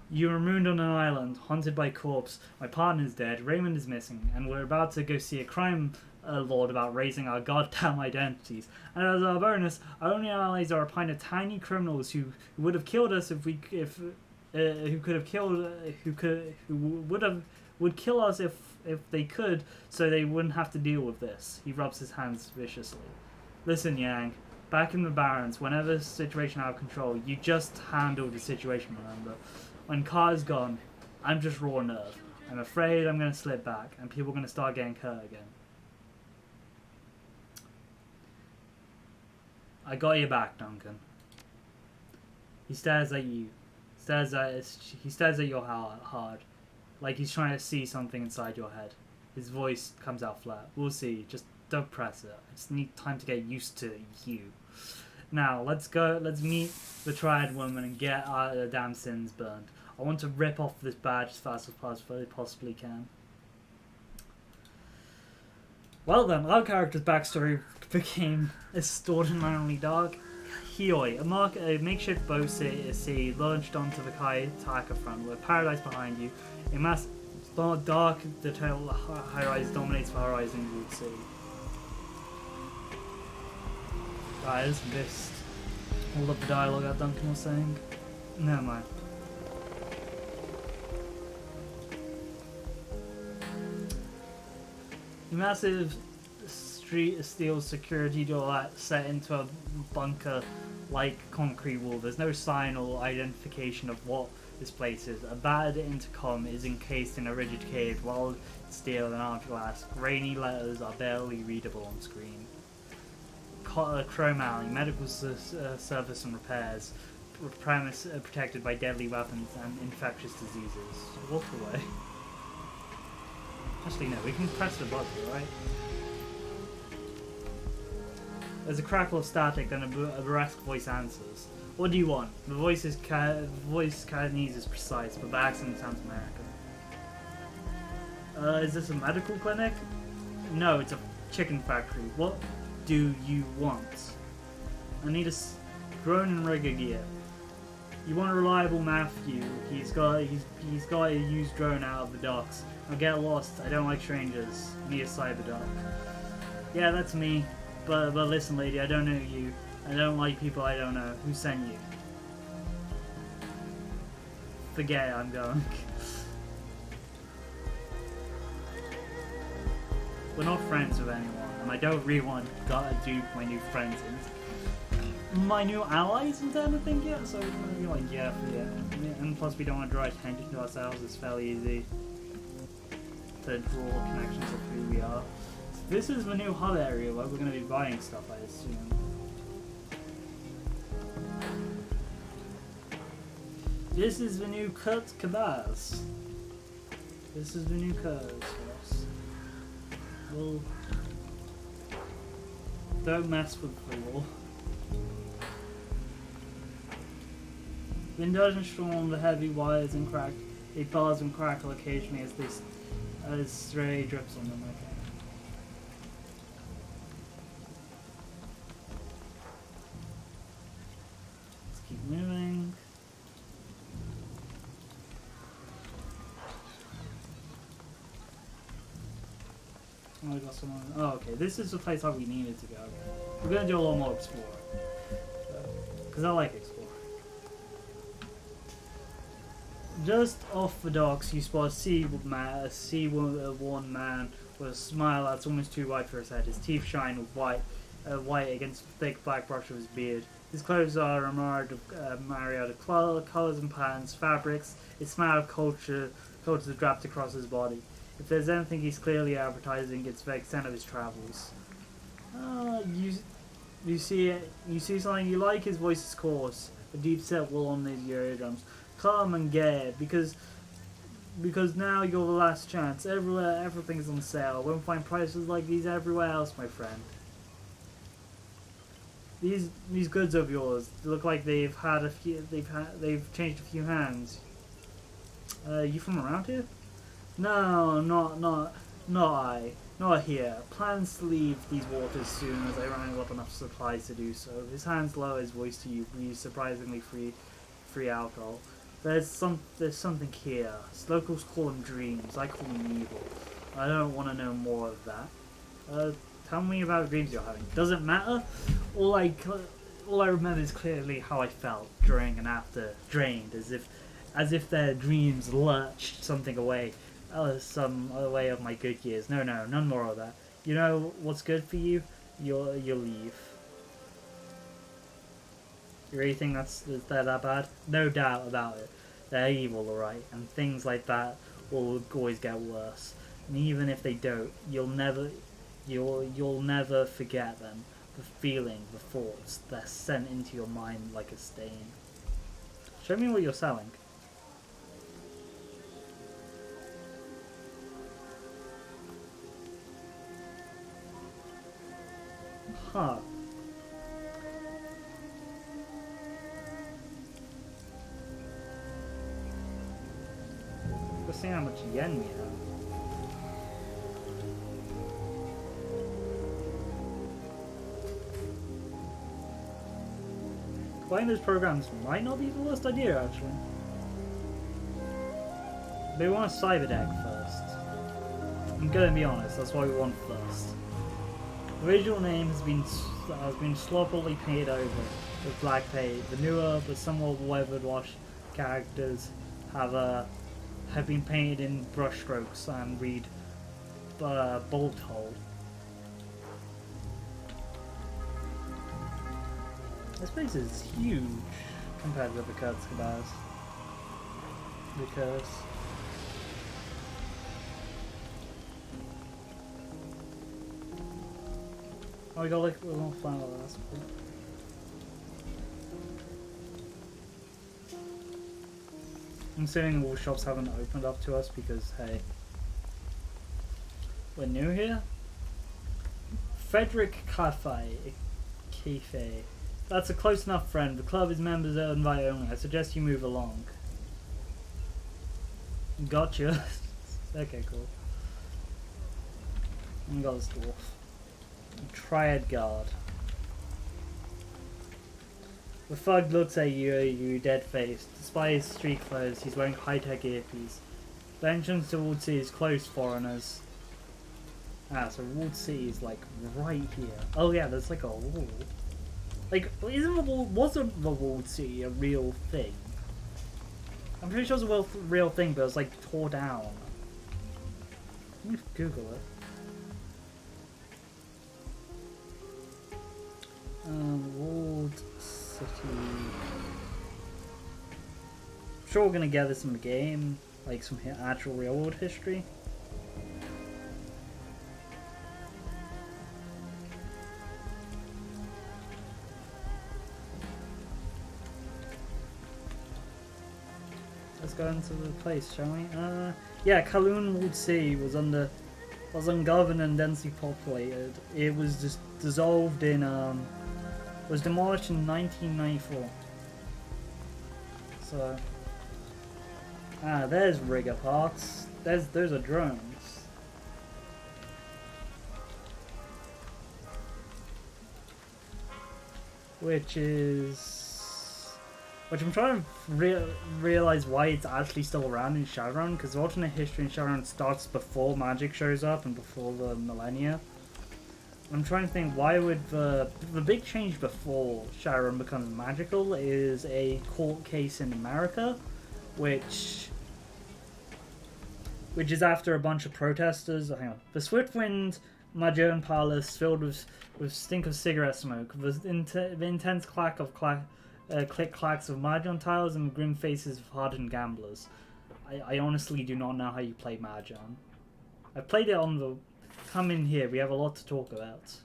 You were marooned on an island, haunted by corpse. My partner's dead, Raymond is missing, and we're about to go see a crime lord about raising our goddamn identities. And as our bonus, our only allies are a pint of tiny criminals who would have killed us would kill us if they could, so they wouldn't have to deal with this. He rubs his hands viciously. Listen, Yang, back in the Barrens, whenever the situation out of control, you just handle the situation, remember? When Car's gone, I'm just raw nerve. I'm afraid I'm going to slip back, and people are going to start getting hurt again. I got your back, Duncan. He stares at you. He stares at your hard, like he's trying to see something inside your head. His voice comes out flat. We'll see. Just don't press it. I just need time to get used to you. Now, let's go. Let's meet the Triad Woman and get our damn sins burned. I want to rip off this badge as fast as I possibly can. Well then, our character's backstory became extraordinarily dark. Hioi, a makeshift boat sea launched onto the Kaitaka front with paradise behind you. A mass dark detailed high-rise dominates the horizon you would see. I just missed all of the dialogue that Duncan was saying. Never mind. A massive steel security door set into a bunker-like concrete wall. There's no sign or identification of what this place is. A battered intercom is encased in a rigid cage, walled steel and armed glass. Grainy letters are barely readable on screen. Chrome alley, medical service and repairs. Premise protected by deadly weapons and infectious diseases. Walk away. Actually, no, we can press the button, right? There's a crackle of static, then a burlesque voice answers. What do you want? The voice Cantonese is precise, but the accent sounds American. Is this a medical clinic? No, it's a chicken factory. What do you want? I need a drone and rigger gear. You want a reliable Matthew. He's got a used drone out of the docks. I'll get lost. I don't like strangers. I need a cyber dock. Yeah, that's me. But listen, lady, I don't know you. I don't like people I don't know. Who sent you? Forget it, I'm going. We're not friends with anyone, and I don't really want to dupe my new friends and my new allies into anything yet, so we're like, yeah. And plus we don't want to draw attention to ourselves. It's fairly easy to draw connections of who we are. This is the new hub area where we're going to be buying stuff, I assume. This is the new Kurt Kabaz. This is the new Kurt for us. Well, don't mess with the law. The indulgent storm, the heavy wires and crack, they pause and crackle occasionally as stray drips on them. Okay. Let's keep moving. Oh, we got someone. Oh, okay. This is the place that we needed to go. We're gonna do a lot more exploring, because I like exploring. Just off the docks, you spot a sea-worn man with a smile that's almost too wide for his head. His teeth shine with white against the thick black brush of his beard. His clothes are a myriad of colors and patterns, fabrics. A smile of culture draped across his body. If there's anything he's clearly advertising, it's the extent of his travels. You see something you like. His voice is coarse, a deep set will on his eardrums. Calm and gay, because now you're the last chance. Everything's on sale. Won't find prices like these everywhere else, my friend. these goods of yours look like they've had a few. They've changed a few hands. You from around here? No, not I. Not here. Plans to leave these waters soon as I wrangle up enough supplies to do so. His hands lower his voice to you, use surprisingly free alcohol. There's something here. Locals call them dreams. I call them evil. I don't want to know more of that. Tell me about dreams you're having. Doesn't matter. All I remember is clearly how I felt during and after drained, as if their dreams lurched something away. Some other way of my good years. No, none more of that. You know what's good for you? You'll leave. You really think they're that bad? No doubt about it. They're evil, alright, and things like that will always get worse. And even if they don't, you'll never forget them. The feeling, the thoughts, they're sent into your mind like a stain. Show me what you're selling. Huh. Let's see how much yen we have. Playing those programs might not be the worst idea, actually. They want a cyber deck first. I'm gonna be honest, that's what we want first. The original name has been sloppily painted over with black paint. The newer but somewhat weathered washed characters have been painted in brushstrokes and read bullet hole. This place is huge compared to the Kurt's Kabaz. Because oh, we got like a little flower last one. I'm assuming all shops haven't opened up to us because, hey, we're new here. Frederick Cafe. That's a close enough friend. The club is members are invite only. I suggest you move along. Gotcha. Okay, cool. And got this dwarf. Triad guard. The thug looks at you dead-faced. Despite his street clothes, he's wearing high-tech earpiece. The entrance to Walled City is closed, foreigners. Ah, so Walled City is like right here. Oh yeah, there's like a wall. Like, wasn't the Walled City a real thing? I'm pretty sure it was a real thing, but it was like tore down. Let me Google it. Walled City. I'm sure we're gonna get this in the game, like some actual real world history. Let's go into the place, shall we? Yeah, Kowloon Walled City was ungoverned and densely populated. It was just dissolved in was demolished in 1994. So there's rigger parts. Those are drones. Which I'm trying to realize why it's actually still around in Shadowrun, because the alternate history in Shadowrun starts before magic shows up and before the millennia. I'm trying to think why would the big change before Shadowrun becomes magical is a court case in America, which is after a bunch of protesters. Hang on, the Swiftwind Majoran Palace filled with stink of cigarette smoke, the intense click clacks of mahjong tiles and the grim faces of hardened gamblers. I honestly do not know how you play mahjong. I played it on the. Come in here, we have a lot to talk about.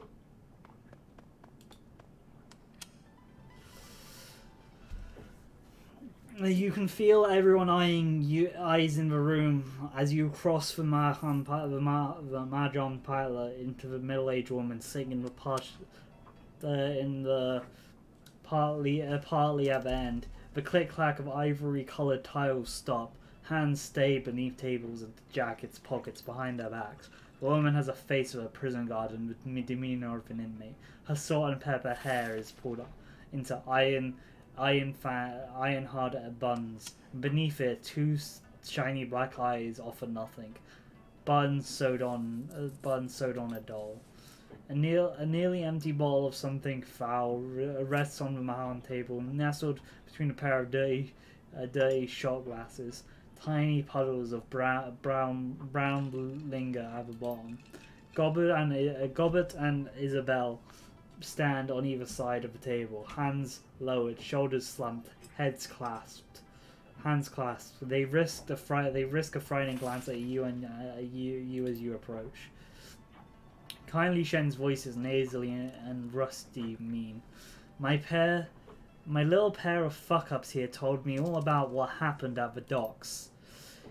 You can feel everyone eyes in the room as you cross the mahjong pillar into the middle-aged woman sitting in the in the partly at the end. The click-clack of ivory-coloured tiles stop. Hands stay beneath tables and jackets' pockets behind their backs. The woman has a face of a prison guard and the demeanour of an inmate. Her salt and pepper hair is pulled up into iron-hard buns. Beneath it, two shiny black eyes offer nothing. Buns sewed on a doll. A nearly empty bowl of something foul rests on the mahogany table, nestled between a pair of dirty shot glasses. Tiny puddles of brown linger at the bottom. Gobbet and Isabel stand on either side of the table, hands lowered, shoulders slumped, hands clasped. They risk a frightening glance at you and you as you approach. Kindly Shen's voice is nasally and rusty mean. My little pair of fuck-ups here told me all about what happened at the docks.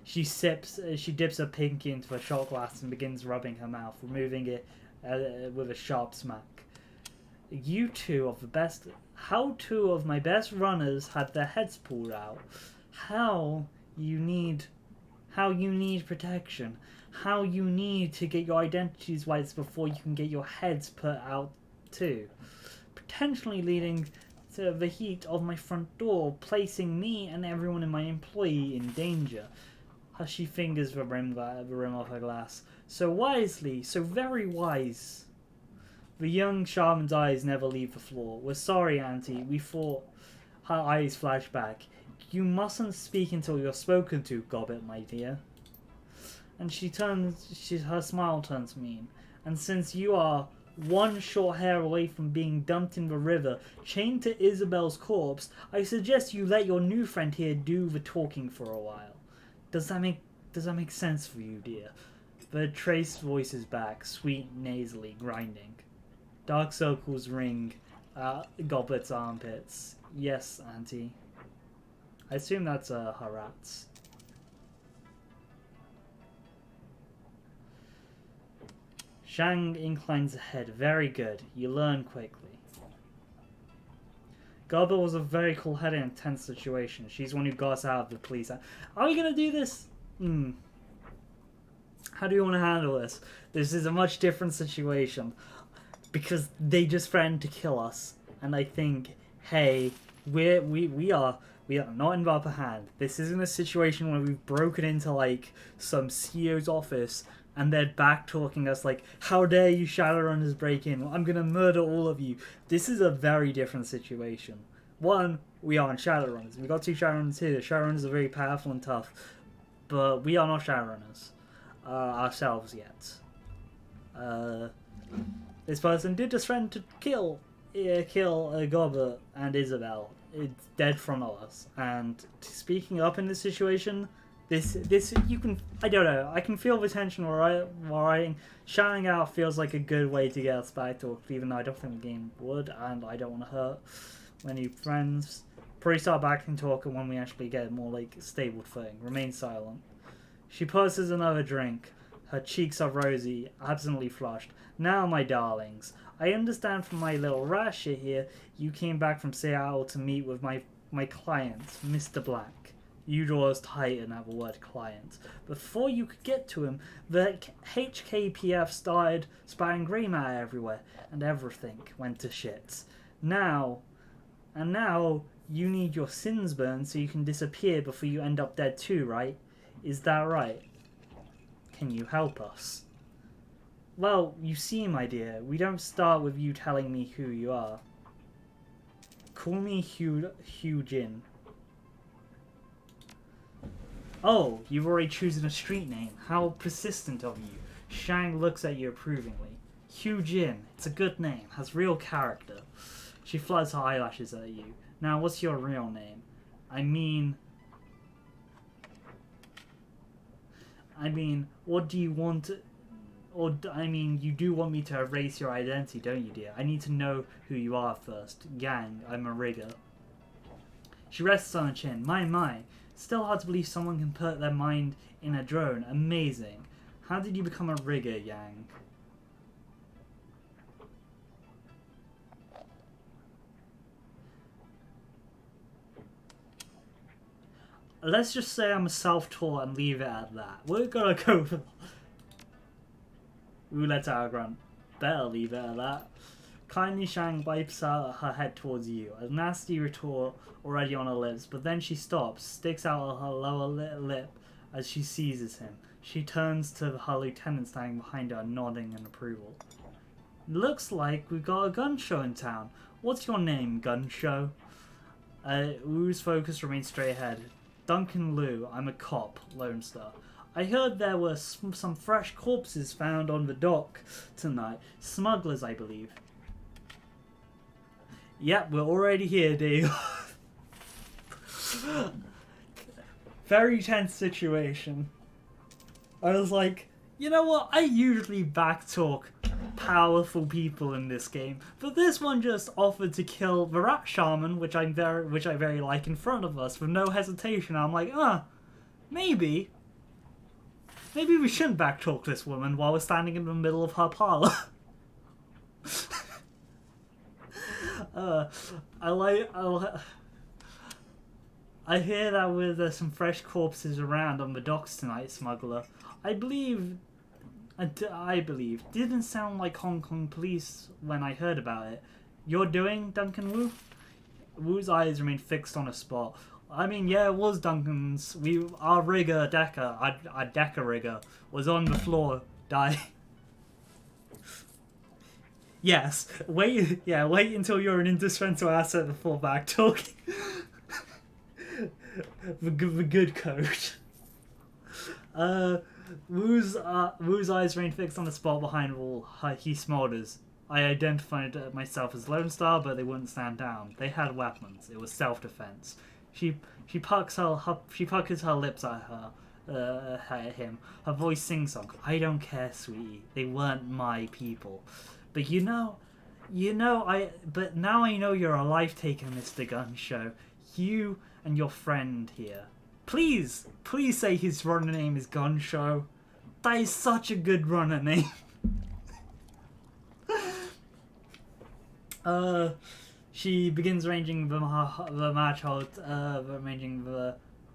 She dips her pinky into a shot glass and begins rubbing her mouth, removing it with a sharp smack. How two of my best runners had their heads pulled out. How you need protection. How you need to get your identities right before you can get your heads put out too. Potentially leading to the heat of my front door, placing me and everyone in my employee in danger. She fingers the rim of her glass. So wisely, so very wise. The young shaman's eyes never leave the floor. We're sorry, Auntie. We thought. Her eyes flash back. You mustn't speak until you're spoken to, Gobbet, my dear. And her smile turns mean. And since you are one short hair away from being dumped in the river, chained to Isabel's corpse, I suggest you let your new friend here do the talking for a while. Does that make sense for you, dear? The traced voice is back, sweet, nasally, grinding. Dark circles ring Gobbet's armpits. Yes, Auntie. I assume that's Harat's. Shang inclines the head. Very good. You learn quickly. Gobbet was a very cool-headed and tense situation. She's the one who got us out of the police. Are we going to do this? How do you want to handle this? This is a much different situation. Because they just threatened to kill us. And I think, hey, we are not in the upper hand. This isn't a situation where we've broken into, like, some CEO's office and they're back-talking us like, how dare you Shadowrunners break in? I'm gonna murder all of you. This is a very different situation. One, we aren't Shadowrunners. We've got two Shadowrunners here. Shadowrunners are very powerful and tough. But we are not Shadowrunners ourselves yet. This person did just threaten to kill Gobbet and Isabel. It's dead from us. And speaking up in this situation, this you can, I don't know, I can feel the tension while writing. Shouting out feels like a good way to get us back to, even though I don't think the game would, and I don't want to hurt many friends. Probably start back and talk when we actually get more like stable footing. Remain silent. She purses another drink. Her cheeks are rosy, absently flushed. Now, my darlings, I understand from my little rasher here, you came back from Seattle to meet with my client, Mr. Black. You draws tighten at the word client. Before you could get to him, the HKPF started spouting grey matter everywhere, and everything went to shit. Now you need your sins burned so you can disappear before you end up dead too, right? Is that right? Can you help us? Well, you see, my dear, we don't start with you telling me who you are. Call me Hugh Jin. Oh, you've already chosen a street name. How persistent of you. Shang looks at you approvingly. Hugh Jin. It's a good name. Has real character. She flutters her eyelashes at you. Now, what's your real name? I mean, what do you want? You do want me to erase your identity, don't you, dear? I need to know who you are first. Yang, I'm a rigger. She rests on her chin. My. Still hard to believe someone can put their mind in a drone. Amazing. How did you become a rigger, Yang? Let's just say I'm a self-taught and leave it at that. We're gonna go for Roulette Grunt. Better leave it at that. Kindly Shang wipes out her head towards you, a nasty retort already on her lips, but then she stops, sticks out her lower lip as she seizes him. She turns to her lieutenant standing behind her, nodding in approval. Looks like we've got a gun show in town. What's your name, gun show? Wu's focus remains straight ahead. Duncan Liu, I'm a cop, Lone Star. I heard there were some fresh corpses found on the dock tonight. Smugglers, I believe. Yep, we're already here, Dave. Very tense situation. I was like, you know what? I usually backtalk powerful people in this game, but this one just offered to kill the rat shaman, which I very like, in front of us with no hesitation. I'm like, maybe we shouldn't backtalk this woman while we're standing in the middle of her parlor. I hear that with some fresh corpses around on the docks tonight, smuggler. I believe, didn't sound like Hong Kong police when I heard about it. You're doing, Duncan Wu? Wu's eyes remain fixed on a spot. I mean, yeah, it was Duncan's. Our rigger, Decker, our Decker rigger, was on the floor, dying. Yes, wait until you're an indispensable asset before back talking. the good coach. Wu's eyes remain fixed on the spot behind the wall. He smolders. I identified myself as Lone Star, but they wouldn't stand down. They had weapons. It was self-defense. She puckers her lips at him. Her voice sing-song. I don't care, sweetie. They weren't my people. But but now I know you're a life-taker, Mr. Gunshow. You and your friend here. Please say his runner name is Gunshow. That is such a good runner name. She begins arranging the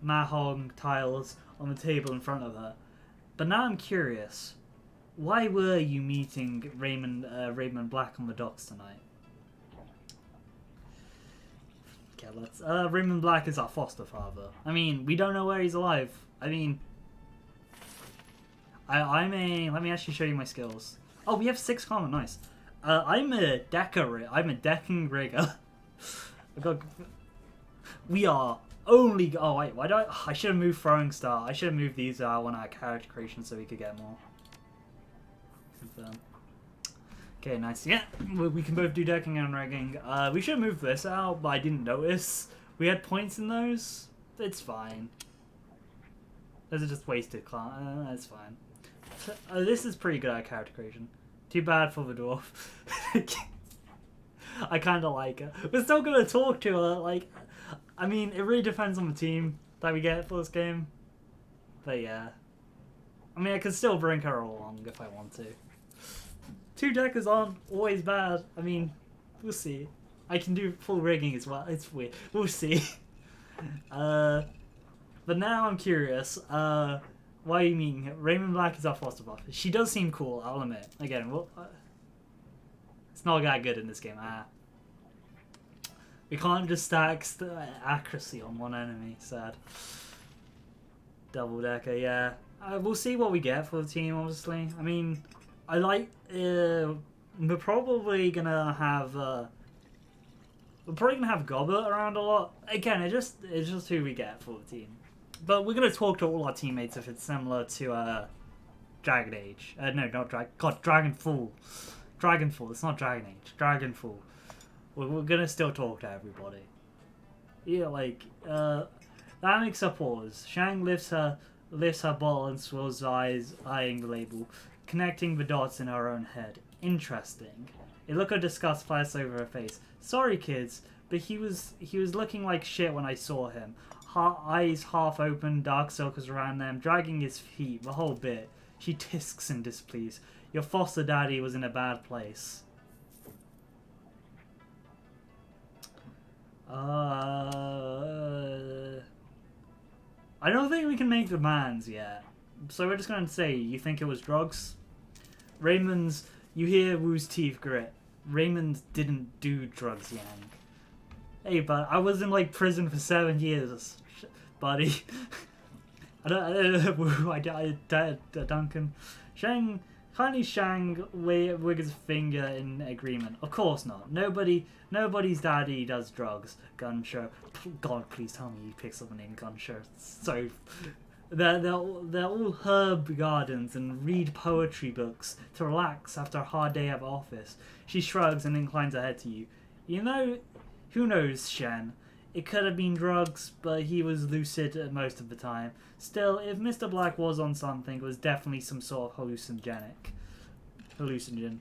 mahogany tiles on the table in front of her. But now I'm curious. Why were you meeting Raymond Black on the docks tonight? Okay, let's. Raymond Black is our foster father. I mean, we don't know where he's alive. I mean, let me actually show you my skills. Oh, we have 6 common. Nice. I'm a decking rigger. We are only. Oh wait, why do I should have moved throwing star. I should have moved these on our character creation so we could get more. Okay, nice. Yeah, we can both do decking and rigging. We should have moved this out, but I didn't notice. We had points in those. It's fine. Those are just wasted. That's fine. This is pretty good at character creation. Too bad for the dwarf. I kind of like her. We're still gonna talk to her. Like, I mean, it really depends on the team that we get for this game. But yeah, I mean, I can still bring her along if I want to. 2 deckers aren't always bad. I mean, we'll see. I can do full rigging as well. It's weird. We'll see. But now I'm curious. Why are you meeting Raymond Black is our foster buff. She does seem cool, I'll admit. Again, it's not that good in this game. We can't just stack accuracy on one enemy. Sad. Double decker, yeah. We'll see what we get for the team, obviously. I mean, I like. We're probably gonna have. We're probably gonna have Gobbert around a lot. Again, it's just who we get for the team. But we're gonna talk to all our teammates if it's similar to Dragon Age. No, not Dragonfall. Dragonfall. It's not Dragon Age. Dragonfall. We're gonna still talk to everybody. Yeah, like that makes her pause. Shang lifts her bottle and swirls her eyes, eyeing the label, connecting the dots in her own head. Interesting. A look of disgust flashed over her face. Sorry, kids, but he was looking like shit when I saw him. Eyes half open, dark circles around them, dragging his feet, the whole bit. She tisks in displeased. Your foster daddy was in a bad place. I don't think we can make demands yet. So we're just going to say, you think it was drugs? Raymond's... You hear Wu's teeth grit. Raymond didn't do drugs, Yang. Hey, but I was in, like, prison for 7 years, buddy. Duncan. Shang wig his finger in agreement. Of course not. Nobody's daddy does drugs. Gunshow. God, please tell me you picked someone named Gunshow. So... They're all herb gardens and read poetry books to relax after a hard day at office. She shrugs and inclines her head to you. You know, who knows, Shen? It could have been drugs, but he was lucid most of the time. Still, if Mr. Black was on something, it was definitely some sort of hallucinogen.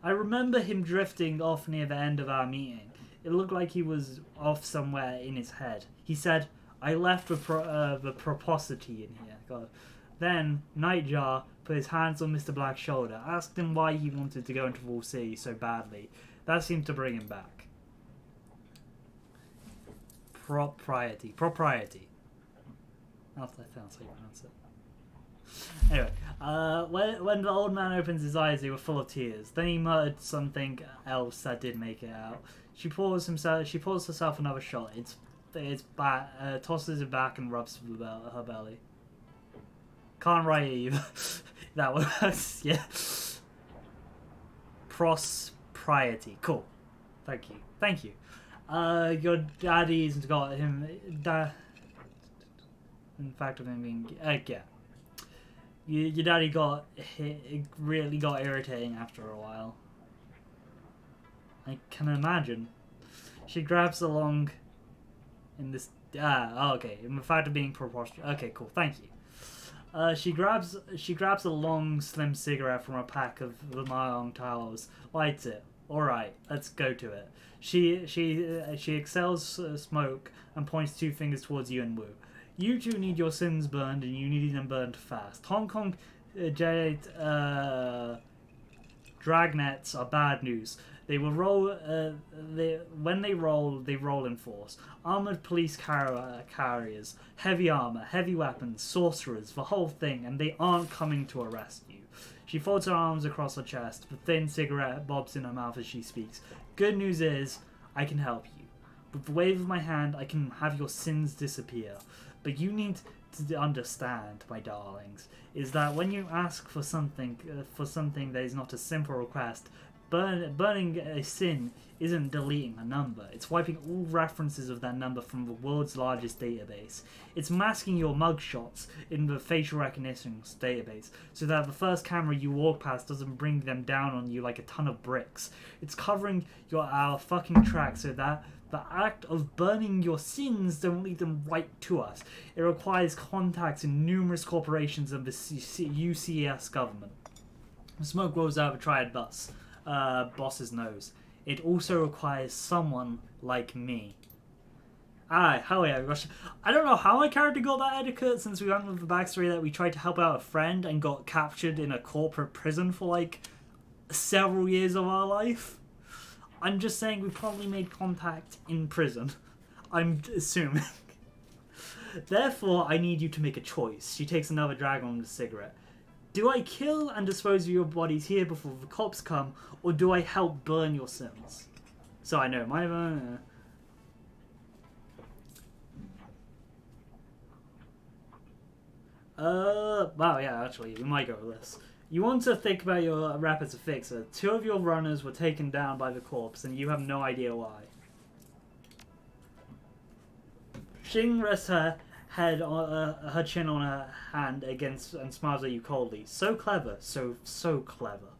I remember him drifting off near the end of our meeting. It looked like he was off somewhere in his head. He said, I left the proposity in here. God. Then, Nightjar put his hands on Mr. Black's shoulder, asked him why he wanted to go into Wall City so badly. That seemed to bring him back. Propriety. That's how you pronounce it. Anyway, when the old man opens his eyes, they were full of tears. Then he muttered something else that did make it out. She pours herself another shot. It's back, tosses it back and rubs her belly. Can't write it either. That works, yeah. Propriety. Cool. Thank you. Your daddy's got him... in fact of him being... yeah. Your daddy really got irritating after a while. I can imagine. She grabs along... in this... okay. In the fact of being proportional. Okay, cool. Thank you. She grabs a long, slim cigarette from a pack of the Mahjong tiles, lights it. Alright, let's go to it. She exhales smoke and points 2 fingers towards you and Wu. You two need your sins burned, and you need them burned fast. Hong Kong Jade dragnets are bad news. They will roll. When they roll in force. Armored police carriers, heavy armor, heavy weapons, sorcerers, the whole thing, and they aren't coming to arrest you. She folds her arms across her chest. The thin cigarette bobs in her mouth as she speaks. Good news is, I can help you. With the wave of my hand, I can have your sins disappear. But you need to understand, my darlings, is that when you ask for something that is not a simple request, burning a sin isn't deleting a number. It's wiping all references of that number from the world's largest database. It's masking your mugshots in the facial recognition database so that the first camera you walk past doesn't bring them down on you like a ton of bricks. It's covering our fucking tracks so that the act of burning your sins don't lead them right to us. It requires contacts in numerous corporations of the UCS government. The smoke rolls out of a triad boss's nose. It also requires someone like me. Hell yeah, Russia. I don't know how my character got that etiquette since we went with the backstory that we tried to help out a friend and got captured in a corporate prison for like several years of our life. I'm just saying we probably made contact in prison. I'm assuming. Therefore, I need you to make a choice. She takes another drag on the cigarette. Do I kill and dispose of your bodies here before the cops come, or do I help burn your sins? So I know, wow, yeah, actually, we might go with this. You want to think about your rep as a fixer. 2 of your runners were taken down by the corpse, and you have no idea why. Xing rests her head on her chin on her hand against and smiles at you coldly. So clever, so clever.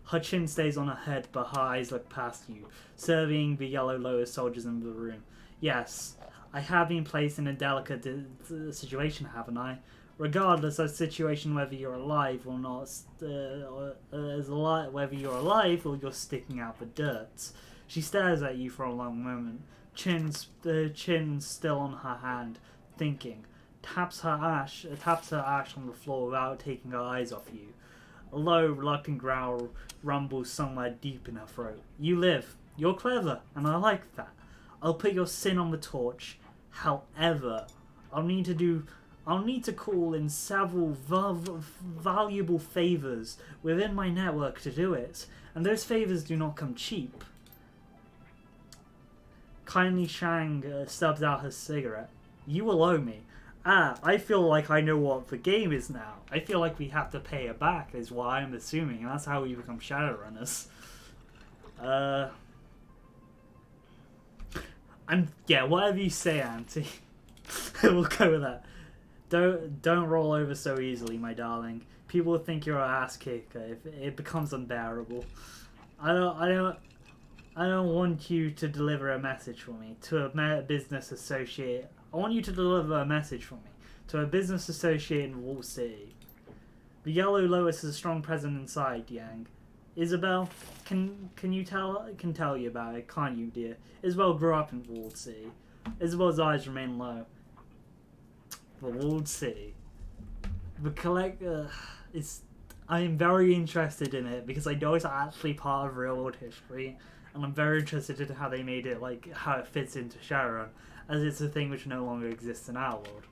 Her chin stays on her head, but her eyes look past you, surveying the yellow lowest soldiers in the room. Yes, I have been placed in a delicate situation, haven't I? Regardless of the situation, whether you're alive or not, whether you're alive or you're sticking out the dirt. She stares at you for a long moment, the chin still on her hand, thinking. Taps her ash on the floor without taking her eyes off you. A low, reluctant growl rumbles somewhere deep in her throat. You live. You're clever, and I like that. I'll put your sin on the torch. However, I'll need to do I'll need to call in several valuable favors within my network to do it, and those favors do not come cheap. Kindly Shang stubs out her cigarette. You will owe me. Ah, I feel like I know what the game is now. I feel like we have to pay it back, is what I'm assuming, and that's how we become Shadowrunners. Yeah, whatever you say, Auntie. We'll go with that. Don't roll over so easily, my darling. People will think you're an ass kicker if it becomes unbearable. I don't want you to deliver a message for me to a business associate. I want you to deliver a message for me to a business associate in Wall City. The Yellow Lotus is a strong presence inside, Yang. Isabel, can tell you about it, can't you, dear? Isabel grew up in Walled City. Isabel's eyes remain low. The Walled City. The I am very interested in it because I know it's actually part of real world history, and I'm very interested in how they made it, like how it fits into Shadowrun, as it's a thing which no longer exists in our world.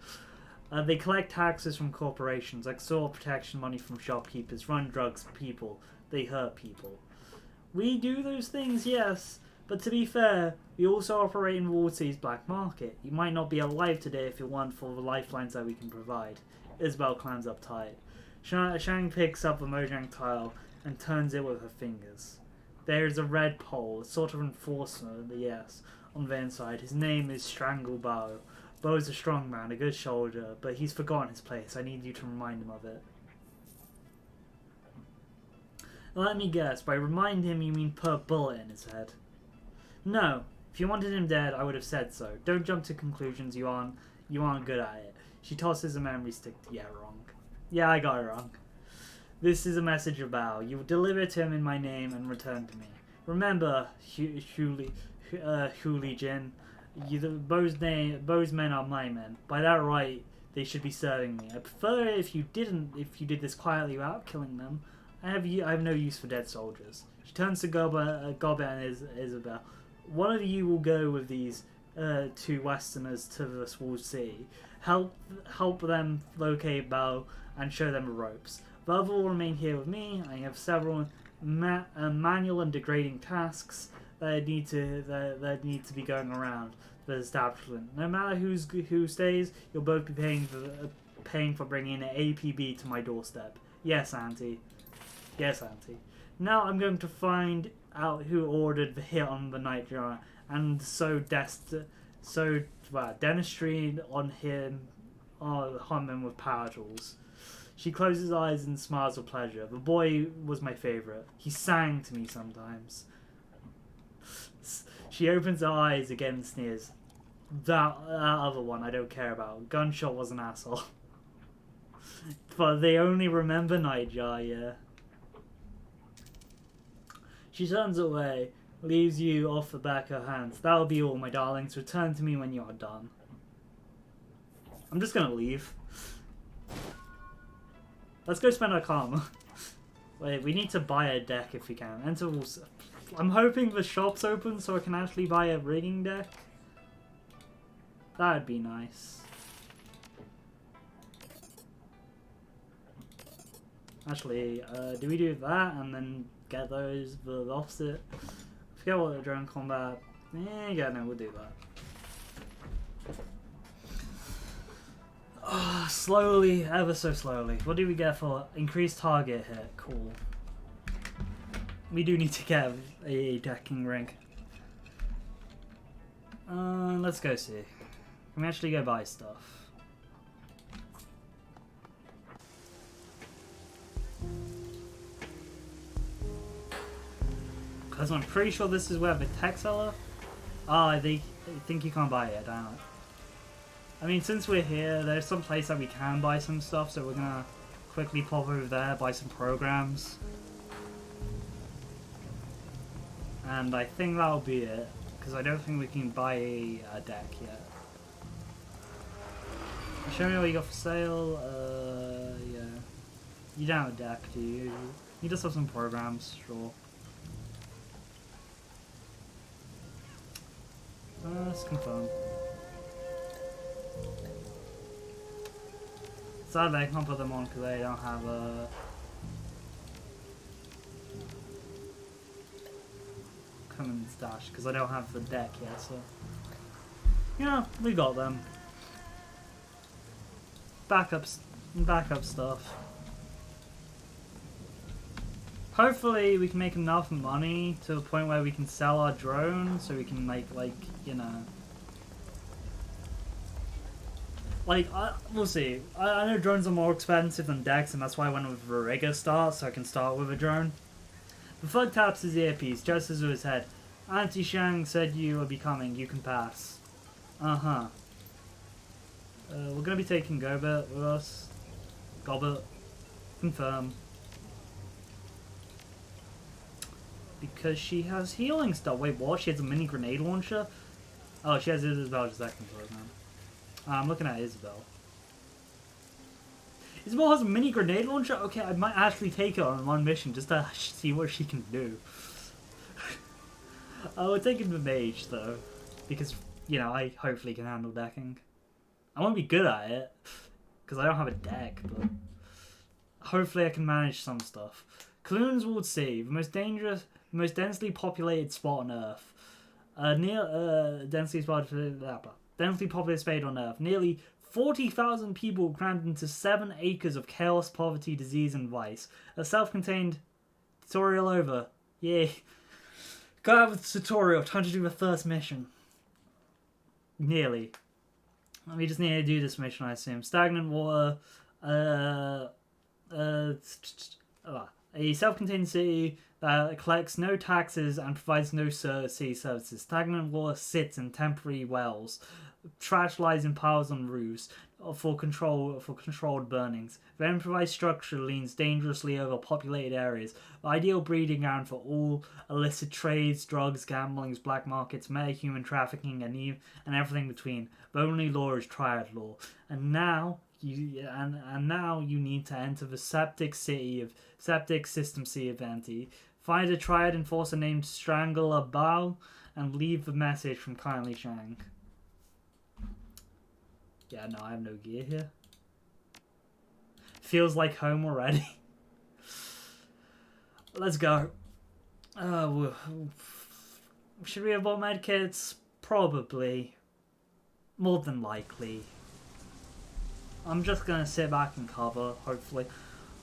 They collect taxes from corporations, extort protection money from shopkeepers, run drugs, people. They hurt people. We do those things, yes, but to be fair, we also operate in Wall City's black market. You might not be alive today if it weren't for the lifelines that we can provide. Isabel climbs up tight. Shang picks up a Mojang tile and turns it with her fingers. There is a red pole, a sort of enforcer, yes, on the inside. His name is Strangle Bao. Bao is a strong man, a good soldier, but he's forgotten his place. I need you to remind him of it. Let me guess, by remind him you mean put a bullet in his head. No, if you wanted him dead, I would have said so. Don't jump to conclusions, you aren't good at it. She tosses a memory stick. Yeah, wrong. Yeah, I got it wrong. This is a message of Bao. You will deliver it to him in my name and return to me. Remember, Huli Jin, those men are my men. By that right, they should be serving me. I prefer if you did this quietly without killing them. I have no use for dead soldiers. She turns to Gobet and Isabel. One of you will go with these two Westerners to the Walled City. Help them locate Bao and show them the ropes. The other will remain here with me. I have several manual and degrading tasks that need to be going around the establishment. No matter who stays, you'll both be paying for bringing an APB to my doorstep. Yes, Auntie. Yes, Auntie. Now I'm going to find out who ordered the hit on the nightjar and dentistry on him, hunt him with power tools. She closes her eyes and smiles with pleasure. The boy was my favourite. He sang to me sometimes. She opens her eyes again and sneers. That other one I don't care about. Gunshot was an asshole. But they only remember Nightjar, yeah. She turns away, leaves you off the back of her hands. That'll be all, my darlings. Return to me when you are done. I'm just gonna leave. Let's go spend our karma. Wait, we need to buy a deck if we can. Enter all... I'm hoping the shop's open so I can actually buy a rigging deck. That'd be nice. Actually, do we do that and then get those the opposite? I forget what the drone combat. Yeah, no, we'll do that. Oh, slowly, ever so slowly. What do we get for increased target hit? Cool. We do need to get a decking ring. Let's go see. Can we actually go buy stuff? Because I'm pretty sure this is where the tech seller... Ah, they think you can't buy it, damn it. I mean, since we're here, there's some place that we can buy some stuff, so we're gonna quickly pop over there, buy some programs. And I think that'll be it, because I don't think we can buy a deck yet. Show me what you got for sale. Yeah. You don't have a deck, do you? You just have some programs, sure. Let's confirm. Sadly, I can't put them on because I don't have a common stash because I don't have the deck yet. So yeah, we got them. Backup stuff. Hopefully, we can make enough money to the point where we can sell our drone, so we can make you know. We'll see. I know drones are more expensive than decks, and that's why I went with a rigger start, so I can start with a drone. The thug taps his earpiece, gestures with his head. Auntie Shang said you will be coming. You can pass. Uh-huh. We're gonna be taking Gobert with us. Gobert. Confirm. Because she has healing stuff. Wait, what? She has a mini grenade launcher? Oh, she has Isabel just second for it, man. I'm looking at Isabel. Isabel has a mini grenade launcher? Okay, I might actually take her on one mission just to see what she can do. We're taking the mage, though. Because, you know, I hopefully can handle decking. I won't be good at it. Because I don't have a deck, but... hopefully I can manage some stuff. Clunes Walled City, the most dangerous, most densely populated spot on Earth. Densely populated space on Earth. Nearly 40,000 people crammed into 7 acres of chaos, poverty, disease, and vice. A self-contained tutorial over. Yay. Go out with the tutorial. Time to do the first mission. Nearly. We just need to do this mission, I assume. Stagnant water. A self-contained city that collects no taxes and provides no city services. Stagnant water sits in temporary wells. Trash lies in piles on roofs for controlled burnings. The improvised structure leans dangerously over populated areas. The ideal breeding ground for all illicit trades, drugs, gamblings, black markets, meta-human trafficking, and everything between. The only law is triad law. And now you need to enter the septic system sea of Anti. Find a triad enforcer named Strangler Bao and leave the message from Kindly Shang. Yeah, no, I have no gear here. Feels like home already. Let's go. Should we have bought medkits? Probably. More than likely. I'm just gonna sit back and cover, hopefully.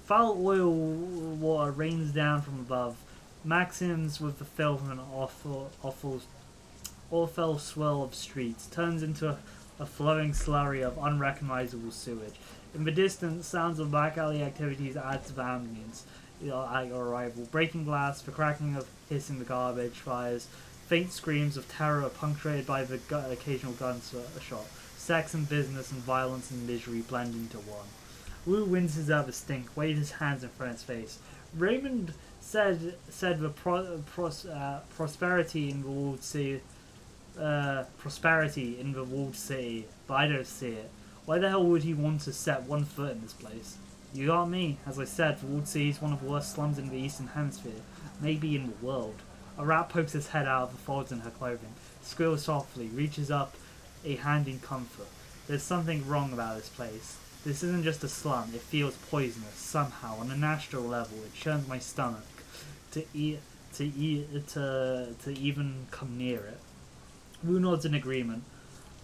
Foul oil water rains down from above. Maxims with the filth and awful swirl of streets turns into a flowing slurry of unrecognizable sewage. In the distance, sounds of back alley activities add to the ambience at your arrival. Breaking glass, the cracking of hissing the garbage fires, faint screams of terror punctuated by the occasional gunshot. Sex and business and violence and misery blend into one. Wu winces out the stink, waved his hands in front of his face. Raymond said the prosperity in the walled city, but I don't see it. Why the hell would he want to set one foot in this place? You got me. As I said, the walled city is one of the worst slums in the Eastern Hemisphere, maybe in the world. A rat pokes his head out of the folds in her clothing, squeals softly, reaches up a hand in comfort. There's something wrong about this place. This isn't just a slum, it feels poisonous. Somehow, on an astral level, it churns my stomach to even come near it. Wu nods in agreement.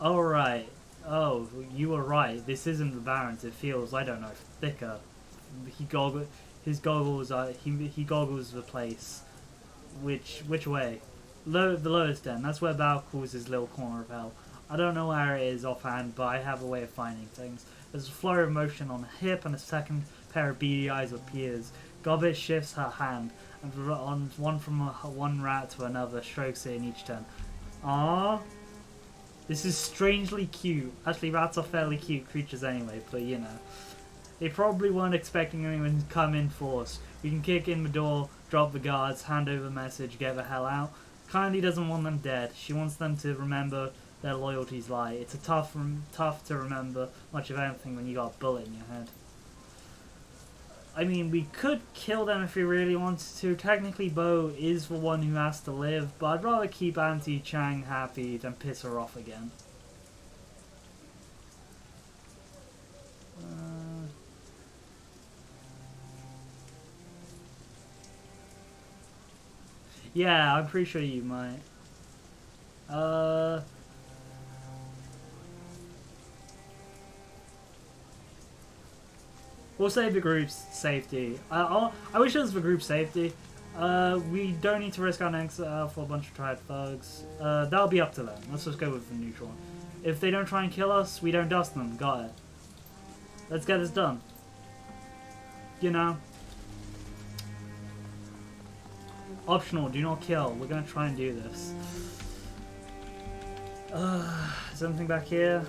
Alright. Oh, you were right. This isn't the Barrens. It feels, I don't know, thicker. He goggles the place. Which way? The lowest den. That's where Bao calls his little corner of hell. I don't know where it is offhand, but I have a way of finding things. There's a flurry of motion on a hip and a second pair of beady eyes appears. Gobbet shifts her hand, and on one rat to another, strokes it in each turn. Ah, this is strangely cute. Actually, rats are fairly cute creatures anyway, but you know. They probably weren't expecting anyone to come in force. We can kick in the door, drop the guards, hand over the message, get the hell out. Kindly doesn't want them dead. She wants them to remember their loyalties lie. It's tough to remember much of anything when you got a bullet in your head. I mean, we could kill them if we really wanted to. Technically, Bo is the one who has to live, but I'd rather keep Auntie Chang happy than piss her off again. Yeah, I'm pretty sure you might. We'll save the group's safety. I wish it was for group safety. We don't need to risk our necks for a bunch of triad thugs. That'll be up to them. Let's just go with the neutral. If they don't try and kill us, we don't dust them. Got it. Let's get this done. You know? Optional, do not kill. We're gonna try and do this. Something back here?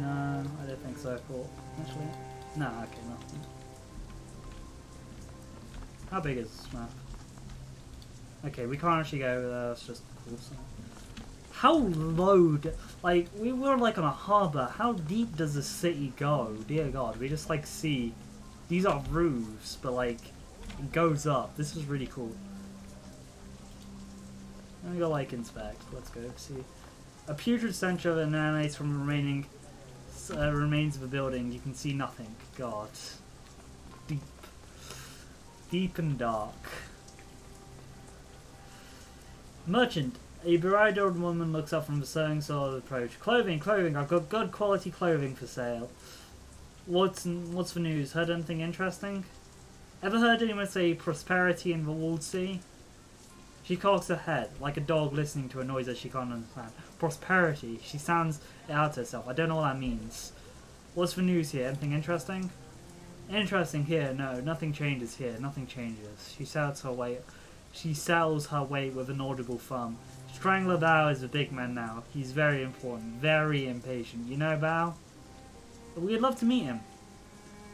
No, I don't think so. Cool. Actually, no, okay, nothing. How big is this map? Okay, we can't actually go over there. It's just cool. So. How low? Like, we were like on a harbour. How deep does the city go? Dear God, we just like see. These are roofs, but like, it goes up. This is really cool. Let me go like inspect. Let's go see. A putrid stench of emanates from the remaining remains of the building. You can see nothing. God. Deep. Deep and dark. Merchant. A bridled woman looks up from the sewing saw of approach. Clothing, clothing. I've got good quality clothing for sale. What's the news? Heard anything interesting? Ever heard anyone say prosperity in the walled sea? She cocks her head, like a dog listening to a noise that she can't understand. Prosperity. She sounds it out to herself. I don't know what that means. What's the news here? Anything interesting? Interesting here? No, nothing changes here. Nothing changes. She sells her weight. She sells her weight with an audible thumb. Strangler Bao is a big man now. He's very important, very impatient. You know Bao? We'd love to meet him.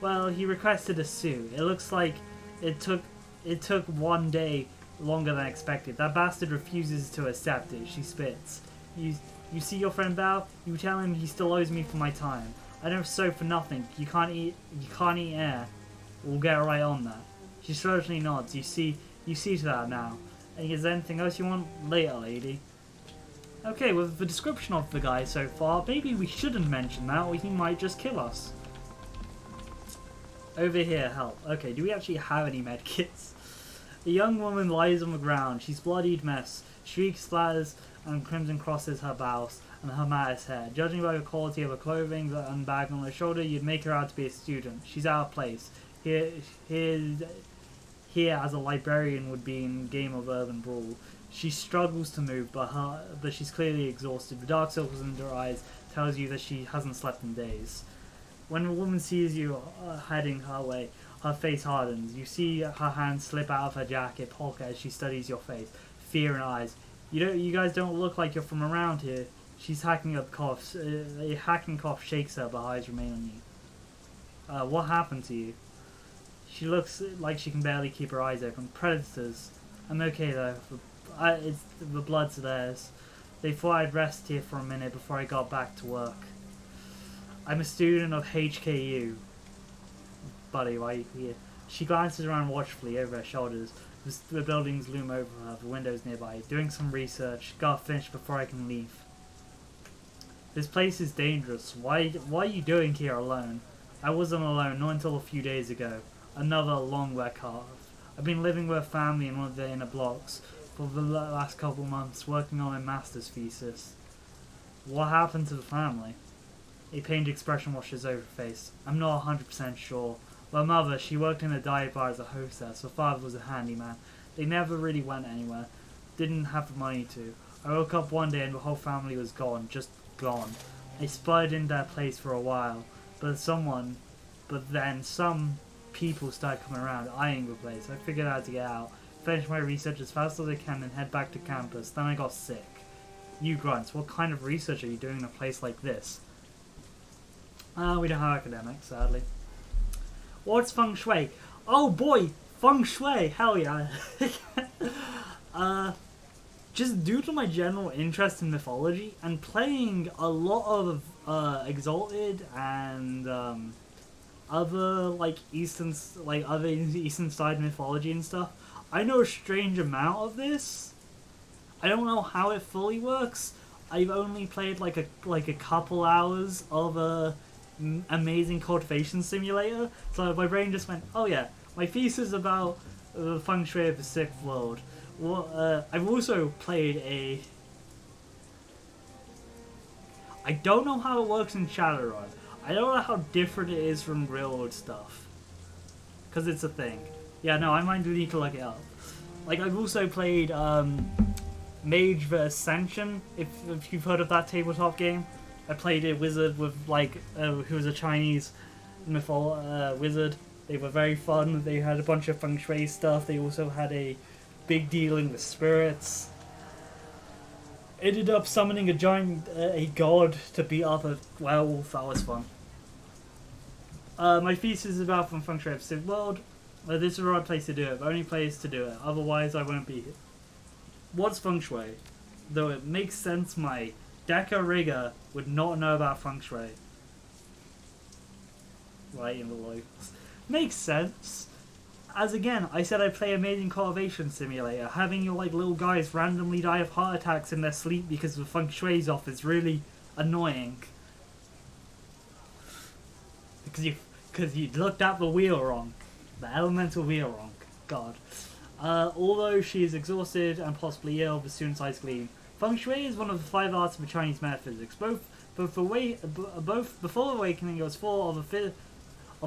Well, he requested a suit. It looks like it took 1 day longer than expected. That bastard refuses to accept it. She spits. You see your friend Bao? You tell him he still owes me for my time. I don't sew for nothing. You can't eat air. We'll get right on that. She slowly nods. You see to that now. And is there anything else you want? Later, lady. Okay, with the description of the guy so far, maybe we shouldn't mention that, or he might just kill us. Over here, help. Okay, do we actually have any medkits? A young woman lies on the ground. She's bloodied mess. Shrieks, splatters, and crimson crosses her blouse and her matted hair. Judging by the quality of her clothing and bag on her shoulder, you'd make her out to be a student. She's out of place. Here as a librarian would be in Game of Urban Brawl. She struggles to move, but she's clearly exhausted. The dark circles in her eyes tells you that she hasn't slept in days. When the woman sees you heading her way, her face hardens. You see her hand slip out of her jacket pocket as she studies your face. Fear in her eyes. You guys don't look like you're from around here. She's hacking up coughs. A hacking cough shakes her, but her eyes remain on you. What happened to you? She looks like she can barely keep her eyes open. Predators. I'm okay though. The blood's theirs. They thought I'd rest here for a minute before I got back to work. I'm a student of HKU. Buddy, why are you here? She glances around watchfully over her shoulders. The buildings loom over her, the windows nearby. Doing some research. Gotta finish before I can leave. This place is dangerous. Why are you doing here alone? I wasn't alone, not until a few days ago. Another long wet calf. I've been living with a family in one of the inner blocks for the last couple months, working on my master's thesis. What happened to the family? A pained expression washes over her face. I'm not 100% sure. My mother, she worked in a dive bar as a hostess. Her father was a handyman. They never really went anywhere. Didn't have the money to. I woke up one day and the whole family was gone. Just gone. I spotted in their place for a while. But then some people started coming around, eyeing the place. I figured out how to get out. Finished my research as fast as I can and head back to campus. Then I got sick. You grunts, what kind of research are you doing in a place like this? We don't have academics, sadly. What's feng shui? Oh boy, feng shui, hell yeah. Just due to my general interest in mythology and playing a lot of Exalted and other Eastern side mythology and stuff, I know a strange amount of this. I don't know how it fully works. I've only played like a couple hours of Amazing Cultivation Simulator, so my brain just went, oh yeah, my thesis about the feng shui of the Sixth World. Well, I've also played a. I don't know how it works in Shadowrun. I don't know how different it is from real world stuff. Because it's a thing. Yeah, no, I might need to look it up. Like, I've also played Mage vs. Ascension, if you've heard of that tabletop game. I played a wizard with, like, who was a Chinese wizard. They were very fun. They had a bunch of feng shui stuff. They also had a big dealing with spirits. Ended up summoning a god to beat up a werewolf. That was fun. My thesis is about from feng shui episode world. This is the right place to do it. The only place to do it. Otherwise, I won't be here. What's feng shui? Though it makes sense, my Deca rigger would not know about feng shui. Right in the locals. Makes sense. As again, I said I play Amazing Cultivation Simulator. Having your like little guys randomly die of heart attacks in their sleep because the feng shui's off is really annoying. Because you looked at the wheel wrong. The elemental wheel wrong. God. Although she is exhausted and possibly ill, the student's eyes gleam. Feng Shui is one of the 5 arts of the Chinese metaphysics. Both before awakening, it was full of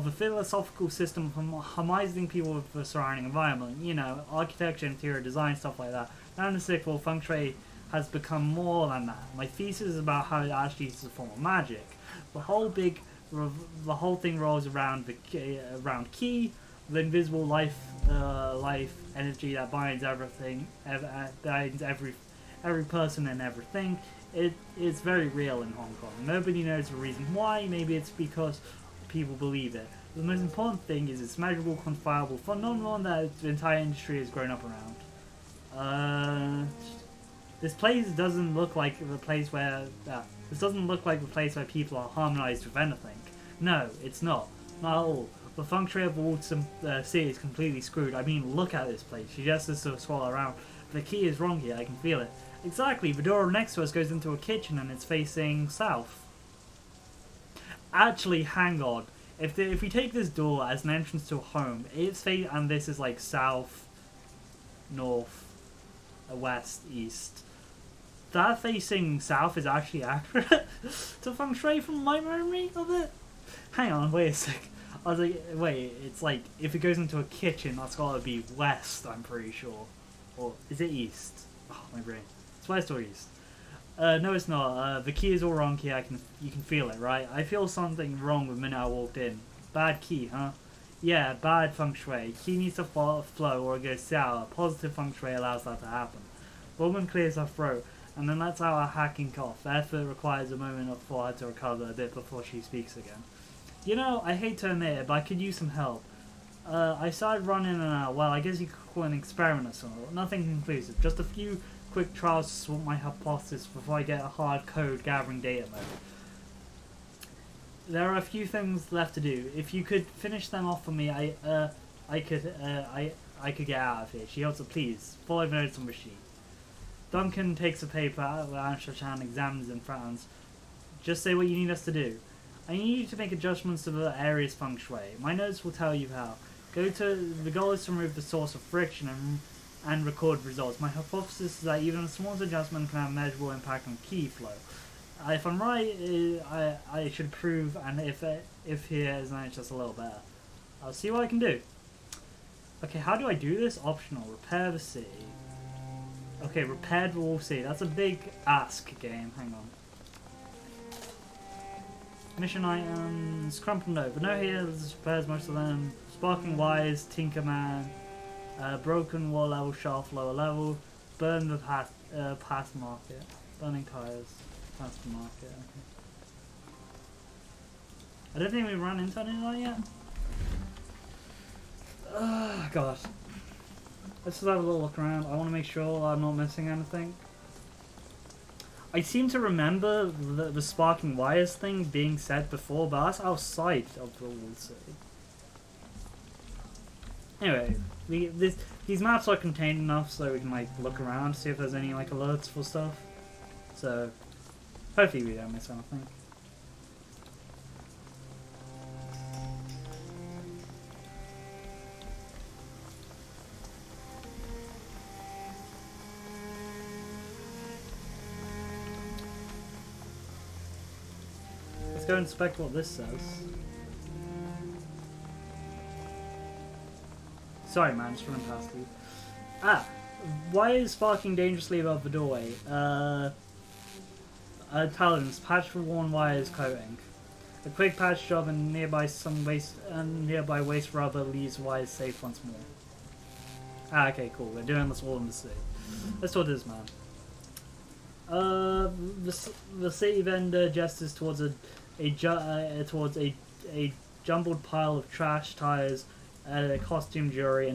a philosophical system of harmonizing people with the surrounding environment. You know, architecture, interior design, stuff like that. Now in the sequel, Feng Shui has become more than that. My thesis is about how it actually is a form of magic. The whole thing rolls around Qi, the invisible life energy that binds everything, binds every person and everything. It's very real in Hong Kong. Nobody knows the reason why. Maybe it's because people believe it. The most important thing is it's measurable, quantifiable phenomenon that the entire industry has grown up around. This place doesn't look like the place where people are harmonized with anything. No, it's not. Not at all. The feng shui of the walled city is completely screwed. I mean, look at this place. She just has to swallow around. The key is wrong here. I can feel it. Exactly. The door next to us goes into a kitchen and it's facing south. Actually, hang on. If we take this door as an entrance to a home, and this is like south, north, west, east. That facing south is actually accurate to feng shui from my memory of it. Hang on, wait a sec. I was like, wait, it's like if it goes into a kitchen, that's gotta be west. I'm pretty sure, or is it east? Oh, my brain. It's west or east. No, it's not. The key is all wrong here. You can feel it, right? I feel something wrong the minute I walked in. Bad key, huh? Yeah, bad feng shui. Key needs to flow or it goes sour. Positive feng shui allows that to happen. Woman clears her throat, and then lets out a hacking cough. Therefore, it requires a moment for her to recover a bit before she speaks again. You know, I hate to admit it, but I could use some help. I started running well, I guess you could call it an experiment or something. Nothing conclusive. Just a few quick trials to swap my hypothesis before I get a hard code gathering data mode. There are a few things left to do. If you could finish them off for me, I could get out of here. She also, please follow the notes on the sheet. Duncan takes a paper out of Ansha-chan, examines and frowns. Just say what you need us to do. I need you to make adjustments to the area's feng shui. My notes will tell you how. The goal is to remove the source of friction and record results. My hypothesis is that even a small adjustment can have a measurable impact on key flow. If I'm right, I should prove, and if here is then it's just a little better. I'll see what I can do. Okay, how do I do this? Optional. Repair the city. Okay, repair the wall city. That's a big ask game. Hang on. Mission items. Crumpled note. The note here repairs most of them. Sparking wires. Tinkerman. Broken wall level. Shaft lower level. Burn the past market. Burning tires. Past market. Okay. I don't think we run into any of that yet. God. Let's just have a little look around. I want to make sure I'm not missing anything. I seem to remember the sparking wires thing being said before, but that's outside of the wall city. Anyway, these maps are contained enough so we can like look around, see if there's any like alerts for stuff. So hopefully we don't miss anything. go inspect what this says. Sorry man, just running past you. Ah! Why is sparking dangerously above the doorway? Talons, patch for worn wires coating. A quick patch job and nearby waste rubber leaves wires safe once more. Ah, okay, cool. We're doing this all in the city. Let's talk to this man. The city vendor gestures towards a jumbled pile of trash, tires, costume jewelry,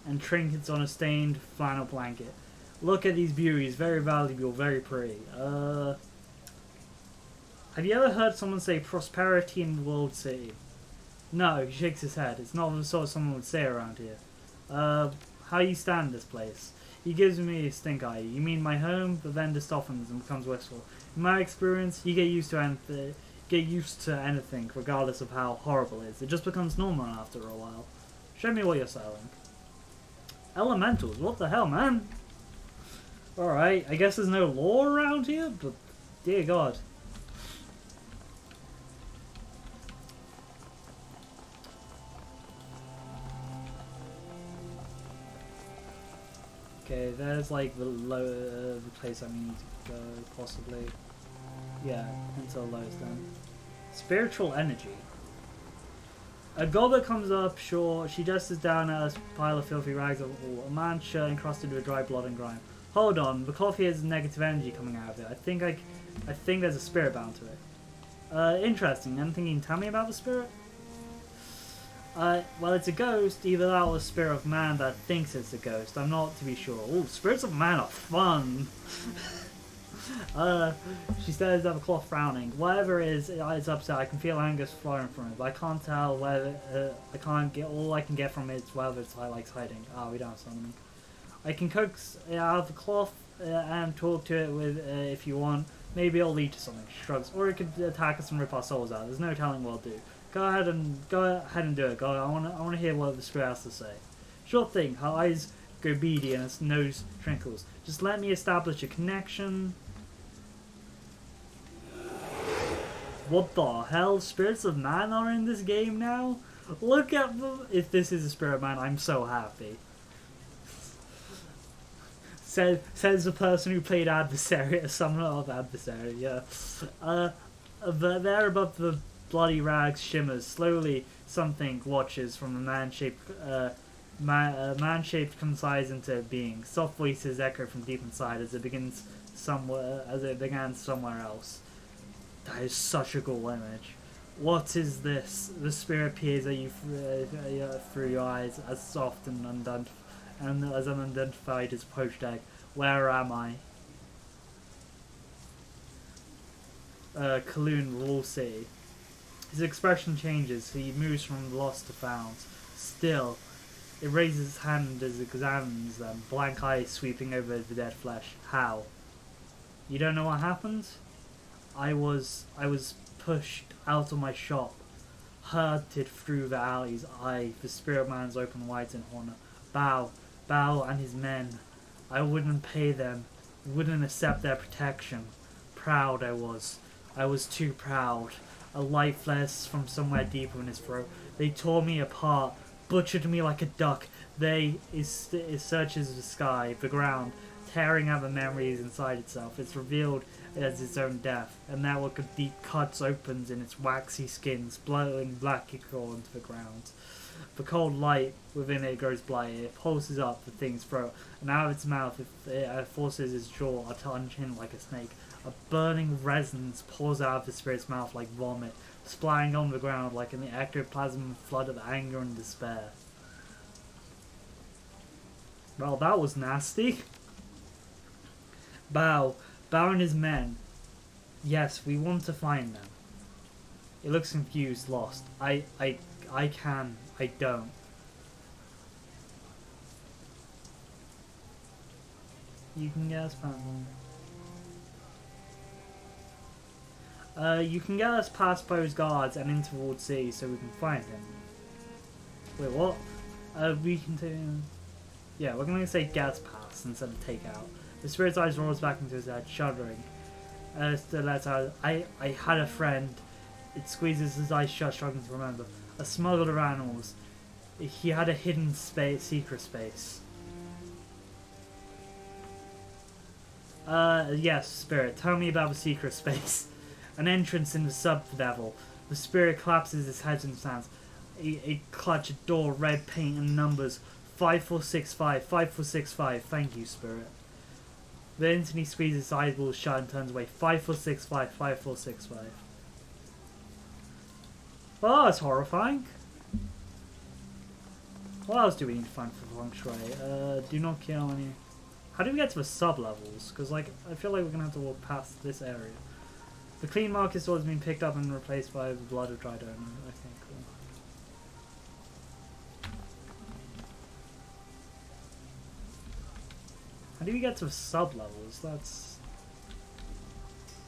and trinkets on a stained flannel blanket. Look at these beauties, very valuable, very pretty. Have you ever heard someone say prosperity in the world city? No, he shakes his head. It's not the sort someone would say around here. How you stand this place? He gives me a stink eye. You mean my home? The vendor softens and becomes wistful. In my experience, you get used to anything, regardless of how horrible it is. It just becomes normal after a while. Show me what you're selling. Elementals? What the hell, man? Alright, I guess there's no law around here, but dear God. Okay, there's like the place I need to go, possibly. Yeah, until lowest then. Spiritual energy. A gobbler comes up short. She gestures down at a pile of filthy rags of wool. A man's shirt encrusted with dry blood and grime. Hold on, the coffee has negative energy coming out of it. I think there's a spirit bound to it. Interesting. Anything you can tell me about the spirit? Well, it's a ghost. Either that or a spirit of man that thinks it's a ghost. I'm not to be sure. Ooh, spirits of man are fun. She stares at the cloth, frowning. Whatever it is, it's upset. I can feel anger flowing from it, but I can't tell whether all I can get from it is whether it's like hiding. Ah, we don't have something. I can coax it out of the cloth and talk to it with if you want. Maybe it'll lead to something. She shrugs. Or it could attack us and rip our souls out. There's no telling what it'll do. Go ahead and do it. I wanna hear what the spirit has to say. Sure thing. Her eyes go beady and her nose trinkles. Just let me establish a connection. What the hell? Spirits of man are in this game now? Look at them. If this is a spirit of man, I'm so happy. Says the person who played Adversary, a summoner of Adversary, yeah. There above the bloody rags shimmers. Slowly something watches from a man-shaped coincides into being. Soft voices echo from deep inside as it began somewhere else. That is such a cool image. What is this? The spirit peers at you through your eyes, as soft and as unidentified as poached egg. Where am I? Kaloon, Wall City. His expression changes. He moves from lost to found. Still, it raises his hand as it examines them, blank eyes sweeping over the dead flesh. How? You don't know what happened? I was pushed out of my shop, herded through the alleys. The spirit man's open wide in honor. Bao and his men. I wouldn't pay them, wouldn't accept their protection. Proud I was too proud. A light flares from somewhere deeper in his throat. They tore me apart, butchered me like a duck. It searches the sky, the ground, tearing out the memories inside itself. It's revealed as its own death. A network of deep cuts opens in its waxy skin, splurting black ichor onto the ground. The cold light within it grows blighted. It pulses up the thing's throat, and out of its mouth it forces its jaw to unchin like a snake. A burning resonance pours out of the spirit's mouth like vomit, splatting on the ground like an ectoplasm flood of anger and despair. Well, that was nasty. Bao and his men. Yes, we want to find them. It looks confused, lost. I don't. You can get us past you can get us past those guards and into Ward C so we can find him. Wait, what? We can do... Yeah, we're going to say get us past instead of take out. The spirit's eyes rolls back into his head, shuddering. The letter. I had a friend. It squeezes his eyes shut, struggling to remember. A smuggler of animals. He had a hidden space, secret space. Yes, spirit. Tell me about the secret space. An entrance in the sub-level. The spirit collapses his head and stands. A clutch, a door, red paint and numbers. 5465, 5465. Thank you, spirit. The instant he squeezes his eyeballs shut and turns away. 5465, 5465. Well, that's horrifying. What else do we need to find for feng shui? Do not kill any... How do we get to the sub-levels? Because, like, I feel like we're going to have to walk past this area. The clean market sword has been picked up and replaced by the blood of dried owner, I think. How do we get to the sub-levels? That's...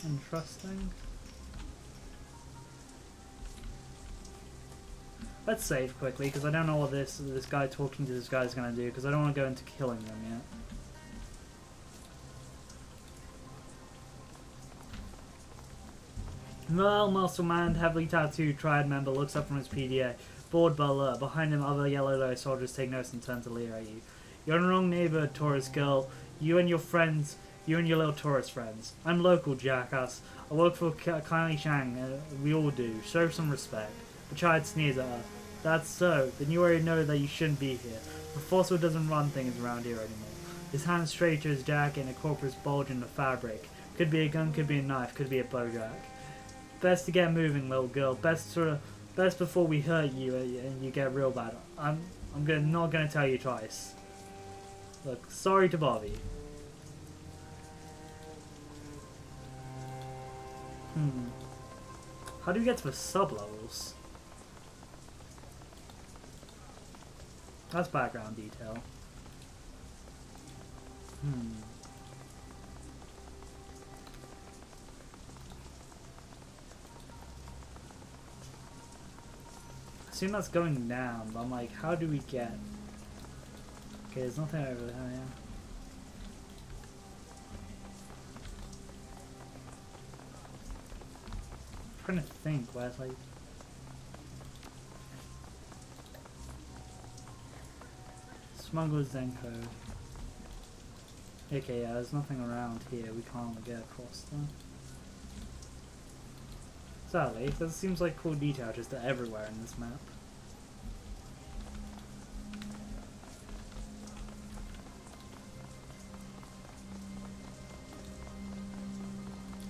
interesting. Let's save quickly, because I don't know what this guy talking to this guy is going to do, because I don't want to go into killing them yet. Well, muscle man, heavily tattooed triad member looks up from his PDA. Bored but alert. Behind him, other yellow soldiers take notice and turn to leer at you. You're in the wrong neighborhood, tourist girl. You and your friends, you and your little tourist friends. I'm local, jackass. I work for Kylie Shang. We all do. Show some respect. The child sneers at her. That's so. Then you already know that you shouldn't be here. The fossil doesn't run things around here anymore. His hand straight to his jacket and a corpus bulge in the fabric. Could be a gun, could be a knife, could be a bowjack. Best to get moving, little girl. Best before we hurt you and you get real bad. I'm not gonna tell you twice. Look, sorry to bother you. How do we get to the sub-levels? That's background detail. I assume that's going down, but I'm like, how do we get... Okay, there's nothing over there, yeah. I'm trying to think where it's like... Smuggler's Den code. Okay, yeah, there's nothing around here. We can't get across them. Sadly, that seems like cool detail just everywhere in this map.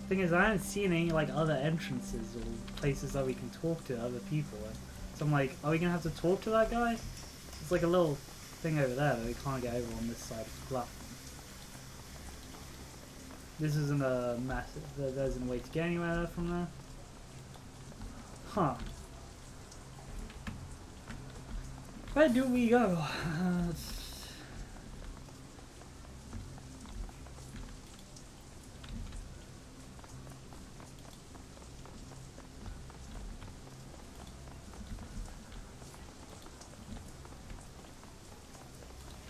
Thing is, I haven't seen any like other entrances or places that we can talk to other people. So I'm like, are we gonna have to talk to that guy? It's like a little thing over there that we can't get over on this side of the bluff. This isn't a massive. There isn't a way to get anywhere from there. Huh. Where do we go?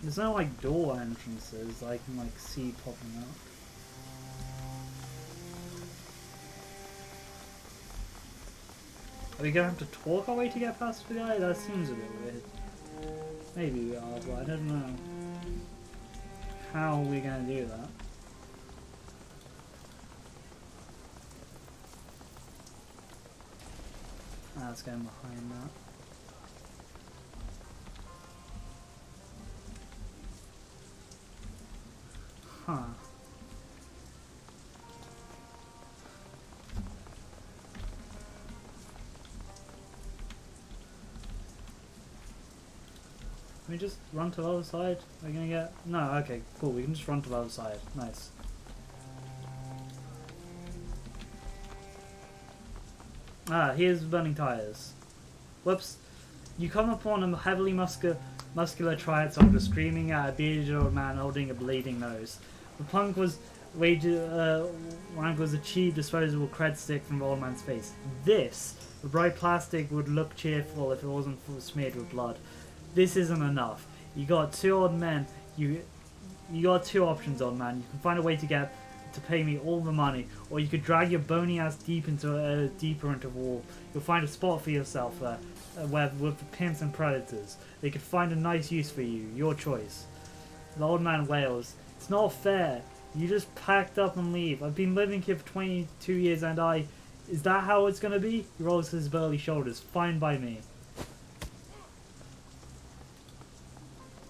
There's no like door entrances that I can like see popping up. Are we gonna have to talk our way to get past the guy? That seems a bit weird. Maybe we are, but I don't know. How are we gonna do that? Let's go behind that. Huh. Can we just run to the other side? Are we gonna get... No, okay, cool, we can just run to the other side. Nice. Ah, here's burning tires. Whoops. You come upon a heavily muscular triad soldier screaming at a bearded old man holding a bleeding nose. The punk was rank was a cheap disposable cred stick from the old man's face. This, the bright plastic, would look cheerful if it wasn't smeared with blood. This isn't enough. You got two old men. You got two options, old man. You can find a way to get to pay me all the money, or you could drag your bony ass deeper into the wall. You'll find a spot for yourself there, where with the pimps and predators. They could find a nice use for you. Your choice. The old man wails. It's not fair. You just packed up and leave. I've been living here for 22 years and is that how it's gonna be? He rolls his burly shoulders. Fine by me.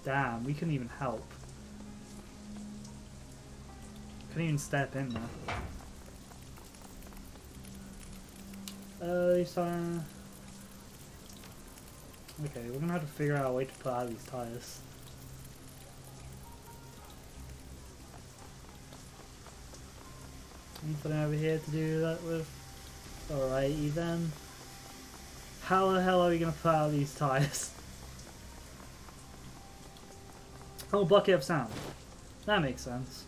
Damn, we couldn't even help. Couldn't even step in there. Okay, we're gonna have to figure out a way to put out these tires. Anything over here to do that with? Alrighty then. How the hell are we gonna put out these tires? Oh, bucket of sand. That makes sense.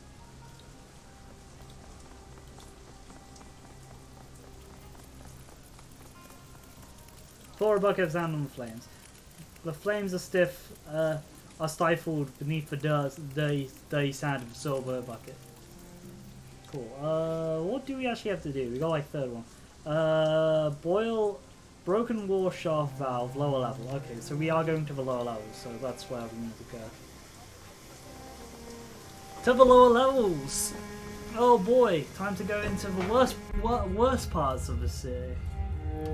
Pour a bucket of sand on the flames. The flames are stiff, are stifled beneath the dirty sand of the silver bucket. Cool. What do we actually have to do? We got like third one. Boil broken wall shaft valve, lower level. Okay, so we are going to the lower levels, so that's where we need to go. To the lower levels! Oh boy, time to go into the worst parts of the city.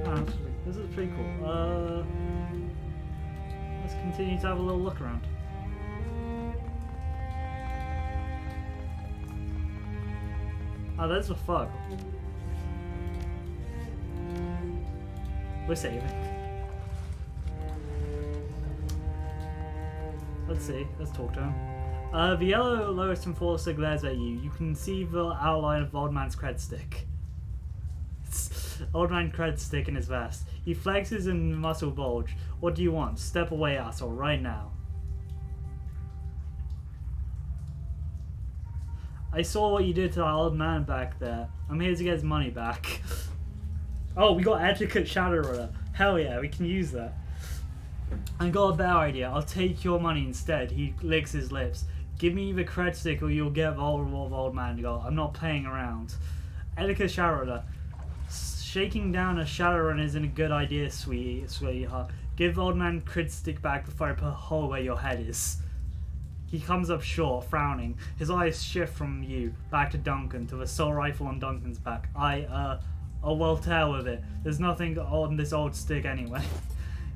Oh, this is pretty cool. Let's continue to have a little look around. Oh, there's a fog. We're saving. Let's see. Let's talk to him. The yellow lowest enforcer glares at you. You can see the outline of Old Man's cred stick. Old Man cred stick in his vest. He flexes and muscle bulge. What do you want? Step away, asshole, right now. I saw what you did to that old man back there. I'm here to get his money back. Oh, we got etiquette Shadowrunner. Hell yeah, we can use that. I got a better idea. I'll take your money instead. He licks his lips. Give me the cred stick or you'll get vulnerable of old man. Go. I'm not playing around. Etiquette Shadowrunner. Shaking down a Shadowrun isn't a good idea, sweetheart. Give old man cred stick back before I put a hole where your head is. He comes up short, frowning. His eyes shift from you, back to Duncan, to the assault rifle on Duncan's back. Oh well, tell with it. There's nothing on this old stick anyway.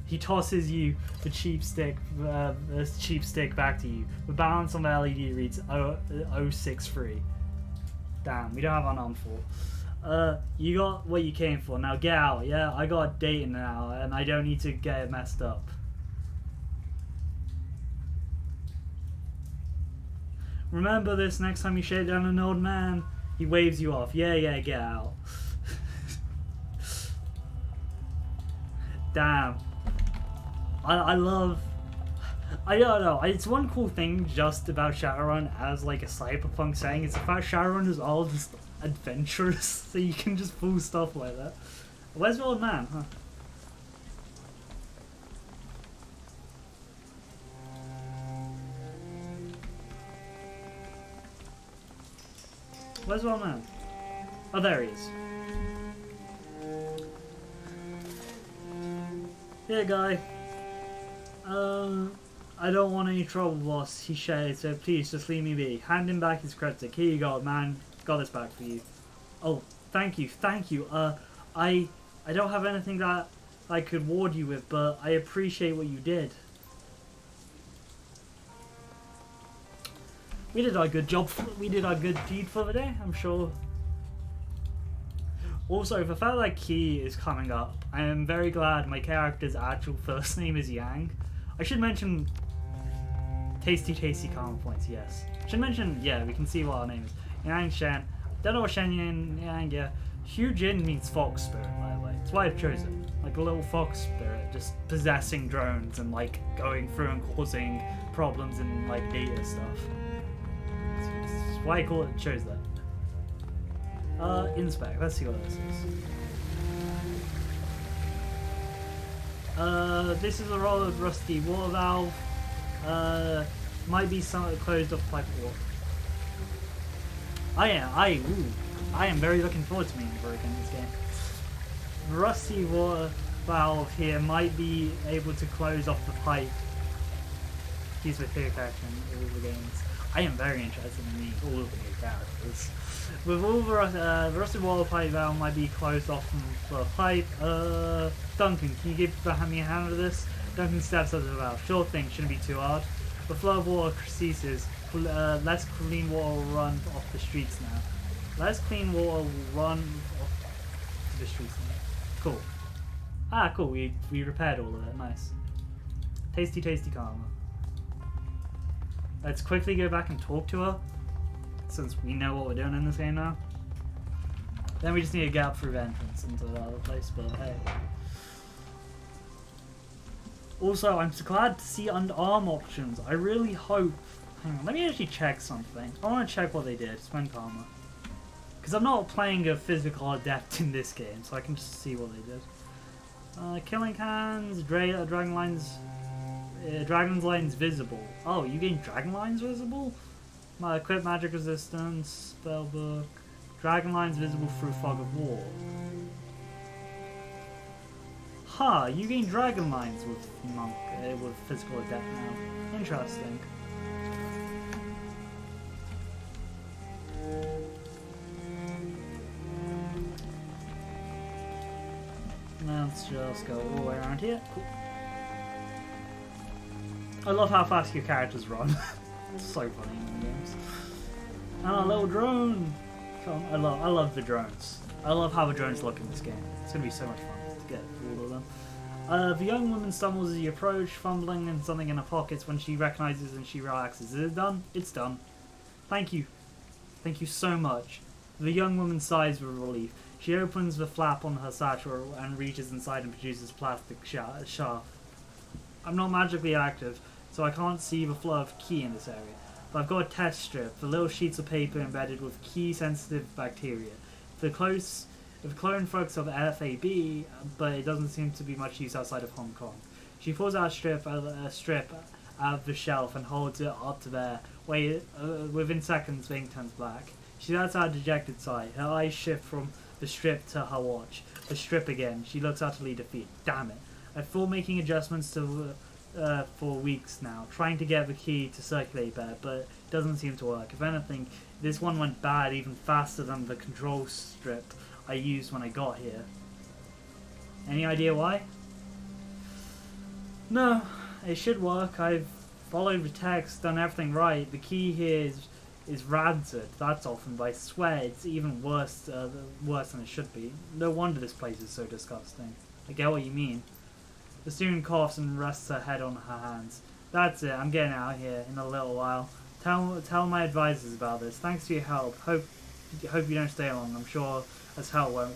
He tosses you the cheap stick back to you. The balance on the LED reads 063. Damn, we don't have an unarmed fall. You got what you came for. Now get out, yeah? I got a date now, and I don't need to get it messed up. Remember this next time you shake down an old man. He waves you off. Yeah, get out. Damn. I don't know. It's one cool thing just about Shadowrun as like a cyberpunk setting. It's the fact Shadowrun is all just adventurous, so you can just pull stuff like that. Where's the old man? Huh? Where's the old man? Oh, there he is. Here, guy. I don't want any trouble, boss, he shouted, so please just leave me be. Hand him back his credit. Here you go, man. Got this back for you. Oh, thank you. I don't have anything that I could reward you with, but I appreciate what you did. We did our good job. We did our good deed for the day, I'm sure. Also, the fact that Key is coming up, I am very glad my character's actual first name is Yang. I should mention tasty common points, yes. Should mention, yeah, we can see what our name is. Yang Shen. Don't know what Shen Yang, yeah. Hugh Jin means fox spirit, by the way. That's why I've chosen. Like a little fox spirit, just possessing drones and like going through and causing problems in like data stuff. That's why I chose that. Inspect. Let's see what this is. This is a roll of rusty water valve. Might be some closed off pipe of water. I am very looking forward to meeting Brook in this game. The rusty water valve here might be able to close off the pipe. He's my favorite character in all the games. I am very interested in meeting all of the new characters. With all the rusty water pipe valve might be closed off from the pipe. Duncan, can you give me a hand with this? Duncan steps up to the valve. Sure thing, shouldn't be too hard. The flow of water ceases. Less clean water will run off the streets now. Less clean water will run off the streets now. Cool. Ah, cool. We repaired all of it. Nice. Tasty, tasty karma. Let's quickly go back and talk to her, since we know what we're doing in this game now. Then we just need to get up through the entrance into the other place, but hey. Also, I'm so glad to see underarm options. I really hope... Hang on, let me actually check something. I want to check what they did. Spend karma. Because I'm not playing a physical adept in this game, so I can just see what they did. Killing hands, dragon lines... Dragon's Line's visible. Oh, you gain Dragon Lines visible? Equip magic resistance, spellbook. Dragon Lines visible through fog of war. Huh, you gain Dragon Lines with monk, with physical adept now. Interesting. Let's just go all the way around here. Cool. I love how fast your characters run. It's so funny in the games. And a little drone! I love the drones. I love how the drones look in this game. It's gonna be so much fun to get all of them. The young woman stumbles as you approach, fumbling in something in her pockets. When she recognizes and she relaxes. Is it done? It's done. Thank you. Thank you so much. The young woman sighs with relief. She opens the flap on her satchel and reaches inside and produces plastic shaft. I'm not magically active, so I can't see the flow of key in this area. But I've got a test strip, the little sheets of paper embedded with key-sensitive bacteria. The clone folks of FAB, but it doesn't seem to be much use outside of Hong Kong. She pulls out a strip out of the shelf and holds it up to there. Within seconds, the ink turns black. She lets out a dejected sigh. Her eyes shift from the strip to her watch. The strip again. She looks utterly defeated. Damn it. I've been making adjustments for weeks now, trying to get the key to circulate better, but it doesn't seem to work. If anything, this one went bad even faster than the control strip I used when I got here. Any idea why? No, it should work. I've followed the text, done everything right. The key here is rancid, that's often, but I swear it's even worse than it should be. No wonder this place is so disgusting. I get what you mean. The student coughs and rests her head on her hands. That's it, I'm getting out of here in a little while. Tell my advisors about this. Thanks for your help. Hope you don't stay long. I'm sure as hell won't.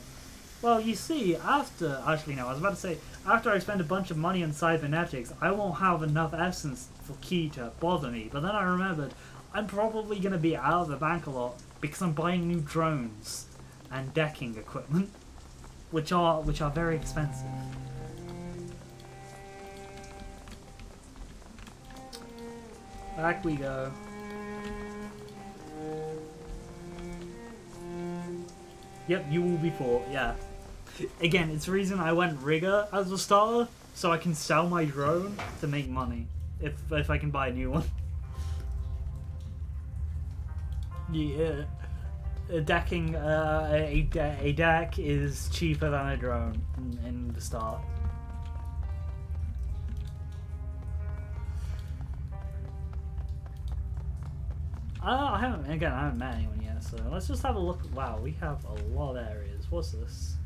Well, you see, after I was about to say, after I spend a bunch of money on cybernetics, I won't have enough essence for key to bother me. But then I remembered, I'm probably going to be out of the bank a lot because I'm buying new drones and decking equipment, which are very expensive. Back we go. Yep, you will be fought, yeah. Again, it's the reason I went rigger as a starter, so I can sell my drone to make money, if I can buy a new one. Yeah, decking a deck is cheaper than a drone in the start. I haven't met anyone yet, so let's just have a look. Wow, we have a lot of areas. What's this?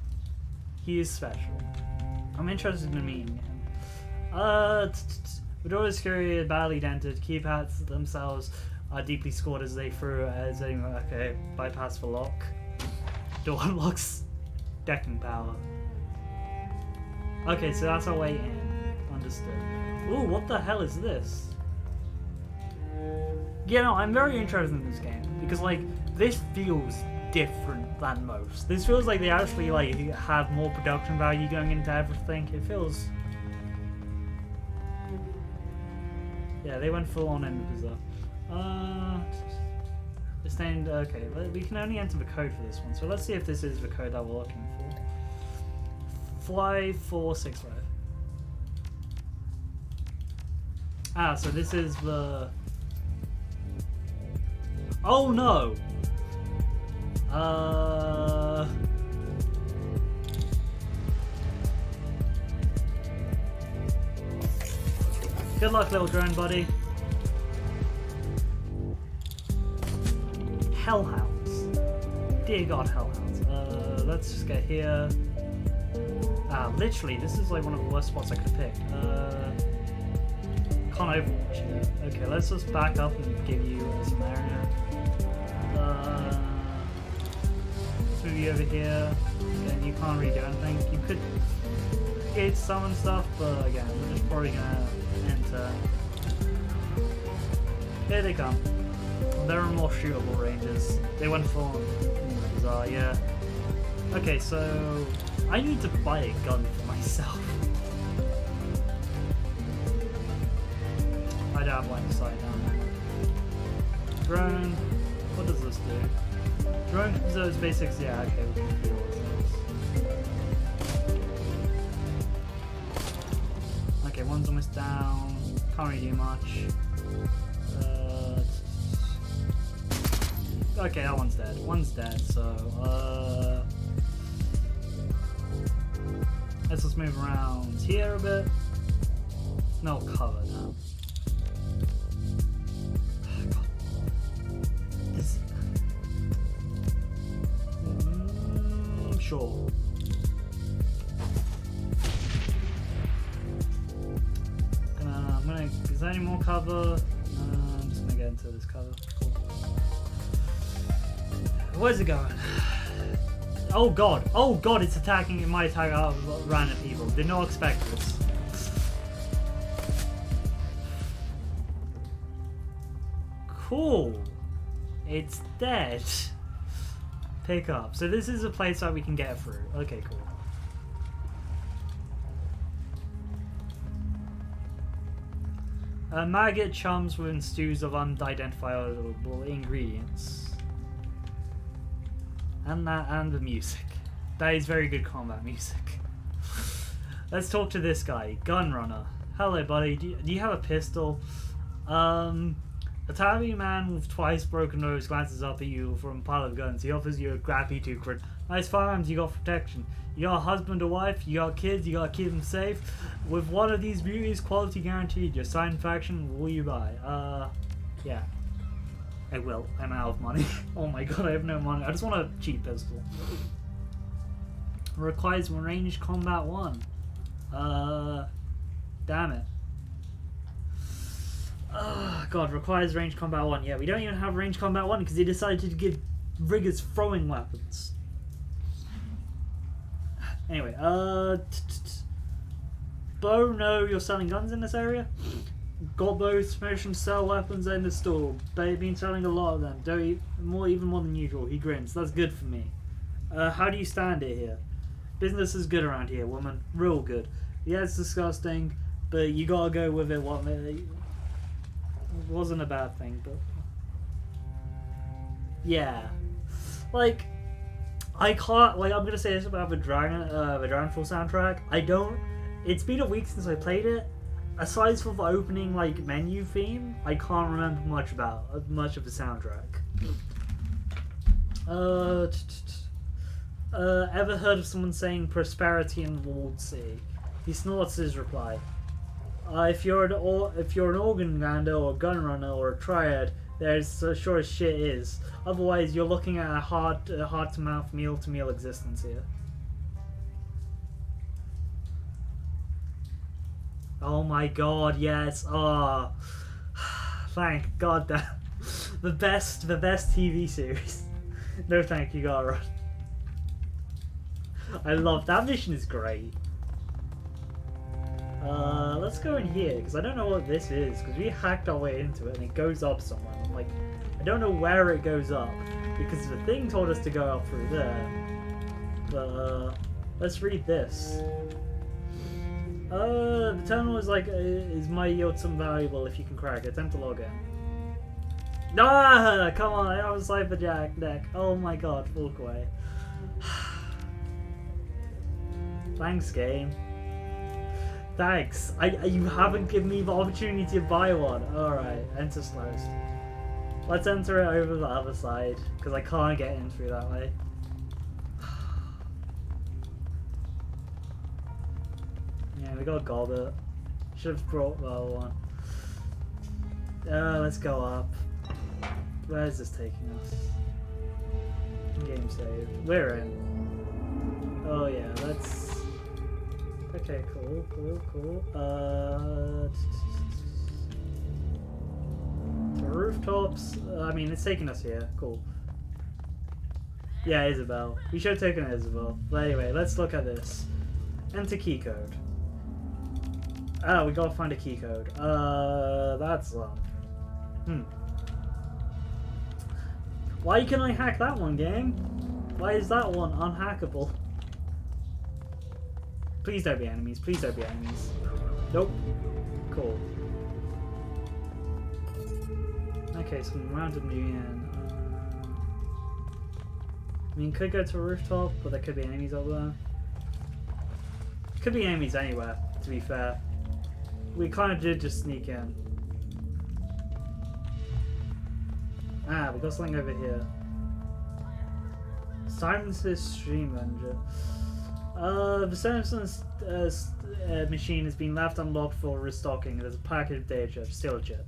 He is special. I'm interested in meeting him. The door is scary, badly dented. Keypads themselves are deeply scored as they okay, bypass the lock. Door unlocks decking power. Okay, so that's our way in. Understood. Ooh, what the hell is this? Yeah, no, I'm very interested in this game because, like, this feels different than most. This feels like they actually, like, have more production value going into everything. It feels... Yeah, they went full on in bizarre. It's named, okay, we can only enter the code for this one, so let's see if this is the code that we're looking for. 5465. Ah, so this is the... Oh no! Good luck, little drone buddy. Hellhounds. Dear God, hellhounds. Let's just get here. Ah, literally, this is like one of the worst spots I could have picked. Can't overwatch it. Okay, let's just back up and give you some area. Let's move you over here. Again, you can't really do anything. You could gauge summon stuff, but again, we're just probably gonna enter. Here they come. There are more shootable ranges. They went for bizarre, yeah. Okay, so I need to buy a gun for myself. I don't have line of sight down there. Drone. What does this do? Drone observes basics. Yeah, okay, we can do all this. Okay, one's almost down. Can't really do much. Okay, that one's dead. One's dead, so let's just move around here a bit. No cover now. Sure. Is there any more cover? I'm just gonna get into this cover. Cool. Where's it going? Oh god! Oh god! It's attacking. It might attack out random people. Did not expect this. Cool. It's dead. Pick up. So this is a place that we can get through. Okay, cool. Maggot chums with stews of unidentifiable ingredients. And the music. That is very good combat music. Let's talk to this guy, Gunrunner. Hello, buddy. Do you have a pistol? A tabby man with twice broken nose glances up at you from a pile of guns. He offers you a crappy 2 crit. Nice firearms, you got protection. You got a husband or wife, you got kids, you gotta keep them safe. With one of these beauties, quality guaranteed. Your signed faction, will you buy? Yeah. I will. I'm out of money. Oh my god, I have no money. I just want a cheap pistol. Requires ranged combat 1. Damn it. God, requires range combat 1. Yeah, we don't even have range combat 1 because he decided to give riggers throwing weapons. Anyway, Bo, no, you're selling guns in this area? Got both permission to sell weapons in the store. They've been selling a lot of them. Even more than usual. He grins. That's good for me. How do you stand it here? Business is good around here, woman. Real good. Yeah, it's disgusting, but you gotta go with it. It wasn't a bad thing, but yeah, like I can't. Like I'm gonna say this about the Dragonfall soundtrack. It's been a week since I played it. Aside from the opening like menu theme, I can't remember much of the soundtrack. Ever heard of someone saying prosperity in walled city? He snorts his reply. If you're an organ gander or a gun runner or a triad, there's sure as shit is. Otherwise, you're looking at a heart-to-mouth, meal-to-meal existence here. Oh my god, yes. Oh, thank god that the best TV series. No, thank you, gotta run. I love that mission. Is great. Let's go in here, because I don't know what this is, because we hacked our way into it, and it goes up somewhere. I'm like, I don't know where it goes up, because the thing told us to go up through there. But, let's read this. The terminal is like, might yield some valuable if you can crack it. Attempt to log in. Ah, come on, I have a Cypher Jack deck. Oh my god, walk away. Thanks, game. Thanks. You haven't given me the opportunity to buy one. Alright, enter closed. Let's enter it over the other side, because I can't get in through that way. Yeah, we got Goblet. Should have brought the other one. Let's go up. Where is this taking us? Game saved. We're in. Oh yeah, let's... Okay, cool. To rooftops. I mean, it's taking us here. Cool. Yeah, Isabel. We should have taken Isabel. But anyway, let's look at this. Enter key code. Oh, we gotta find a key code. That's long. Why can I hack that one, game? Why is that one unhackable? Please don't be enemies. Please don't be enemies. Nope. Cool. Okay, some random new in. I mean, could go to a rooftop, but there could be enemies up there. Could be enemies anywhere, to be fair. We kind of did just sneak in. Ah, we got something over here. Silence's stream engine. The Samsung's machine has been left unlocked for restocking. There's a package of data chip, still a chip.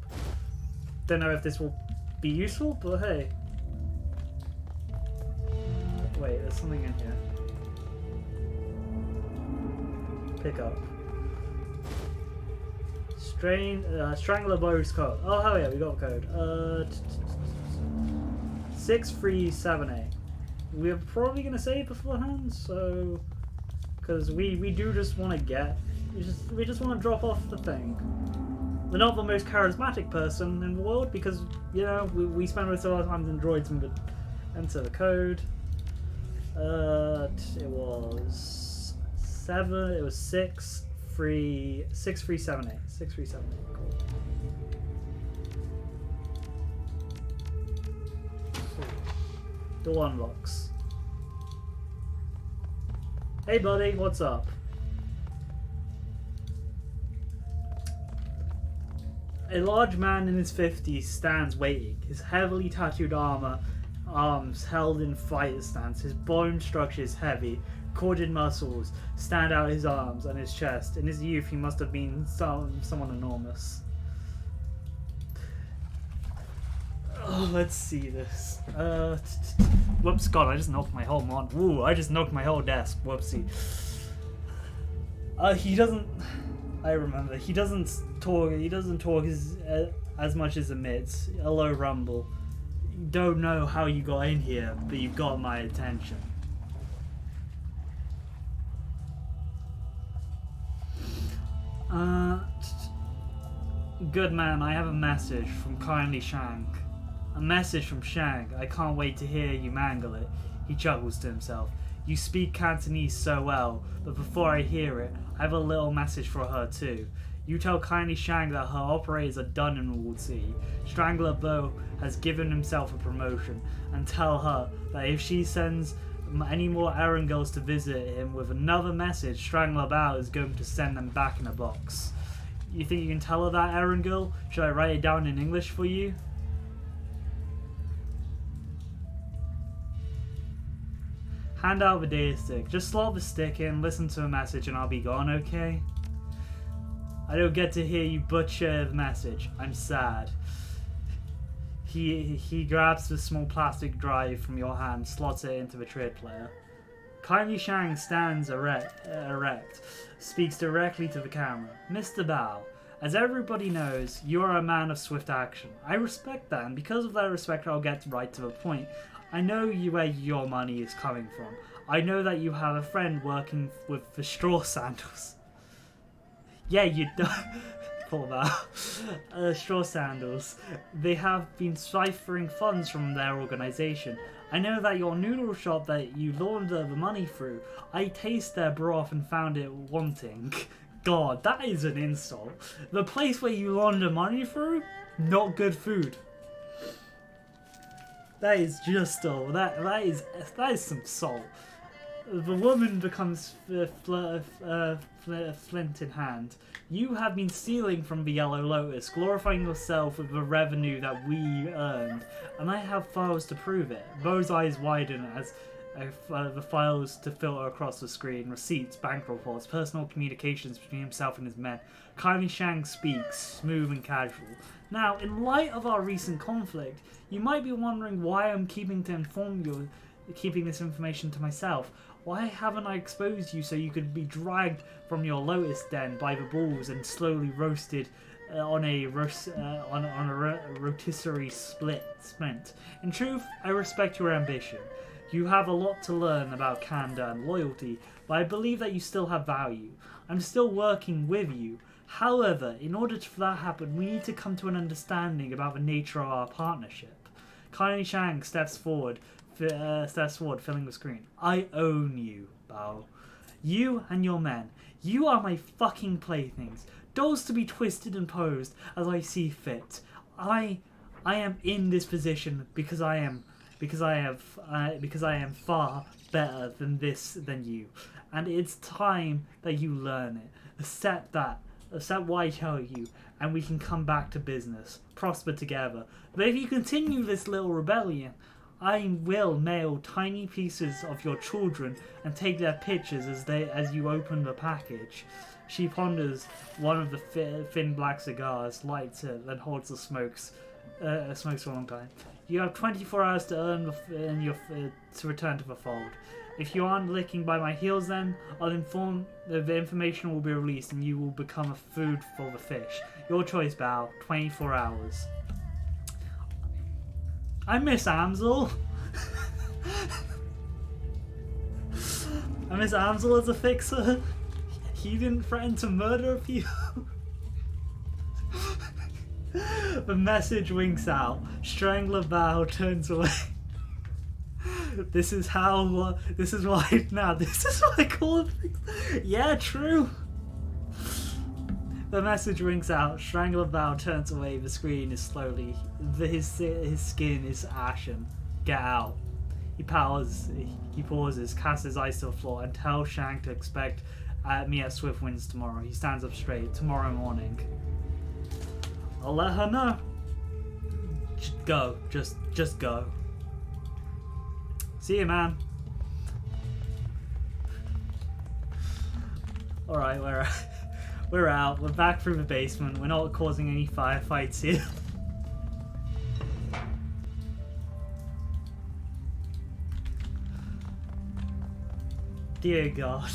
Don't know if this will be useful, but hey. Wait, there's something in here. Pick up. Strangler Bow's code. Oh hell yeah, we got a code. 6378. We're probably gonna save beforehand, so because we do just want to get, we just want to drop off the thing. We're not the most charismatic person in the world because you know we spend most of our time in droids and enter the code. It was 6378. 6378. Cool. Door unlocks. Hey buddy, what's up? A large man in his 50s stands waiting, his heavily tattooed arms held in fighter stance. His bone structure is heavy, corded muscles stand out his arms and his chest. In his youth he must have been someone enormous. Oh, let's see this. Whoops, god, I just knocked my whole I just knocked my whole desk. Whoopsie. He doesn't... I remember. He doesn't talk as much as emits. A low rumble. You don't know how you got in here, but you've got my attention. Good man, I have a message from Kindly Shank. A message from Shank. I can't wait to hear you mangle it. He chuckles to himself. You speak Cantonese so well, but before I hear it, I have a little message for her too. You tell Kindly Shank that her operators are done in Ward City. Strangler Bo has given himself a promotion, and tell her that if she sends any more errand girls to visit him with another message, Strangler Bao is going to send them back in a box. You think you can tell her that, errand girl? Should I write it down in English for you? Hand out the data stick. Just slot the stick in, listen to a message, and I'll be gone, okay? I don't get to hear you butcher the message. I'm sad. He grabs the small plastic drive from your hand, slots it into the trade player. Kindly Shang stands erect, speaks directly to the camera. Mr. Bao, as everybody knows, you are a man of swift action. I respect that, and because of that respect, I'll get right to the point. I know where your money is coming from. I know that you have a friend working with the straw sandals. Yeah, you do. Pull that. Straw sandals. They have been ciphering funds from their organization. I know that your noodle shop that you launder the money through, I tasted their broth and found it wanting. God, that is an insult. The place where you launder money through? Not good food. That is just all. That is some soul. The woman becomes flint in hand. You have been stealing from the Yellow Lotus, glorifying yourself with the revenue that we earned, and I have files to prove it. Bo's eyes widen as the files to filter across the screen. Receipts, bank reports, personal communications between himself and his men. Kaimi Shang speaks, smooth and casual. Now, in light of our recent conflict, you might be wondering why I'm keeping this information to myself. Why haven't I exposed you so you could be dragged from your lotus den by the bulls and slowly roasted on a rotisserie splint? In truth, I respect your ambition. You have a lot to learn about candor and loyalty, but I believe that you still have value. I'm still working with you. However, in order for that to happen, we need to come to an understanding about the nature of our partnership. Kaini Shang steps forward, filling the screen. I own you, Bao. You and your men. You are my fucking playthings. Dolls to be twisted and posed as I see fit. I am in this position because I am far better than you. And it's time that you learn it. Accept what I tell you, and we can come back to business, prosper together. But if you continue this little rebellion, I will mail tiny pieces of your children and take their pictures as you open the package. She ponders one of the thin black cigars, lights it, then holds the smokes for a long time. You have 24 hours to to return to the fold. If you aren't licking by my heels, then I'll inform the information will be released and you will become a food for the fish. Your choice, Bao. 24 hours. I miss Amsel. I miss Amsel as a fixer. He didn't threaten to murder people. The message winks out. Strangler Bao turns away. This is why I call it. Yeah, true. The message rings out. Strangler Bao turns away. The screen is slowly. His skin is ashen. Get out. He pauses, casts his eyes to the floor, and tells Shang to expect me at Swift Winds tomorrow. He stands up straight. Tomorrow morning. I'll let her know. Just go. Just go. See you, man. Alright, we're out. We're back through the basement. We're not causing any firefights here. Dear God.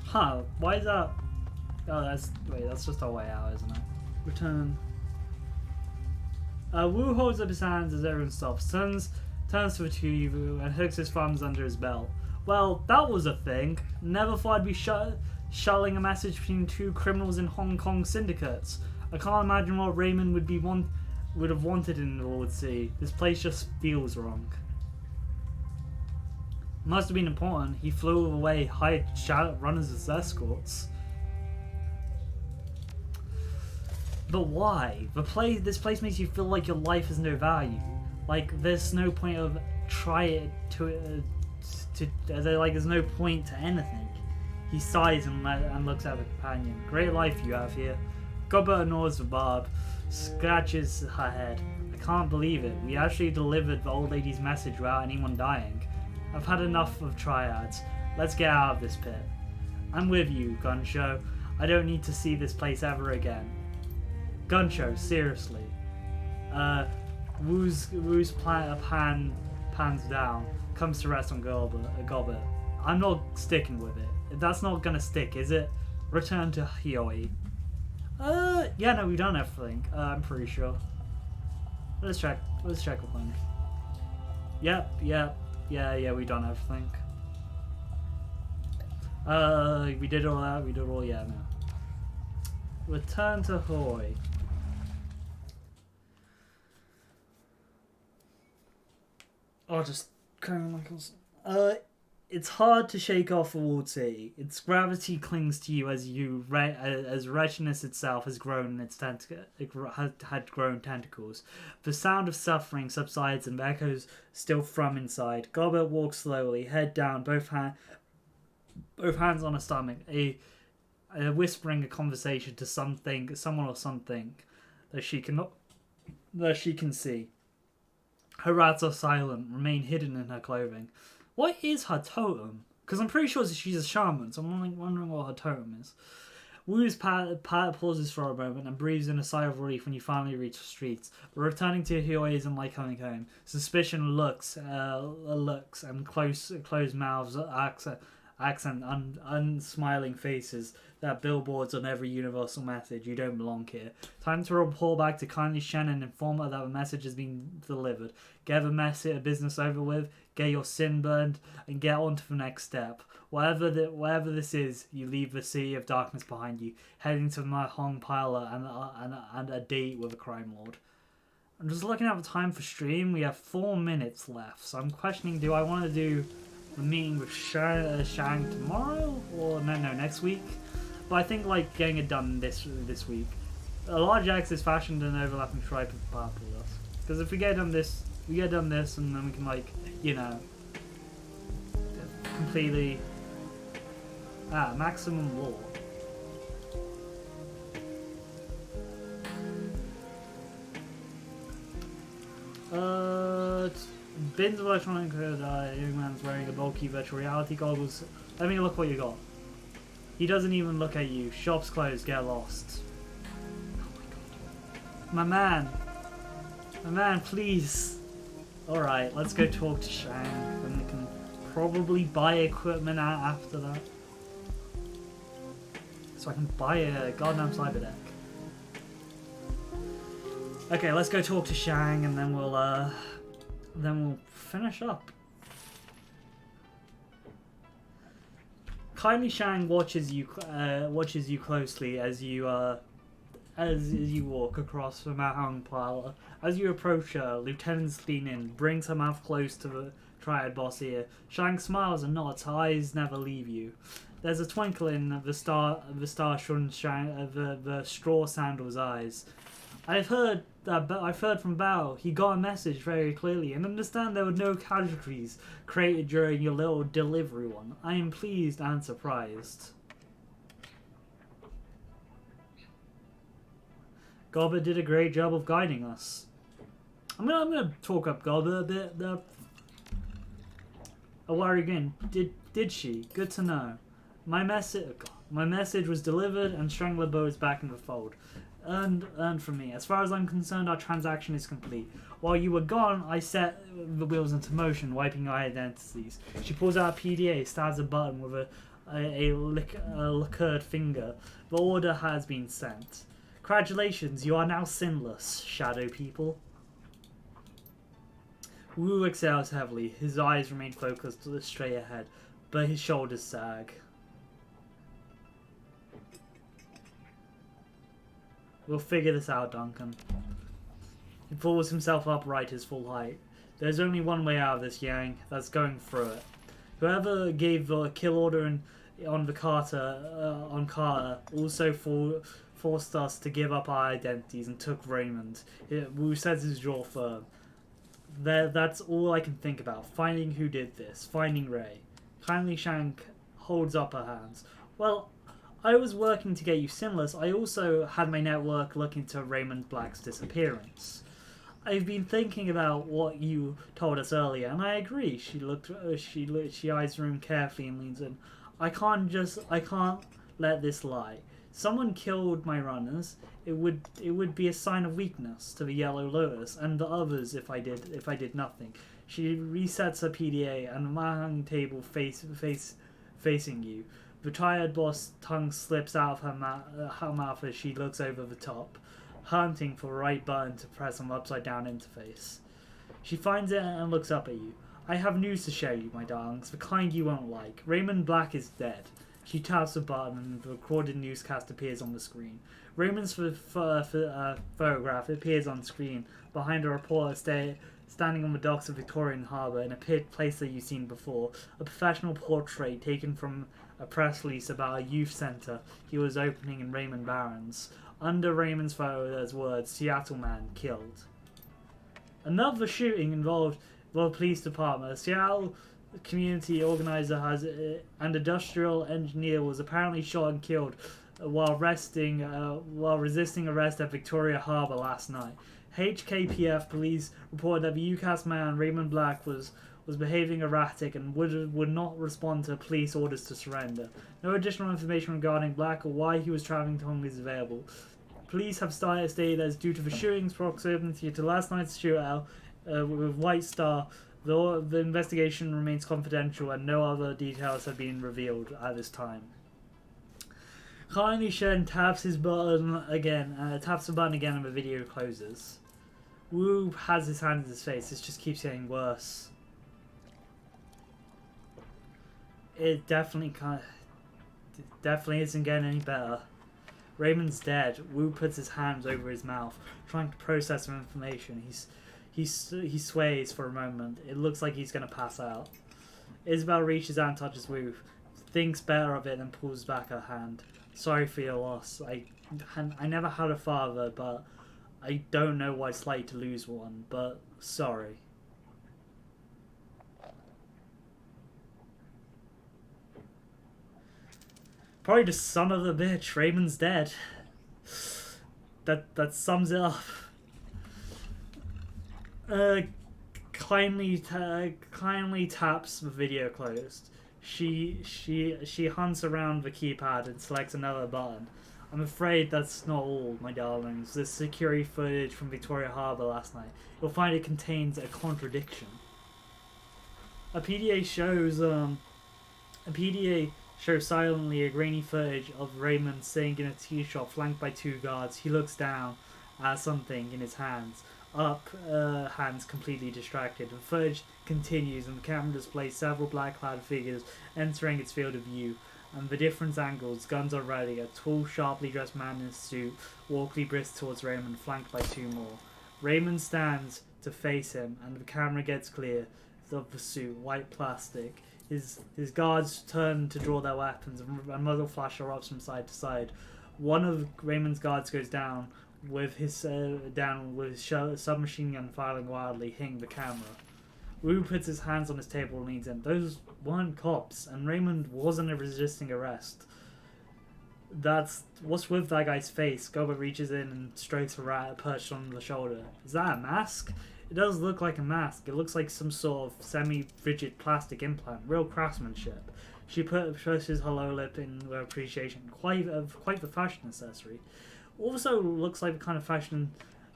Huh, why is that? Oh, that's just our way out, isn't it? Return. Wu holds up his hands as everyone stops, turns to the two of you and hooks his thumbs under his belt. Well, that was a thing. Never thought I'd be shuttling a message between two criminals in Hong Kong syndicates. I can't imagine what Raymond would have wanted in the Lord Sea. This place just feels wrong. Must have been important. He flew away, hired Shadowrunners as escorts. But why? This place makes you feel like your life has no value. Like there's no point of there's no point to anything. He sighs and looks at the companion. Great life you have here. Gobber ignores the barb, scratches her head. I can't believe it. We actually delivered the old lady's message without anyone dying. I've had enough of triads. Let's get out of this pit. I'm with you, Gunshow. I don't need to see this place ever again. Gunshow, seriously. Wu's pans down, comes to rest on Gobber. I'm not sticking with it. That's not gonna stick, is it? Return to Hioi. Yeah, no, we've done everything. I'm pretty sure. Let's check a thing. Yep, yeah, we've done everything. We did all that, yeah, no. Return to Hoi. I'll just carry on like It's hard to shake off a walled city. Its gravity clings to you as wretchedness itself has grown its had grown tentacles. The sound of suffering subsides and echoes still from inside. Goblet walks slowly, head down, both hands on her stomach, whispering a conversation to someone or something that she can see. Her rats are silent, remain hidden in her clothing. What is her totem? Because I'm pretty sure she's a shaman, so I'm wondering what her totem is. Wu's pauses for a moment and breathes in a sigh of relief when you finally reach the streets. But returning to Huey isn't like coming home. Suspicion looks and closed mouths, accent, unsmiling faces that billboards on every universal message. You don't belong here. Time to report back to kindly Shannon and inform her that the message has been delivered. Get the business over with, get your sin burned, and get on to the next step. Whatever this is, you leave the sea of darkness behind you, heading to my Hong Parlor and a date with a crime lord. I'm just looking at the time for stream. We have 4 minutes left, so I'm questioning: do I want to do the meeting with Shang tomorrow or no next week? But I think like getting it done this week. A large X is fashioned in overlapping stripe of purple. Because if we get done this, and then we can like, you know, completely maximum law. Bins of electronic young man's wearing a bulky virtual reality goggles. Let me look what you got. He doesn't even look at you. Shop's closed, get lost. Oh my god. My man, please. Alright, let's go talk to Shang. Then we can probably buy equipment after that. So I can buy a goddamn cyber deck. Okay, let's go talk to Shang and then we'll finish up. Kindly Shang watches you closely as you walk across the Mahang Parlor. As you approach her, lieutenants lean in, brings her mouth close to the triad boss ear. Shang smiles and nods, her eyes never leave you. There's a twinkle in the star-shone the straw sandal's eyes. I've heard from Bao. He got a message very clearly and understand there were no casualties created during your little delivery one. I am pleased and surprised. Gobber did a great job of guiding us. I'm gonna talk up Gobber a bit. Oh, worry again. Did she? Good to know. My message was delivered and Strangler Bow is back in the fold. Earned from me. As far as I'm concerned, our transaction is complete. While you were gone, I set the wheels into motion, wiping your identities. She pulls out a PDA, stabs a button with a lacquered finger. The order has been sent. Congratulations, you are now sinless, shadow people. Wu exhales heavily. His eyes remain focused straight ahead, but his shoulders sag. We'll figure this out, Duncan. He pulls himself upright his full height. There's only one way out of this, Yang. That's going through it. Whoever gave the kill order on Carter also forced us to give up our identities and took Raymond. Wu says his jaw firm. That's all I can think about. Finding who did this. Finding Ray. Kindly Shank holds up her hands. Well, I was working to get you sinless. I also had my network look into Raymond Black's disappearance. I've been thinking about what you told us earlier, and I agree. She eyes the room carefully and leans in. I can't let this lie. Someone killed my runners. It would be a sign of weakness to the Yellow Lotus and the others if I did nothing. She resets her PDA and the Mahang table facing you. The triad boss tongue slips out of her mouth as she looks over the top, hunting for the right button to press on the upside down interface. She finds it and looks up at you. I have news to share you, my darlings, the kind you won't like. Raymond Black is dead. She taps the button and the recorded newscast appears on the screen. Raymond's photograph appears on screen behind a reporter standing on the docks of Victorian Harbour in a place that you've seen before, a professional portrait taken from a press release about a youth centre he was opening in Raymond Barrens. Under Raymond's photo, there's words, Seattle man killed. Another shooting involved the police department. A Seattle community organizer and industrial engineer was apparently shot and killed while resisting arrest at Victoria Harbour last night. HKPF police reported that the UCAS man Raymond Black was behaving erratic and would not respond to police orders to surrender. No additional information regarding Black or why he was travelling to Hong Kong is available. Police have stated that due to the shooting's proximity to last night's shootout with White Star, the investigation remains confidential and no other details have been revealed at this time. Kindly Shen taps his button again, taps the button again and the video closes. Wu has his hand in his face. This just keeps getting worse. It definitely isn't getting any better. Raymond's dead. Wu puts his hands over his mouth, trying to process some information. He sways for a moment. It looks like he's going to pass out. Isabel reaches out and touches Wu, thinks better of it and pulls back her hand. Sorry for your loss. I never had a father, but I don't know what it's like to lose one, but sorry. Probably the son of the bitch. Raymond's dead. That sums it up. Kindly taps the video closed. She hunts around the keypad and selects another button. I'm afraid that's not all, my darlings. This security footage from Victoria Harbour last night. You'll find it contains a contradiction. A PDA shows silently a grainy footage of Raymond sitting in a tea shop flanked by two guards. He looks down at something in his hands. Hands completely distracted. The footage continues and the camera displays several black-clad figures entering its field of view. And the different angles, guns are ready. A tall, sharply dressed man in a suit walkly brisk towards Raymond, flanked by two more. Raymond stands to face him, and the camera gets clear of the suit, white plastic. His guards turn to draw their weapons, and muzzle flash erupts from side to side. One of Raymond's guards goes down with his submachine gun firing wildly, hitting the camera. Wu puts his hands on his table and leans in. Those weren't cops, and Raymond wasn't resisting arrest. That's what's with that guy's face. Gobert reaches in and strokes a rat perched on the shoulder. Is that a mask? It does look like a mask. It looks like some sort of semi-rigid plastic implant. Real craftsmanship. She pushes her lower lip in with appreciation. Quite the fashion accessory. Also looks like the kind of fashion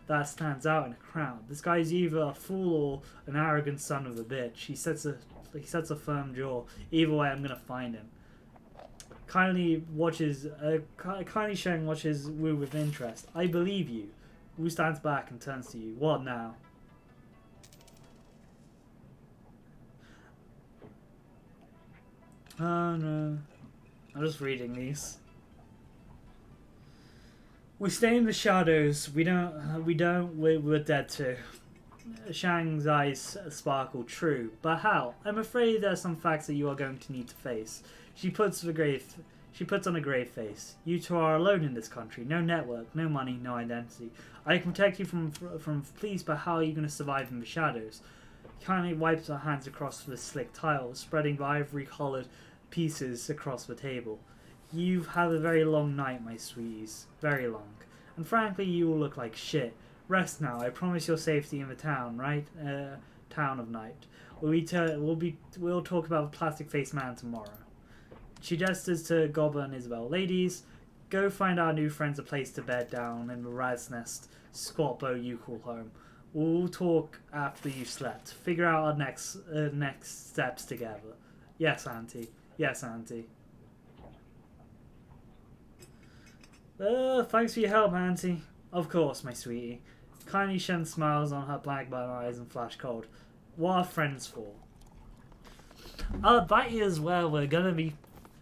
that stands out in a crowd. This guy's either a fool or an arrogant son of a bitch. He sets a firm jaw. Either way, I'm gonna find him. Kindly Sheng watches Wu with interest. I believe you. Wu stands back and turns to you. What now? Oh no. I'm just reading these. We stay in the shadows. We're dead too. Shang's eyes sparkle. True, but how? I'm afraid there are some facts that you are going to need to face. She puts on a grave face. You two are alone in this country. No network, no money, no identity. I can protect you from police, but how are you going to survive in the shadows? Kindly wipes her hands across the slick tiles, spreading the ivory-coloured pieces across the table. You've had a very long night, my sweeties. Very long. And frankly, you all look like shit. Rest now. I promise your safety in the town, right? Town of night. We'll talk about the plastic-faced man tomorrow. She gestures to Gobber and Isabel. Ladies, go find our new friends a place to bed down in the rat's nest squat boat you call home. We'll talk after you've slept. Figure out our next steps together. Yes, Auntie. Yes, Auntie. Thanks for your help, Auntie. Of course, my sweetie. Kindly Shen smiles on her black brown eyes and flash cold. What are friends for? That is where we're gonna be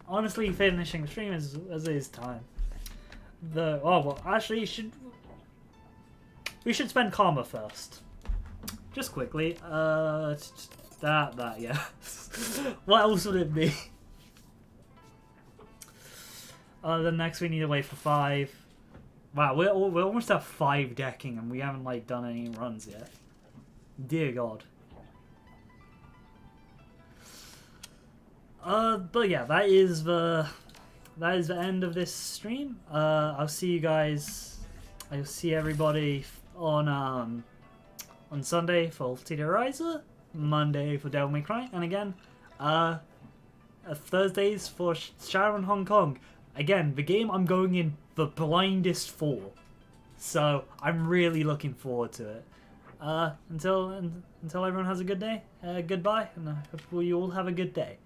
honestly finishing the stream as it is time. Actually we should spend karma first. just quickly, that, yeah. What else would it be? Then next we need to wait for 5. Wow, we're almost at 5 decking and we haven't like done any runs yet. Dear God. But yeah, that is the end of this stream. I'll see you guys. I'll see everybody on Sunday for Tita Riser, Monday for Devil May Cry, and again, Thursdays for Shadowrun Hong Kong. Again, the game I'm going in the blindest for, so I'm really looking forward to it. Until everyone has a good day, goodbye, and I hope you all have a good day.